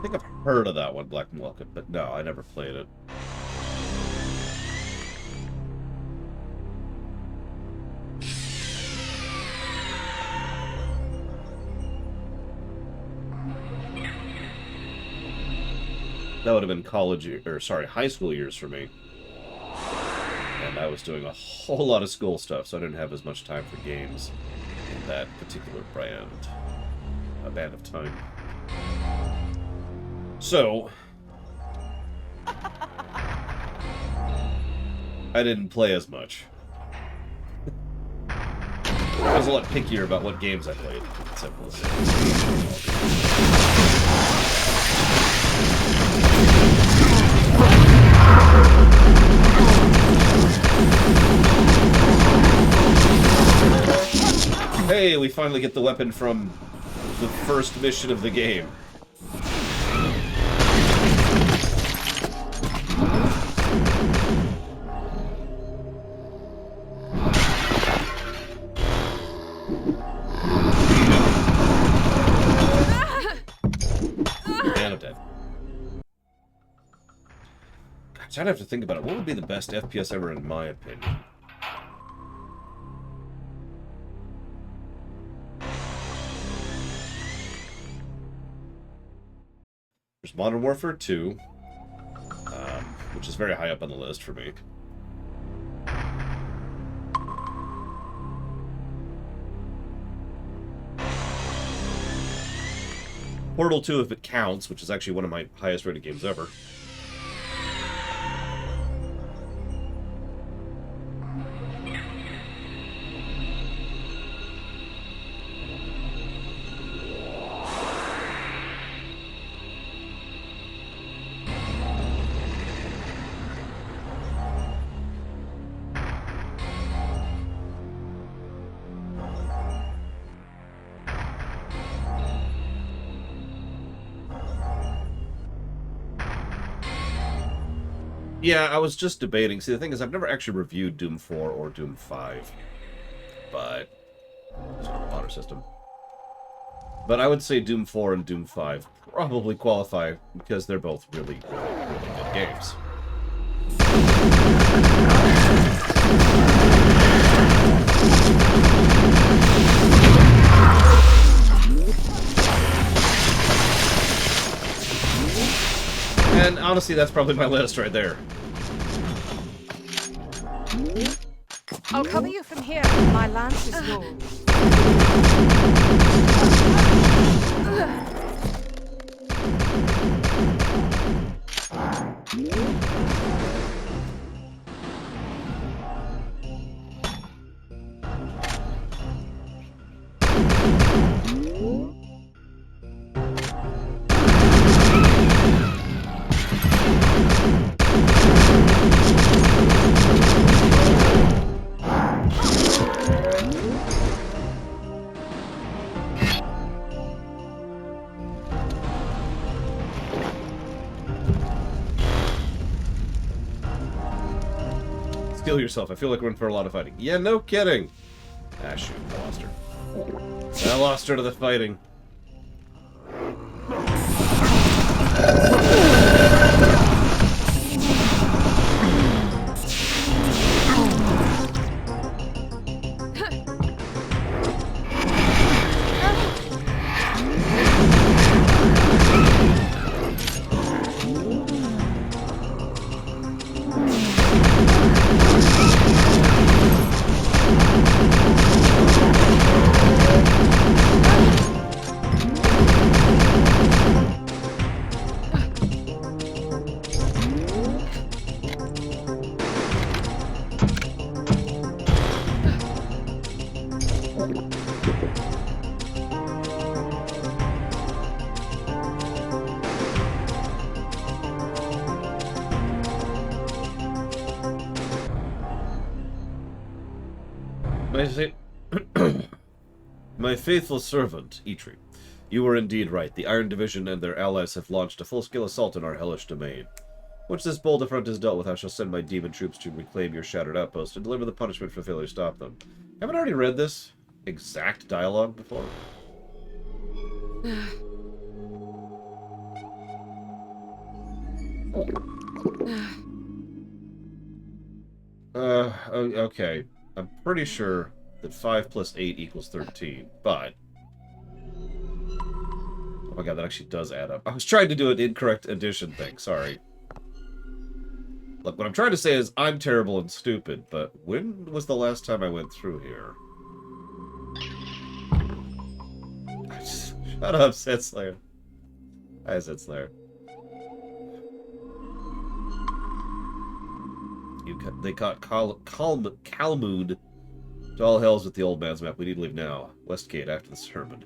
A: think I've heard of that one, Black Market, but no, I never played it. That would have been high school years for me. And I was doing a whole lot of school stuff, so I didn't have as much time for games in that particular band of time. So, I didn't play as much. I was a lot pickier about what games I played. Simple as Hey, we finally get the weapon from the first mission of the game. And I'm dead. Gosh, I'd have to think about it. What would be the best FPS ever in my opinion? There's Modern Warfare 2, which is very high up on the list for me. Portal 2, if it counts, which is actually one of my highest rated games ever. Yeah, I was just debating. See, the thing is, I've never actually reviewed Doom 4 or Doom 5. But... it's not a modern system. But I would say Doom 4 and Doom 5 probably qualify because they're both really, really, really good games. And honestly, that's probably my list right there.
B: I'll cover you from here. My lance is yours.
A: Kill yourself. I feel like we're in for a lot of fighting. Yeah, no kidding. Ah, shoot. I lost her. I lost her to the fighting. My faithful servant, Eitri. You were indeed right. The Iron Division and their allies have launched a full-scale assault on our hellish domain. Once this bold affront is dealt with, I shall send my demon troops to reclaim your shattered outpost and deliver the punishment for failure to stop them. Haven't I already read this exact dialogue before? Okay. I'm pretty sure that 5 plus 8 equals 13, but... Oh my god, that actually does add up. I was trying to do an incorrect addition thing, sorry. Look, what I'm trying to say is I'm terrible and stupid, but when was the last time I went through here? Shut up, Set Slayer. Hi, Set Slayer. They caught Calmood to all hells with the old man's map. We need to leave now. Westgate after the sermon.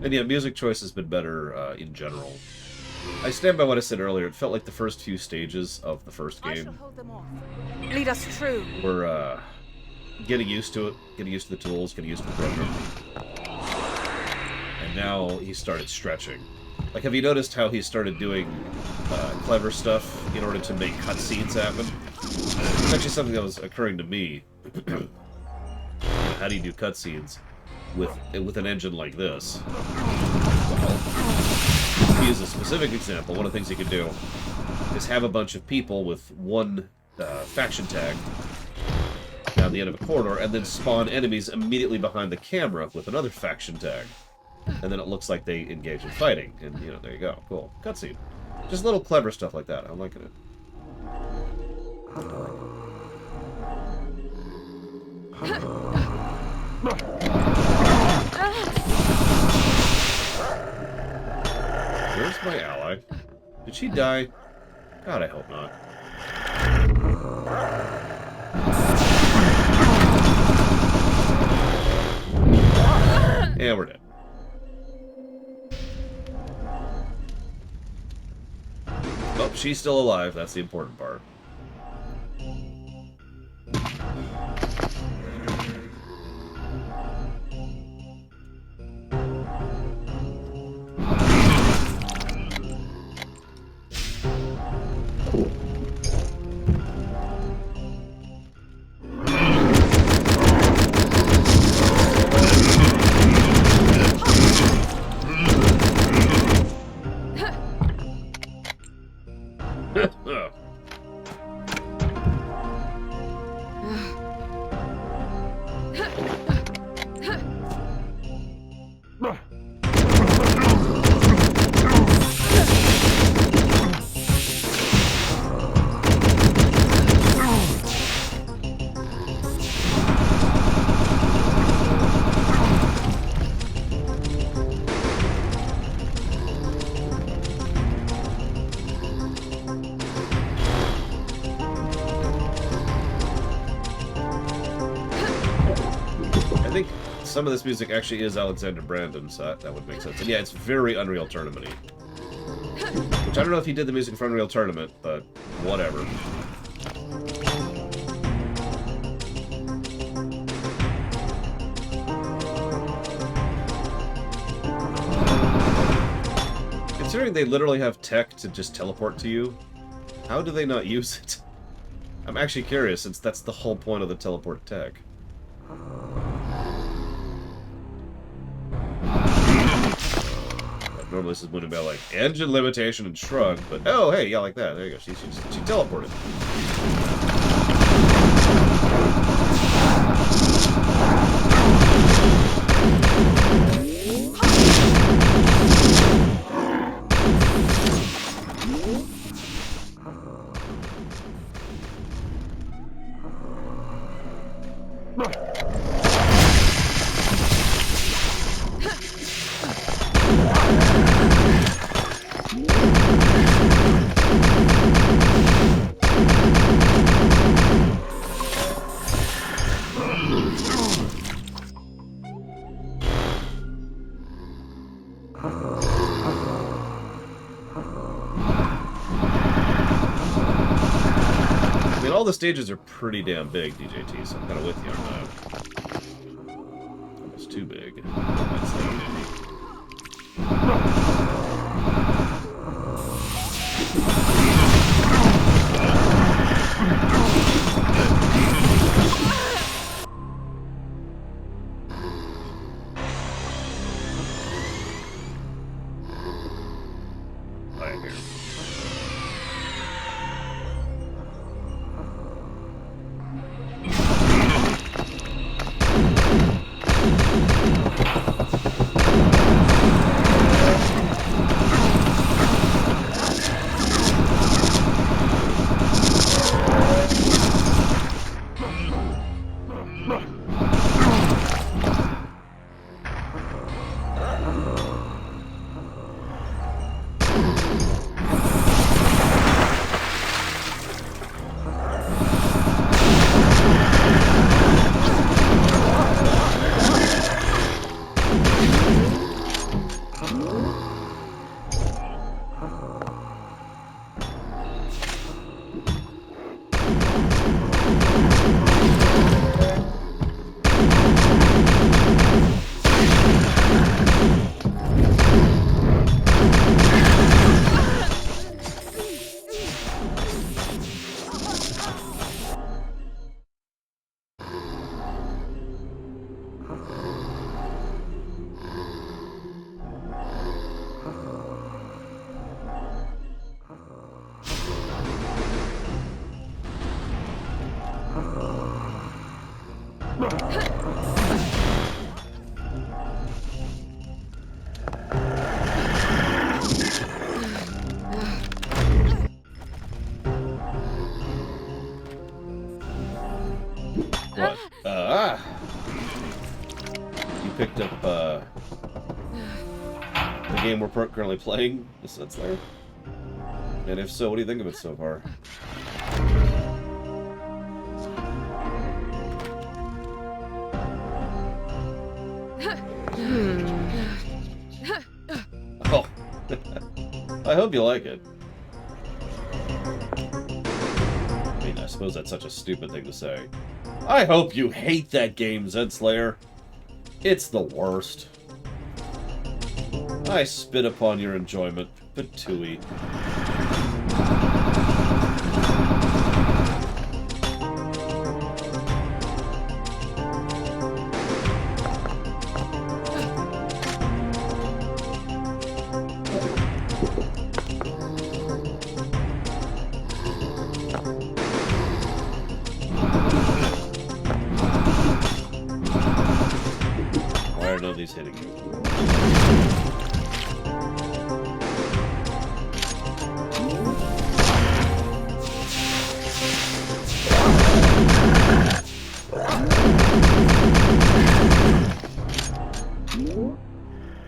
A: And yeah, music choice has been better in general. I stand by what I said earlier. It felt like the first few stages of the first game
B: Lead us true.
A: were getting used to it, getting used to the tools, getting used to the program. And now he started stretching. Like, have you noticed how he started doing clever stuff in order to make cutscenes happen? It's actually something that was occurring to me. How do you do cutscenes with an engine like this? Well, to use a specific example, one of the things you could do is have a bunch of people with one faction tag down the end of a corridor, and then spawn enemies immediately behind the camera with another faction tag. And then it looks like they engage in fighting. And, you know, there you go. Cool. Cutscene. Just little clever stuff like that. I'm liking it. Where's my ally? Did she die? God, I hope not. Yeah, we're dead. Oh, she's still alive. That's the important part. Some of this music actually is Alexander Brandon, so that would make sense. And yeah, it's very Unreal Tournament-y. Which I don't know if he did the music for Unreal Tournament, but whatever. Considering they literally have tech to just teleport to you, how do they not use it? I'm actually curious, since that's the whole point of the teleport tech. Normally this is would about like engine limitation and shrug, but oh hey, yeah, like that. There you go. She teleported. All the stages are pretty damn big, DJT, so I'm kind of with you on that. Almost too big. What? You picked up, the game we're currently playing, the Set Slayer? And if so, what do you think of it so far? Oh. I hope you like it. I mean, I suppose that's such a stupid thing to say. I hope you hate that game, Zed Slayer. It's the worst. I spit upon your enjoyment, Patooey. Why are none of these hitting you?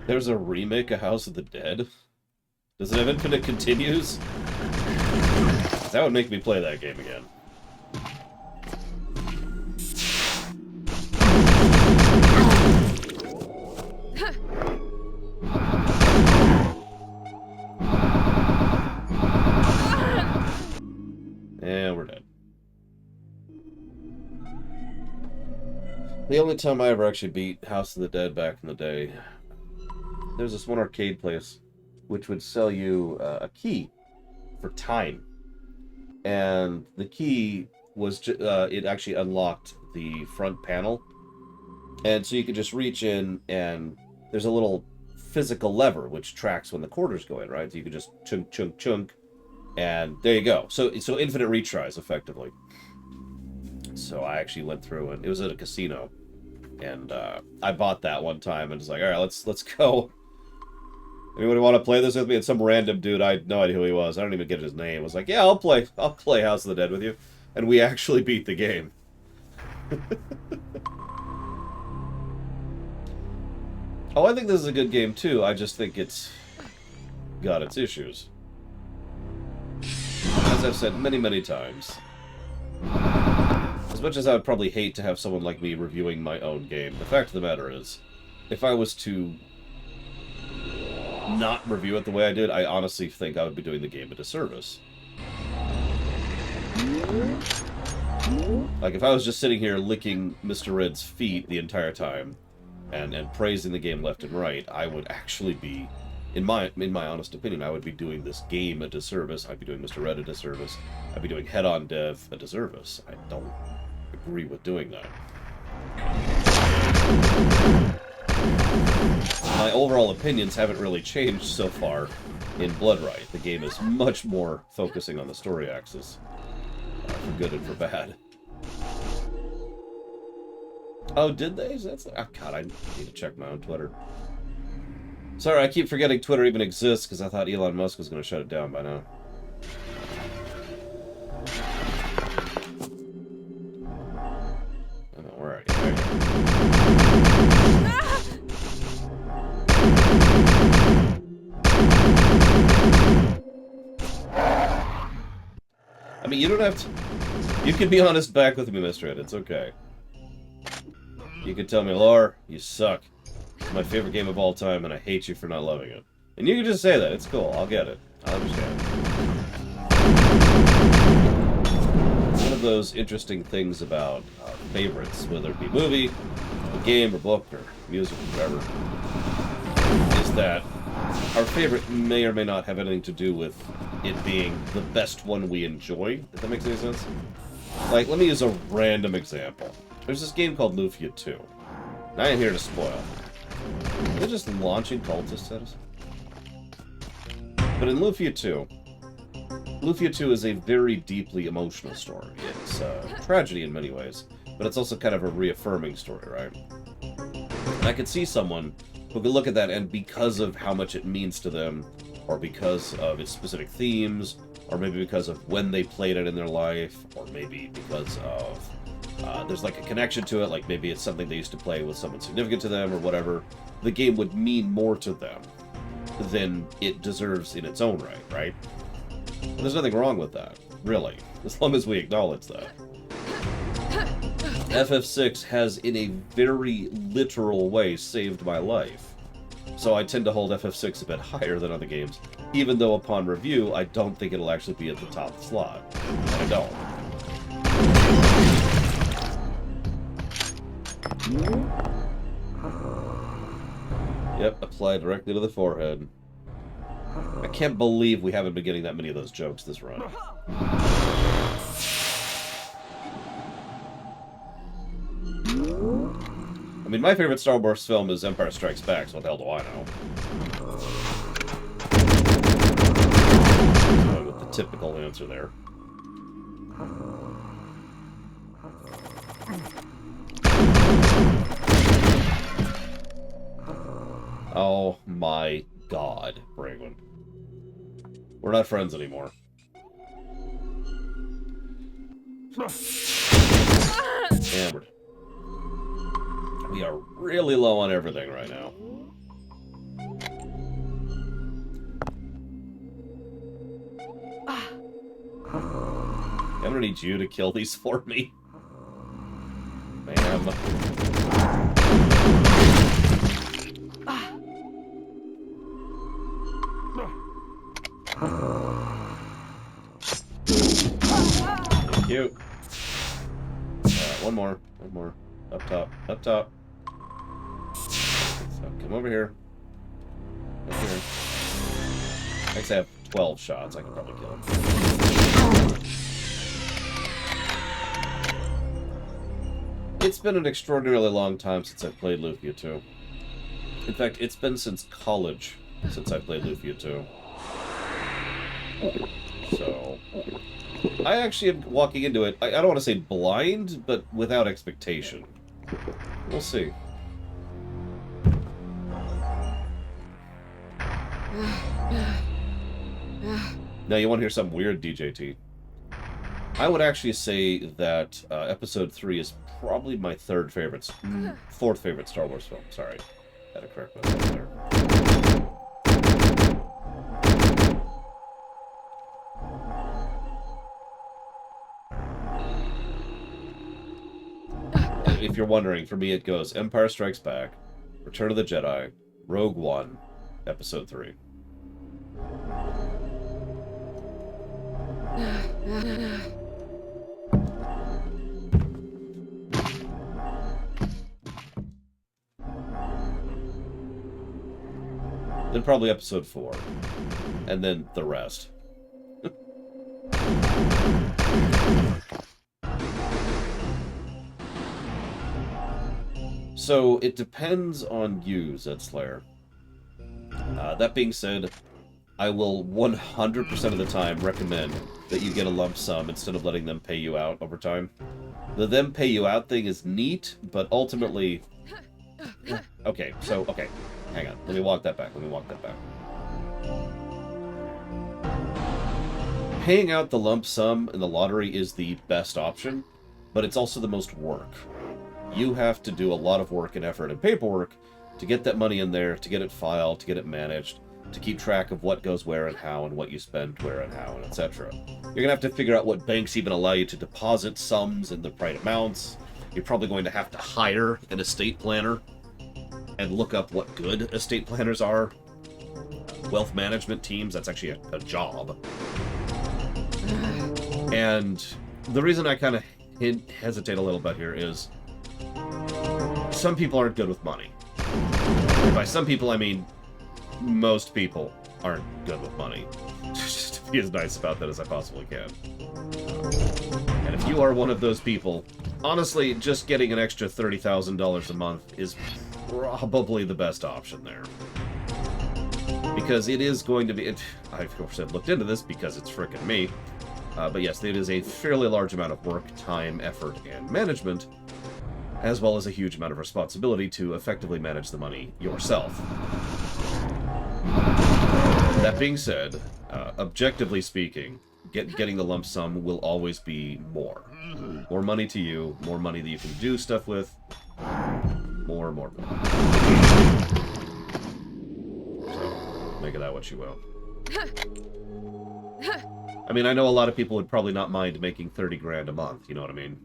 A: There's a remake of House of the Dead? Does it have infinite continues? That would make me play that game again. And we're dead. The only time I ever actually beat House of the Dead back in the day, there's this one arcade place which would sell you a key for time. And the key was, it actually unlocked the front panel. And so you could just reach in and there's a little physical lever which tracks when the quarters go in, right? So you could just chunk, chunk, chunk, and there you go. So infinite retries, effectively. So I actually went through, and it was at a casino, and I bought that one time, and was like, all right, let's go. Anybody want to play this with me? And some random dude, I had no idea who he was. I don't even get his name. Was like, yeah, I'll play House of the Dead with you, and we actually beat the game. Oh, I think this is a good game too. I just think it's got its issues. As I've said many, many times. As much as I would probably hate to have someone like me reviewing my own game, the fact of the matter is, if I was to not review it the way I did, I honestly think I would be doing the game a disservice. Like, if I was just sitting here licking Mr. Red's feet the entire time, and praising the game left and right, I would actually be, in my honest opinion, I would be doing this game a disservice. I'd be doing Mr. Red a disservice. I'd be doing Hedon Dev a disservice. I don't agree with doing that. My overall opinions haven't really changed so far in Bloodright. The game is much more focusing on the story axis, for good and for bad. Oh, did they? That's, oh, God, I need to check my own Twitter. Sorry, I keep forgetting Twitter even exists because I thought Elon Musk was going to shut it down by now. Oh, no, where are you? There you go. I mean, you don't have to... You can be honest back with me, Mr. Ed. It's okay. You can tell me, Lore, you suck. It's my favorite game of all time, and I hate you for not loving it. And you can just say that. It's cool. I'll get it. I'll understand. One of those interesting things about favorites, whether it be movie, a game, or book, or music, or whatever, is that our favorite may or may not have anything to do with it being the best one we enjoy, if that makes any sense. Like, let me use a random example. There's this game called Lufia 2. I ain't here to spoil. They're just launching cultists at us. But in Lufia 2, Lufia 2 is a very deeply emotional story. It's tragedy in many ways, but it's also kind of a reaffirming story, right? And I could see someone who could look at that and because of how much it means to them, or because of its specific themes, or maybe because of when they played it in their life, or maybe because of there's like a connection to it, like maybe it's something they used to play with someone significant to them or whatever, the game would mean more to them than it deserves in its own right? And there's nothing wrong with that, really, as long as we acknowledge that. FF6 has, in a very literal way, saved my life. So I tend to hold FF6 a bit higher than other games, even though upon review, I don't think it'll actually be at the top slot. And I don't. Yep, apply directly to the forehead. I can't believe we haven't been getting that many of those jokes this run. I mean, my favorite Star Wars film is Empire Strikes Back, so what the hell do I know? Going with the typical answer there. Oh my god, Braylon. We're not friends anymore. Hammered. We are really low on everything right now. I'm gonna need you to kill these for me. Ma'am. Thank you. One more. One more. Up top. Up top. So come over here. Over here. I actually have 12 shots. I can probably kill him. It's been an extraordinarily long time since I've played Lufia 2. In fact, it's been since college since I played Lufia 2. So, I actually am walking into it, I don't want to say blind, but without expectation. We'll see. Now, you want to hear something weird, DJT? I would actually say that Episode 3 is probably my fourth favorite Star Wars film. Sorry. Had to correct myself there. If you're wondering, for me it goes Empire Strikes Back, Return of the Jedi, Rogue One, Episode 3. Then probably Episode 4. And then the rest. So, it depends on you, Zedslayer. That being said, I will 100% of the time recommend that you get a lump sum instead of letting them pay you out over time. The them pay you out thing is neat, but ultimately... Okay, hang on. Let me walk that back. Paying out the lump sum in the lottery is the best option, but it's also the most work. You have to do a lot of work and effort and paperwork to get that money in there, to get it filed, to get it managed, to keep track of what goes where and how, and what you spend where and how, and etc. You're going to have to figure out what banks even allow you to deposit sums in the right amounts. You're probably going to have to hire an estate planner and look up what good estate planners are. Wealth management teams, that's actually a job. And the reason I kind of hesitate a little bit here is some people aren't good with money. And by some people, I mean most people aren't good with money. Just to be as nice about that as I possibly can. And if you are one of those people, honestly, just getting an extra $30,000 a month is probably the best option there. Because it is going to be... I, of course, have looked into this because it's frickin' me. But yes, it is a fairly large amount of work, time, effort, and management, as well as a huge amount of responsibility to effectively manage the money yourself. That being said, objectively speaking, getting the lump sum will always be more. More money to you, more money that you can do stuff with, more. So, make of that what you will. I mean, I know a lot of people would probably not mind making 30 grand a month, you know what I mean?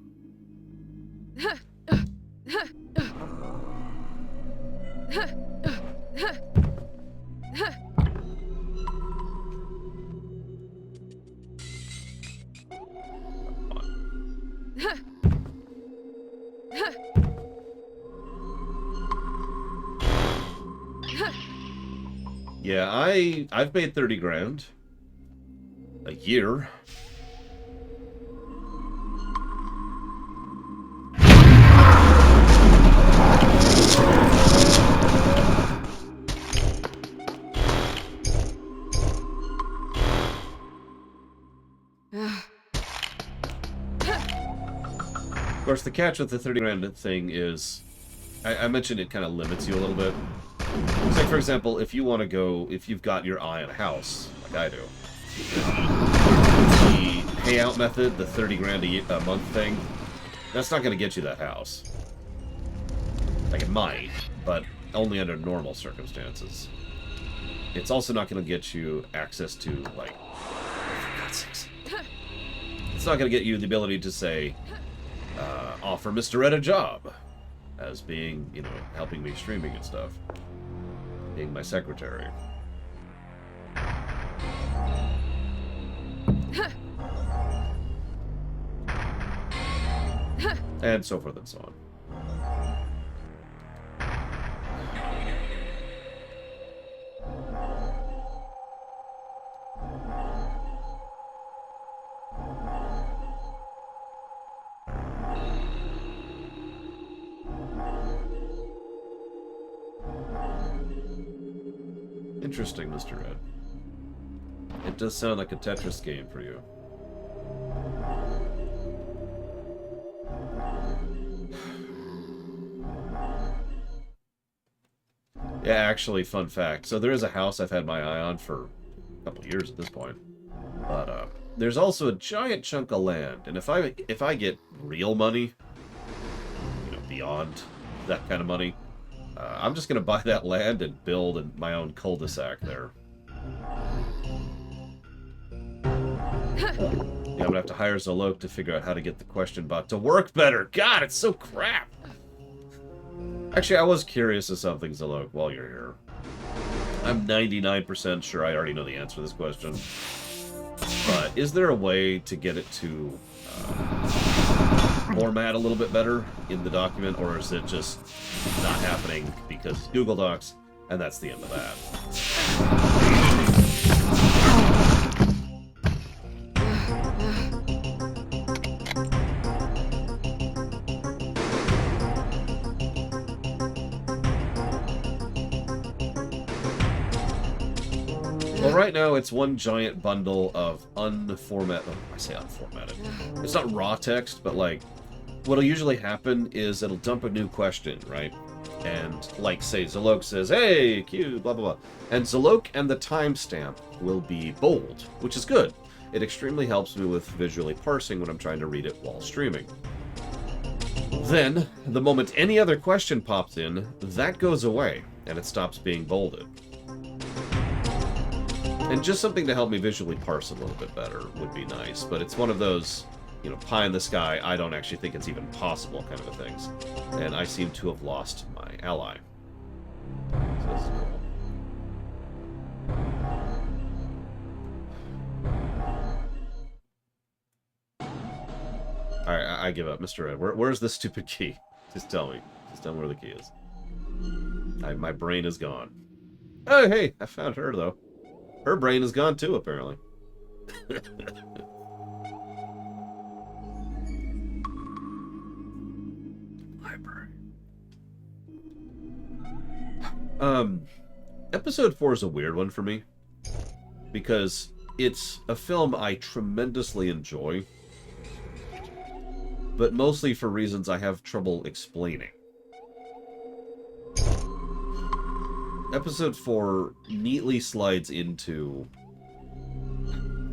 A: Yeah, I've made 30 grand a year. Of course, the catch with the 30 grand thing is, I mentioned it kind of limits you a little bit. It's like, for example, if you want to go, if you've got your eye on a house, like I do, the payout method, the 30 grand a month thing, that's not going to get you that house. Like, it might, but only under normal circumstances. It's also not going to get you access to, like, for God's sakes. It's not going to get you the ability to say, offer Mr. Ed a job, as being, you know, helping me streaming and stuff. Being my secretary. And so forth and so on. Interesting, Mr. Ed. It does sound like a Tetris game for you. Yeah, actually, fun fact. So there is a house I've had my eye on for a couple of years at this point. But there's also a giant chunk of land, and if I get real money, you know, beyond that kind of money, I'm just gonna buy that land and build my own cul-de-sac there. Yeah, I'm gonna have to hire Zolok to figure out how to get the question bot to work better. God, it's so crap. Actually, I was curious of something, Zolok, while you're here. I'm 99% sure I already know the answer to this question. But is there a way to get it to format a little bit better in the document, or is it just not happening because it's Google Docs, and that's the end of that? Well, right now it's one giant bundle of unformatted... Oh, I say unformatted. It's not raw text, but, like, what'll usually happen is it'll dump a new question, right? And, like, say, Zolok says, hey, Q, blah, blah, blah. And Zolok and the timestamp will be bold, which is good. It extremely helps me with visually parsing when I'm trying to read it while streaming. Then, the moment any other question pops in, that goes away, and it stops being bolded. And just something to help me visually parse a little bit better would be nice, but it's one of those, you know, pie in the sky, I don't actually think it's even possible kind of things. And I seem to have lost my ally. So this is cool. Alright, I give up. Mr. Ed, where's the stupid key? Just tell me. Just tell me where the key is. My brain is gone. Oh, hey, I found her, though. Her brain is gone too, apparently. Library. Episode 4 is a weird one for me, because it's a film I tremendously enjoy, but mostly for reasons I have trouble explaining. Episode 4 neatly slides into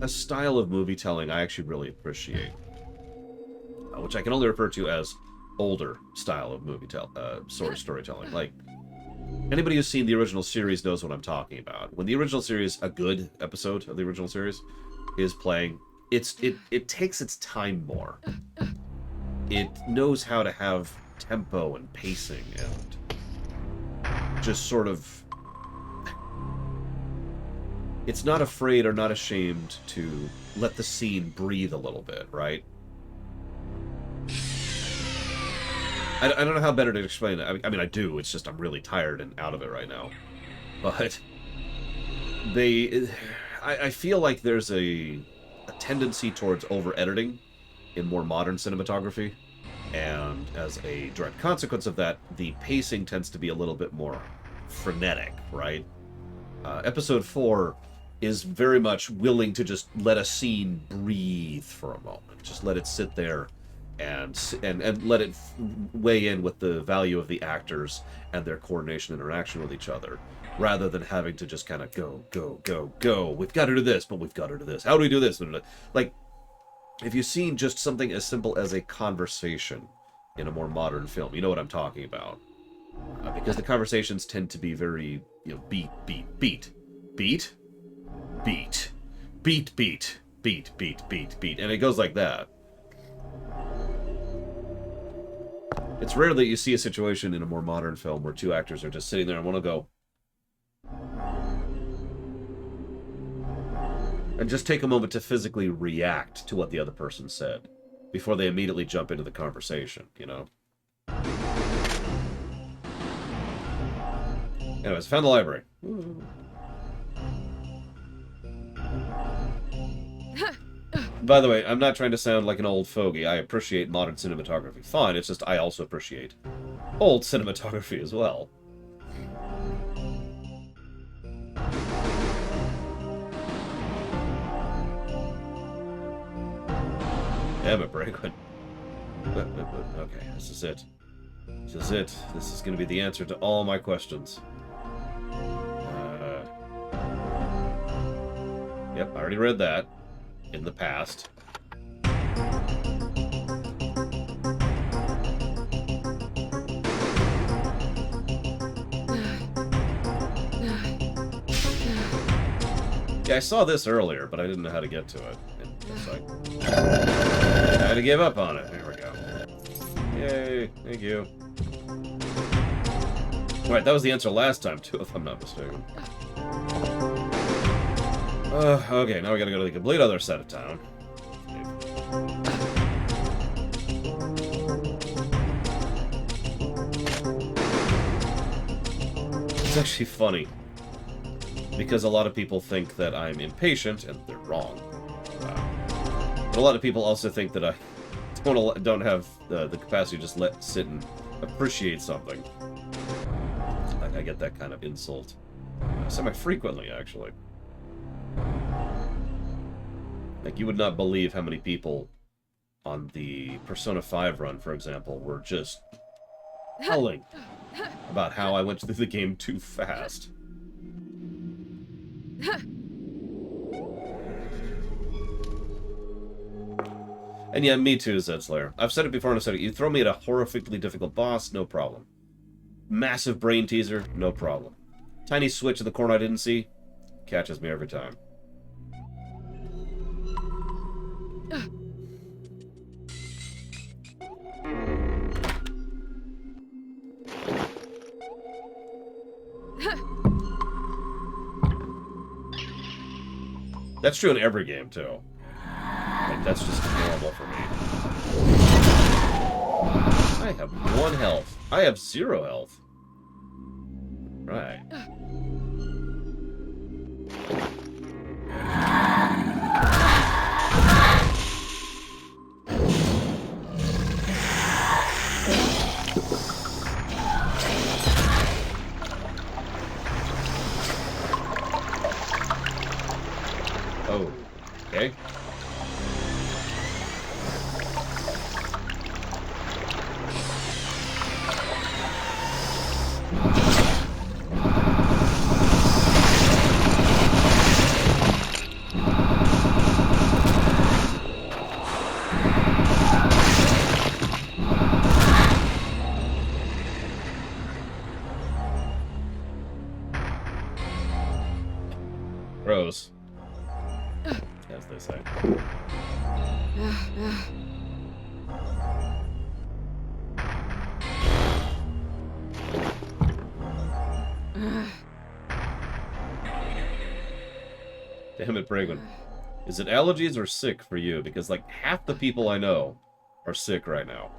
A: a style of movie telling I actually really appreciate, which I can only refer to as older style of movie storytelling. Like, anybody who's seen the original series knows what I'm talking about. When the original series, a good episode of the original series, is playing, it takes its time more. It knows how to have tempo and pacing and just sort of... It's not afraid or not ashamed to let the scene breathe a little bit, right? I don't know how better to explain it. I mean, I do. It's just I'm really tired and out of it right now. But I feel like there's a tendency towards over-editing in more modern cinematography. And as a direct consequence of that, the pacing tends to be a little bit more frenetic, right? Episode 4 is very much willing to just let a scene breathe for a moment. Just let it sit there and let it weigh in with the value of the actors and their coordination and interaction with each other, rather than having to just kind of go. We've got to do this, but we've got to do this. How do we do this? Like, if you've seen just something as simple as a conversation in a more modern film, you know what I'm talking about. Because the conversations tend to be very, beat. And it goes like that. It's rare that you see a situation in a more modern film where two actors are just sitting there and one will go, and just take a moment to physically react to what the other person said before they immediately jump into the conversation, Anyways, I found the library. Ooh. By the way, I'm not trying to sound like an old fogey. I appreciate modern cinematography. Fine, it's just I also appreciate old cinematography as well. Damn it, Brakewood. Okay, this is it. This is it. This is going to be the answer to all my questions. Yep, I already read that. In the past. Yeah, I saw this earlier, but I didn't know how to get to it. And it's like, I had to give up on it. Here we go. Yay, thank you. Right, that was the answer last time, too, if I'm not mistaken. Okay, now we gotta go to the complete other side of town. It's actually funny, because a lot of people think that I'm impatient, and they're wrong. But a lot of people also think that I don't have the capacity to just sit and appreciate something. I get that kind of insult semi-frequently, actually. Like, you would not believe how many people on the Persona 5 run, for example, were just howling about how I went through the game too fast. And yeah, me too, Zedslayer. I've said it before and I've said it. You throw me at a horrifically difficult boss, no problem. Massive brain teaser, no problem. Tiny switch in the corner I didn't see, catches me every time. That's true in every game, too. Like, that's just normal for me. I have 1 health. I have 0 health. Right. Rose. As they say. Damn it, Bragan. Is it allergies or sick for you? Because, like, half the people I know are sick right now.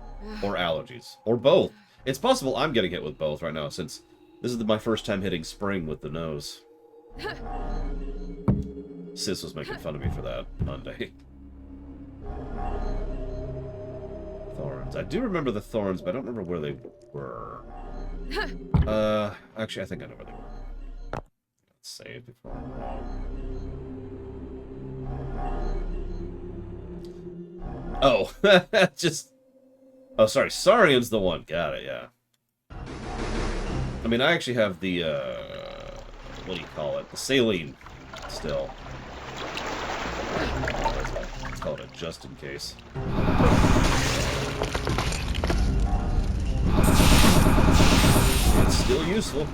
A: Or allergies. Or both. It's possible I'm getting hit with both right now, since this is my first time hitting spring with the nose. Sis was making fun of me for that Monday. Thorns. I do remember the thorns, but I don't remember where they were. Actually, I think I know where they were. Let's save before I'm wrong. Oh, just... Oh, sorry, Saurian's the one. Got it, yeah. I mean, I actually have the, what do you call it? The saline, still. Let's call it a just in case. It's still useful.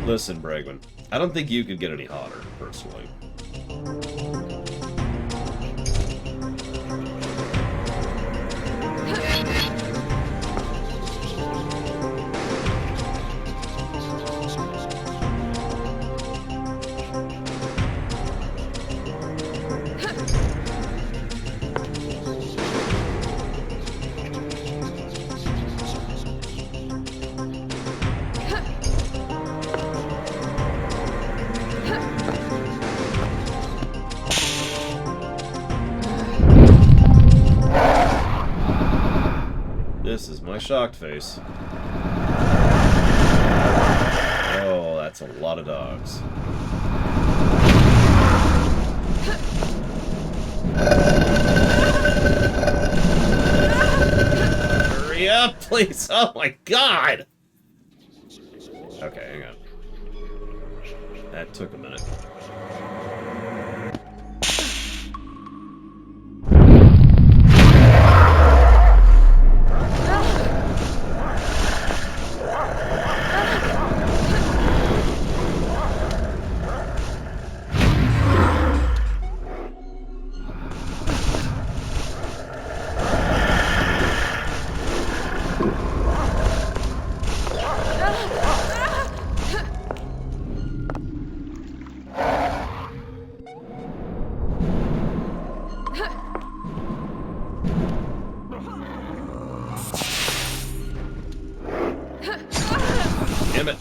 A: Listen, Bregman, I don't think you could get any hotter, personally. This is my shocked face. Oh, that's a lot of dogs. Hurry up, please! Oh my god! Okay, hang on. That took a minute. Damn it.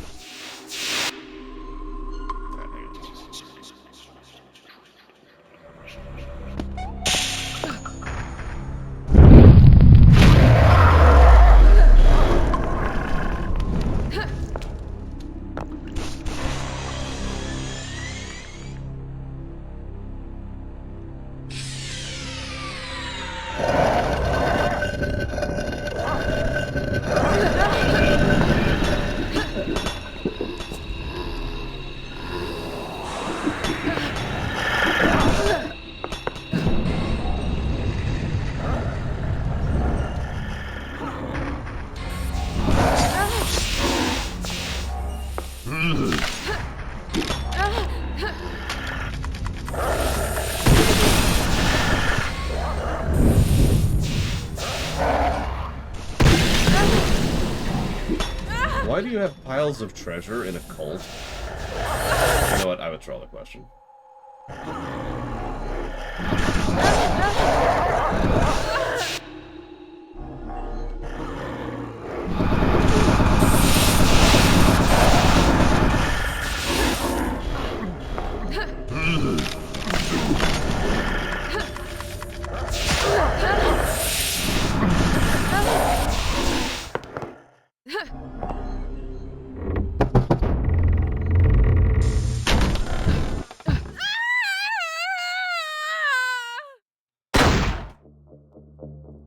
A: Why do you have piles of treasure in a cult? You know what? I withdraw the question.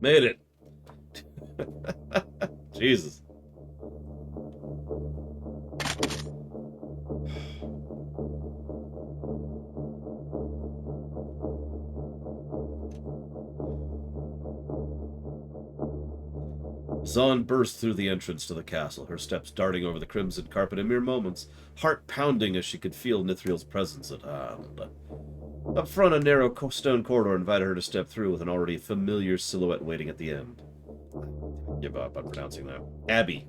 A: Made it. Jesus. Zahn burst through the entrance to the castle, her steps darting over the crimson carpet in mere moments, heart pounding as she could feel Nithriel's presence at hand. Up front, a narrow stone corridor invited her to step through with an already familiar silhouette waiting at the end. Give up, I'm pronouncing that. Abby.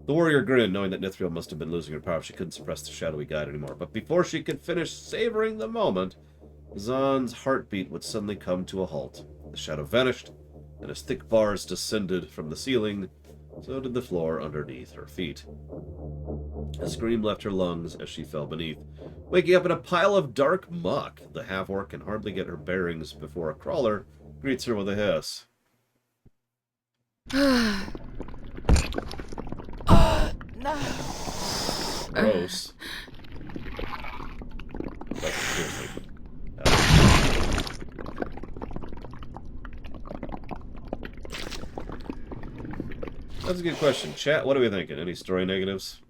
A: The warrior grinned, knowing that Nithriel must have been losing her power. She couldn't suppress the shadowy guide anymore. But before she could finish savoring the moment, Zahn's heartbeat would suddenly come to a halt. The shadow vanished, and as thick bars descended from the ceiling, so did the floor underneath her feet. A scream left her lungs as she fell beneath, waking up in a pile of dark muck. The half-orc can hardly get her bearings before a crawler greets her with a hiss.
B: No.
A: Gross. Like, seriously. That's a good question. Chat, what are we thinking? Any story negatives?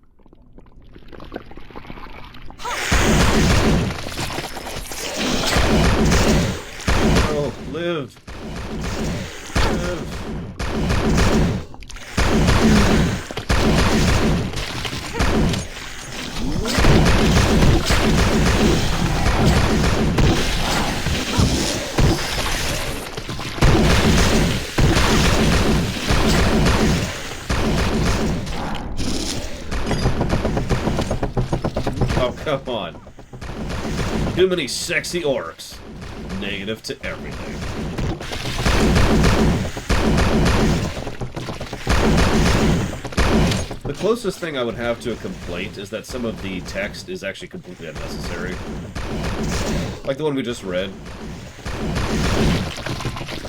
A: Oh, live! Live! Oh, come on. Too many sexy orcs. Negative to everything. The closest thing I would have to a complaint is that some of the text is actually completely unnecessary. Like the one we just read.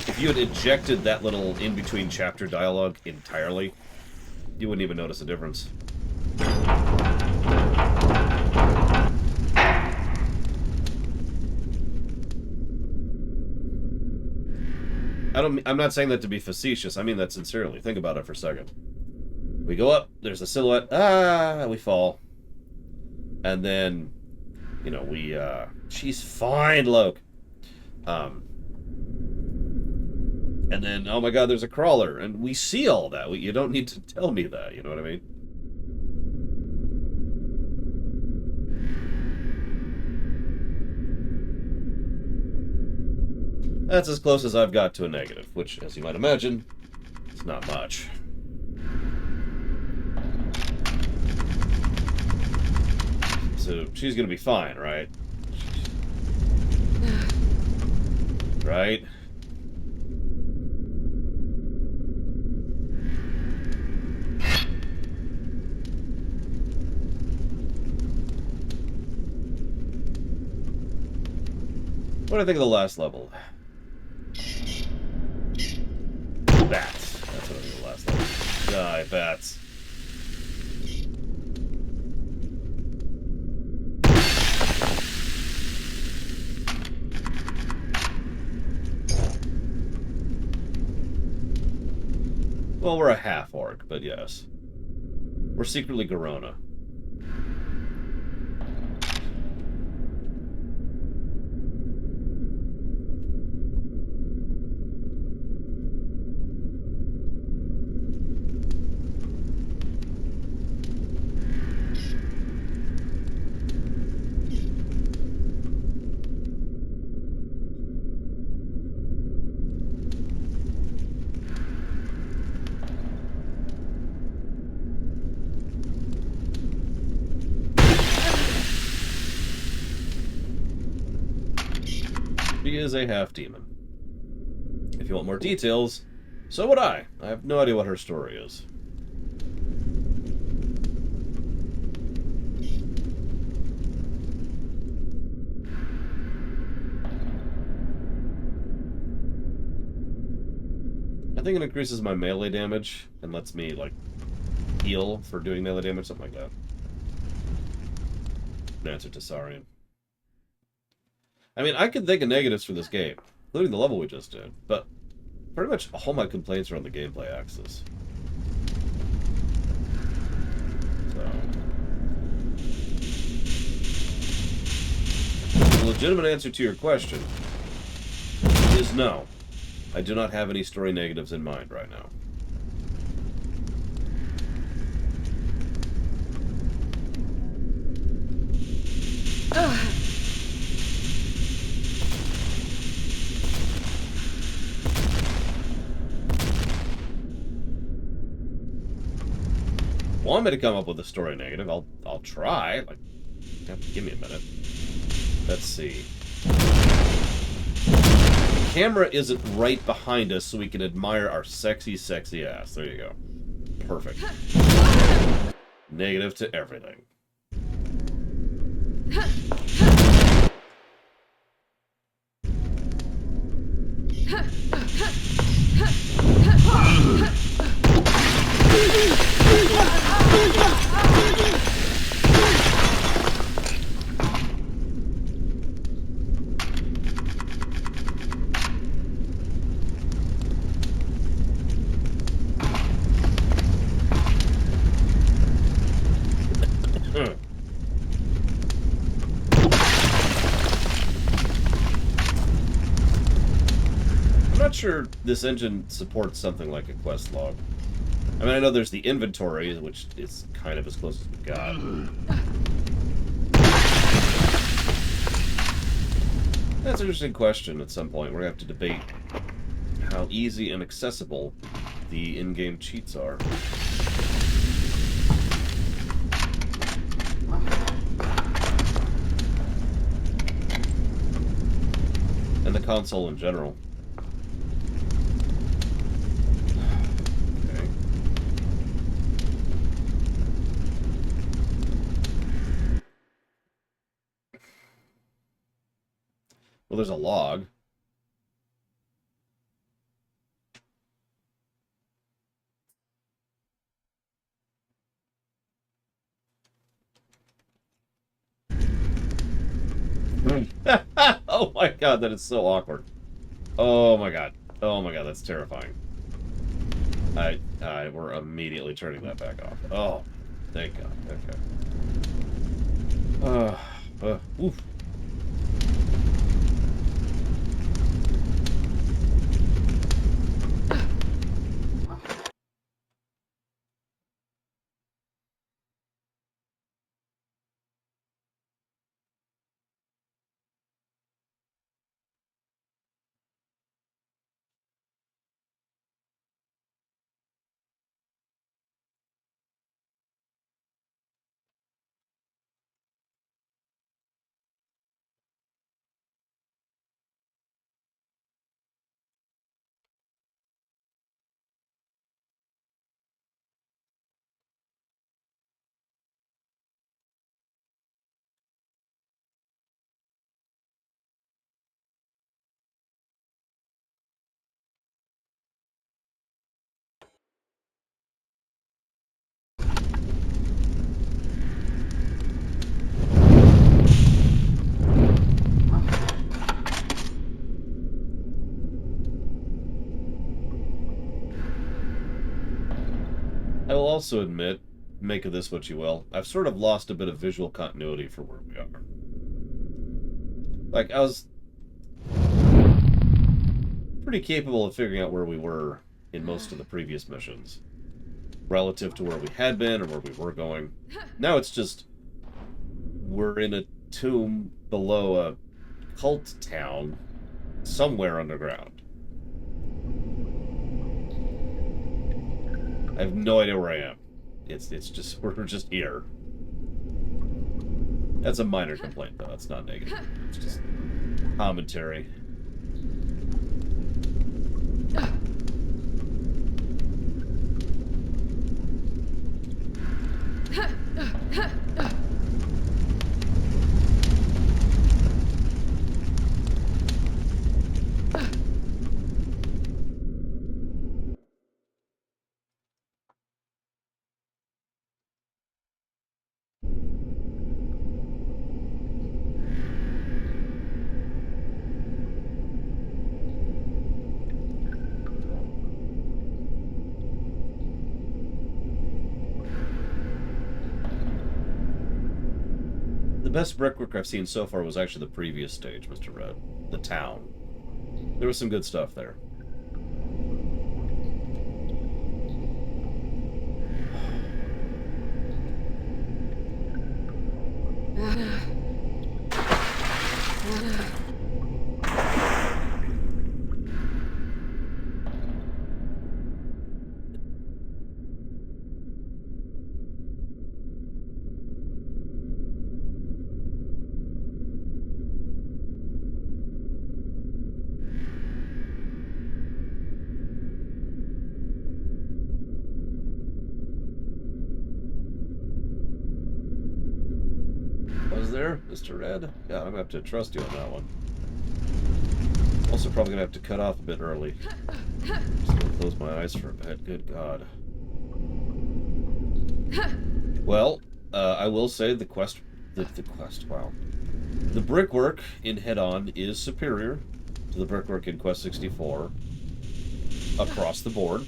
A: If you had ejected that little in-between chapter dialogue entirely, you wouldn't even notice a difference. I'm not saying that to be facetious. I mean that sincerely. Think about it for a second. We go up, there's a silhouette, we fall. And then, you know, she's fine, Loke. And then, oh my god, there's a crawler. And we see all that. You don't need to tell me that, you know what I mean? That's as close as I've got to a negative, which, as you might imagine, is not much. So she's gonna be fine, right? Right? What do I think of the last level? Bats. That's what I think of the last level. Die, bats. Well, we're a half-orc, but yes. We're secretly Garona. She is a half-demon. If you want more details, so would I. I have no idea what her story is. think it increases my melee damage and lets me, like, heal for doing melee damage, something like that. An answer to Saurian. I mean, I can think of negatives for this game, including the level we just did, but pretty much all my complaints are on the gameplay axis. So, the legitimate answer to your question is no. I do not have any story negatives in mind right now. Want me to come up with a story negative? I'll try. Like, you have to give me a minute. Let's see. The camera isn't right behind us, so we can admire our sexy, sexy ass. There you go. Perfect. Negative to everything. I'm not sure this engine supports something like a quest log. I mean, I know there's the inventory, which is kind of as close as we got. That's an interesting question at some point. We're going to have to debate how easy and accessible the in-game cheats are. And the console in general. Okay. Well, there's a log. Oh my god, that is so awkward. Oh my god. Oh my god, that's terrifying. We're immediately turning that back off. Oh, thank god. Okay. Oof. I will also admit, make of this what you will, I've sort of lost a bit of visual continuity for where we are. Like, I was pretty capable of figuring out where we were in most of the previous missions, relative to where we had been or where we were going. Now it's just, we're in a tomb below a cult town somewhere underground. I have no idea where I am. It's just, we're just here. That's a minor complaint, though. That's not negative. It's just commentary. best brickwork I've seen so far was actually the previous stage, Mr. Red. The town. There was some good stuff there. Was there, Mr. Red? Yeah, I'm gonna have to trust you on that one. Also, probably gonna have to cut off a bit early. Just gonna close my eyes for a bit. Good God. Well, I will say the quest. Wow. The brickwork in Hedon is superior to the brickwork in Quest 64 across the board.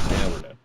A: Yeah, we're dead.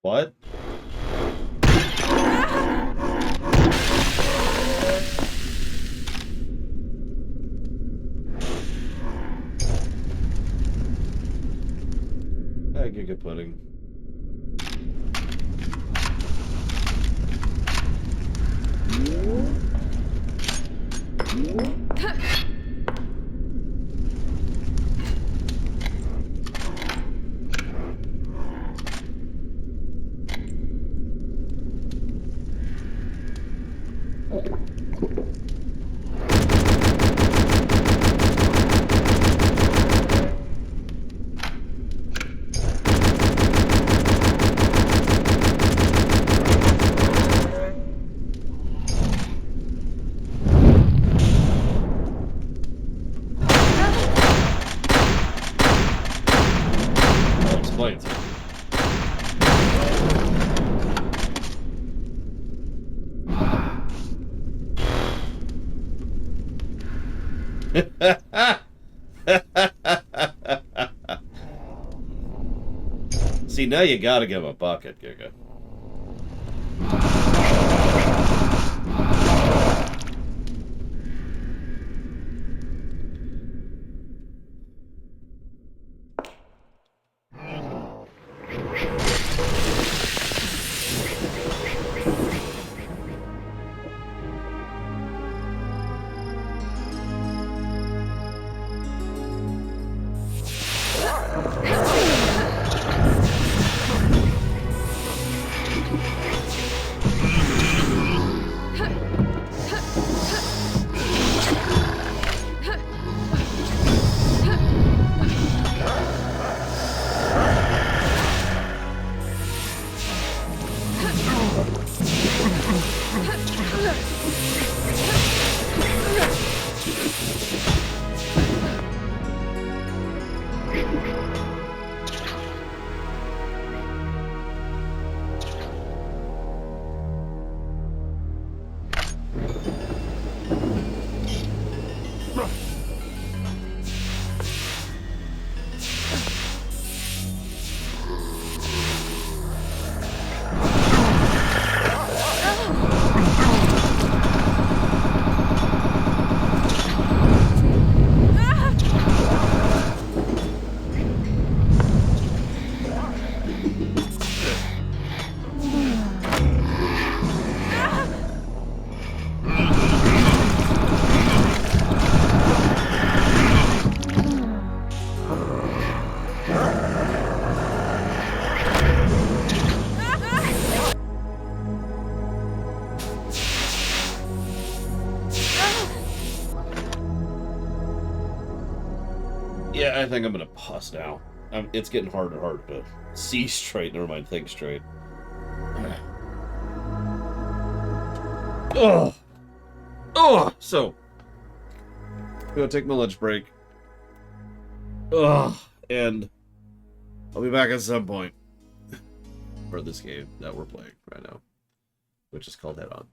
A: What? Hey, Giga Pudding. That explains it. See, now you gotta give him a bucket, Giga. I think I'm gonna pause now. It's getting harder and harder to see straight. Never mind, think straight. Oh, so I'm gonna take my lunch break. And I'll be back at some point for this game that we're playing right now, which is called Hedon.